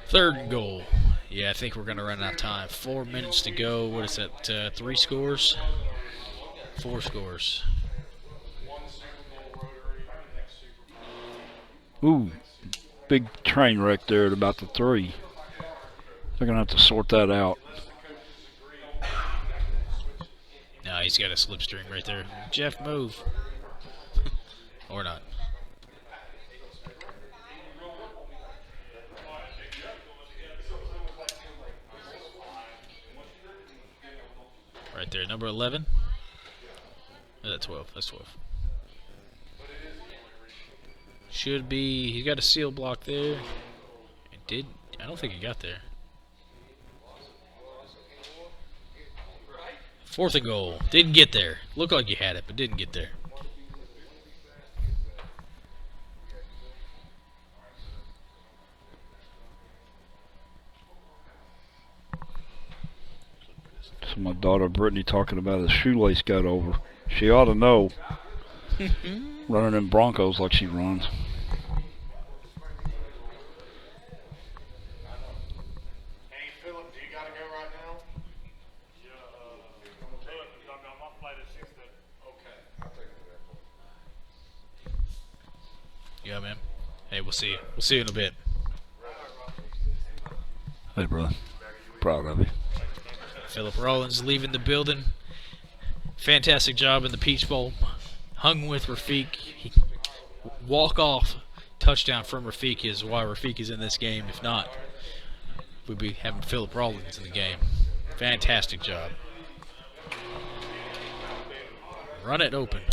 Speaker 1: Third and goal. Yeah, I think we're going to run out of time. 4 minutes to go. What is that? 3 scores? 4 scores.
Speaker 3: Ooh, big train wreck there at about the 3. They're going to have to sort that out.
Speaker 1: No, he's got a slipstream right there. Jeff, move. Or not. Right there, number 11. Oh, that's 12. That's 12. Should be. He got a seal block there. It did. I don't think he got there. 4th and goal. Didn't get there. Looked like you had it, but didn't get there.
Speaker 3: So my daughter Brittany talking about his shoelace got over. She ought to know. Running in Broncos like she runs.
Speaker 2: Hey, Philip, do you got to go right now?
Speaker 6: My flight is 6:30.
Speaker 2: Okay. I'll take it to
Speaker 1: Yeah, man. Hey, we'll see you. We'll see you in a bit.
Speaker 3: Hey, brother. Proud of you.
Speaker 1: Philip Rollins leaving the building. Fantastic job in the Peach Bowl. Hung with Rafiq. Walk-off touchdown from Rafiq is why Rafiq is in this game. If not, we'd be having Philip Rollins in the game. Fantastic job. Run it open.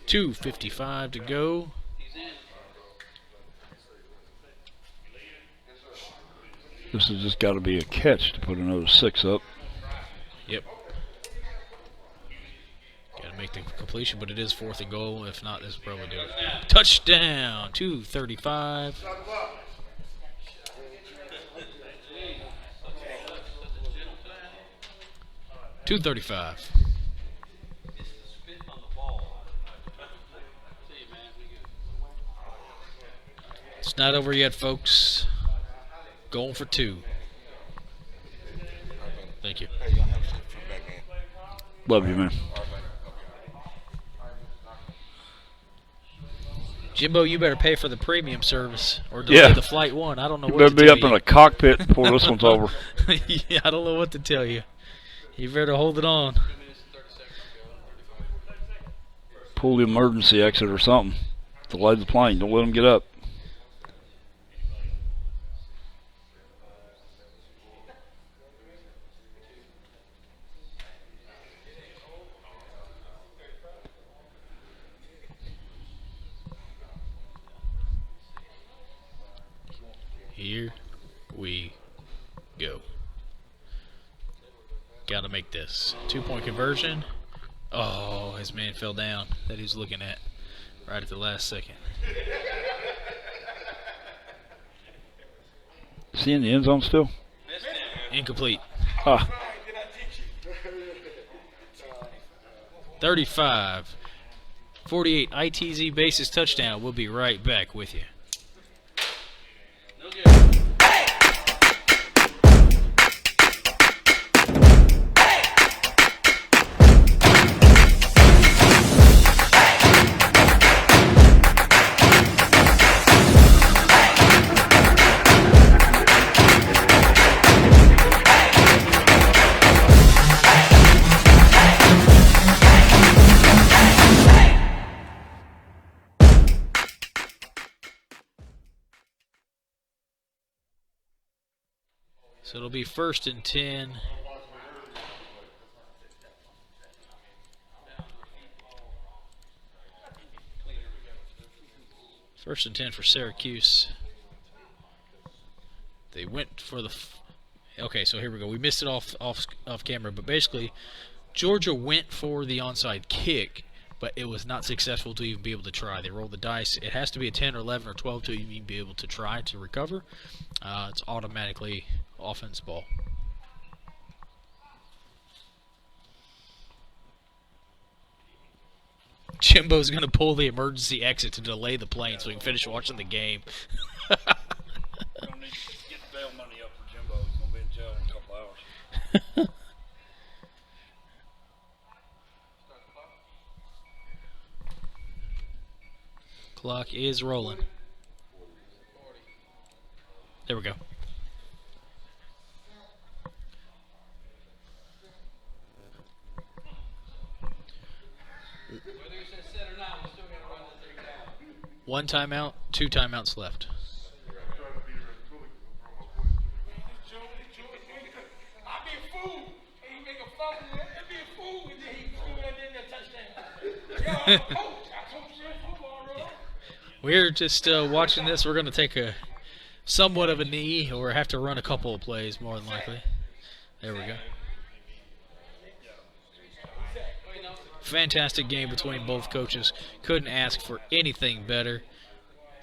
Speaker 1: 2:55 to go.
Speaker 3: This has just got to be a catch to put another 6 up.
Speaker 1: Yep. Got to make the completion, but it is 4th and goal. If not, this will probably do it. Touchdown. 2:35. .235. It's not over yet, folks. Going for 2. Thank you.
Speaker 2: Hey, y'all have some feedback, man.
Speaker 3: Love you, man.
Speaker 1: Jimbo, you better pay for the premium service or delay the flight 1. I don't know
Speaker 3: You
Speaker 1: what
Speaker 3: better
Speaker 1: to
Speaker 3: be
Speaker 1: tell
Speaker 3: up
Speaker 1: you.
Speaker 3: in a cockpit before this one's over.
Speaker 1: Yeah, I don't know what to tell you. You better hold it on.
Speaker 3: Pull the emergency exit or something. Delay the plane. Don't let them get up.
Speaker 1: Here we go. Got to make this. 2-point conversion. Oh, his man fell down that he's looking at right at the last second.
Speaker 3: Is he in the end zone still?
Speaker 1: Incomplete.
Speaker 3: Ah,
Speaker 1: 35. 48 ITZ basis touchdown. We'll be right back with you. So it'll be 1st and 10. First and 10 for Syracuse. They went for the. Okay, so here we go. We missed it off camera, but basically, Georgia went for the onside kick, but it was not successful to even be able to try. They rolled the dice. It has to be a 10 or 11 or 12 to even be able to try to recover. It's automatically offense ball. Jimbo's going to pull the emergency exit to delay the plane so we can finish watching the game.
Speaker 3: We're going to need to get bail money up for Jimbo. He's going to be in jail in a couple hours.
Speaker 1: Clock is rolling. There we go.
Speaker 5: Whether you say set or not, we're still going to run the thing down.
Speaker 1: 1 timeout, 2 timeouts left.
Speaker 6: I be a fool. And he make a fumble. He be a fool. And then he threw it in there, touchdown. Yo, I'm a coach. I coach you football, bro.
Speaker 1: We're just watching this. We're going to take a somewhat of a knee or have to run a couple of plays more than likely. There we go. Fantastic game between both coaches. Couldn't ask for anything better.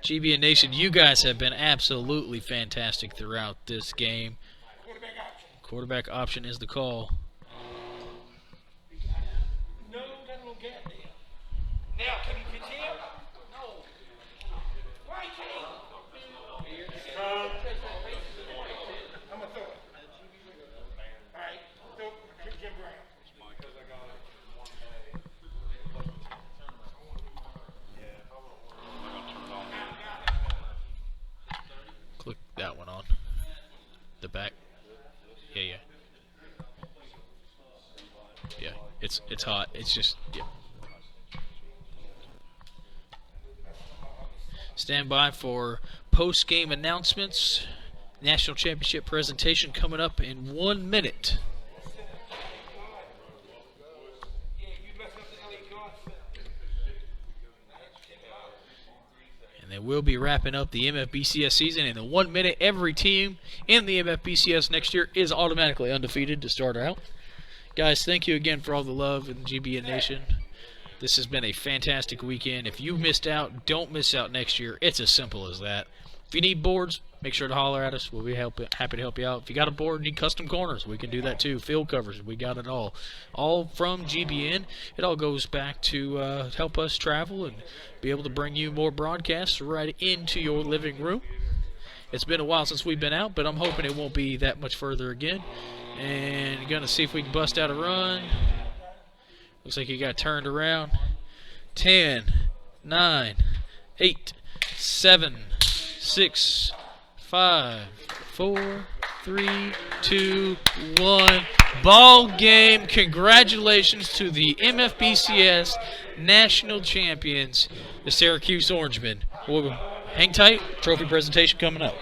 Speaker 1: GBN Nation, you guys have been absolutely fantastic throughout this game. Quarterback option is the call.
Speaker 6: No, that's no gap there. Now, can you continue? No. Why can't I'm going to throw it. All right. Throw Jim Brown.
Speaker 1: Click that one on. The back. Yeah. Yeah, it's hot. It's just, yeah. Stand by for post-game announcements. National Championship presentation coming up in 1 minute. And then we'll be wrapping up the MFBCS season. And in 1 minute, every team in the MFBCS next year is automatically undefeated to start out. Guys, thank you again for all the love in GBN Nation. This has been a fantastic weekend. If you missed out, don't miss out next year. It's as simple as that. If you need boards, make sure to holler at us. We'll be happy to help you out. If you got a board and need custom corners, we can do that too. Field covers, we got it all. All from GBN. It all goes back to help us travel and be able to bring you more broadcasts right into your living room. It's been a while since we've been out, but I'm hoping it won't be that much further again. And going to see if we can bust out a run. Looks like he got turned around. 10, 9, 8, 7, 6, 5, 4, 3, 2, 1. Ball game. Congratulations to the MFBCS national champions, the Syracuse Orangemen. Hang tight. Trophy presentation coming up.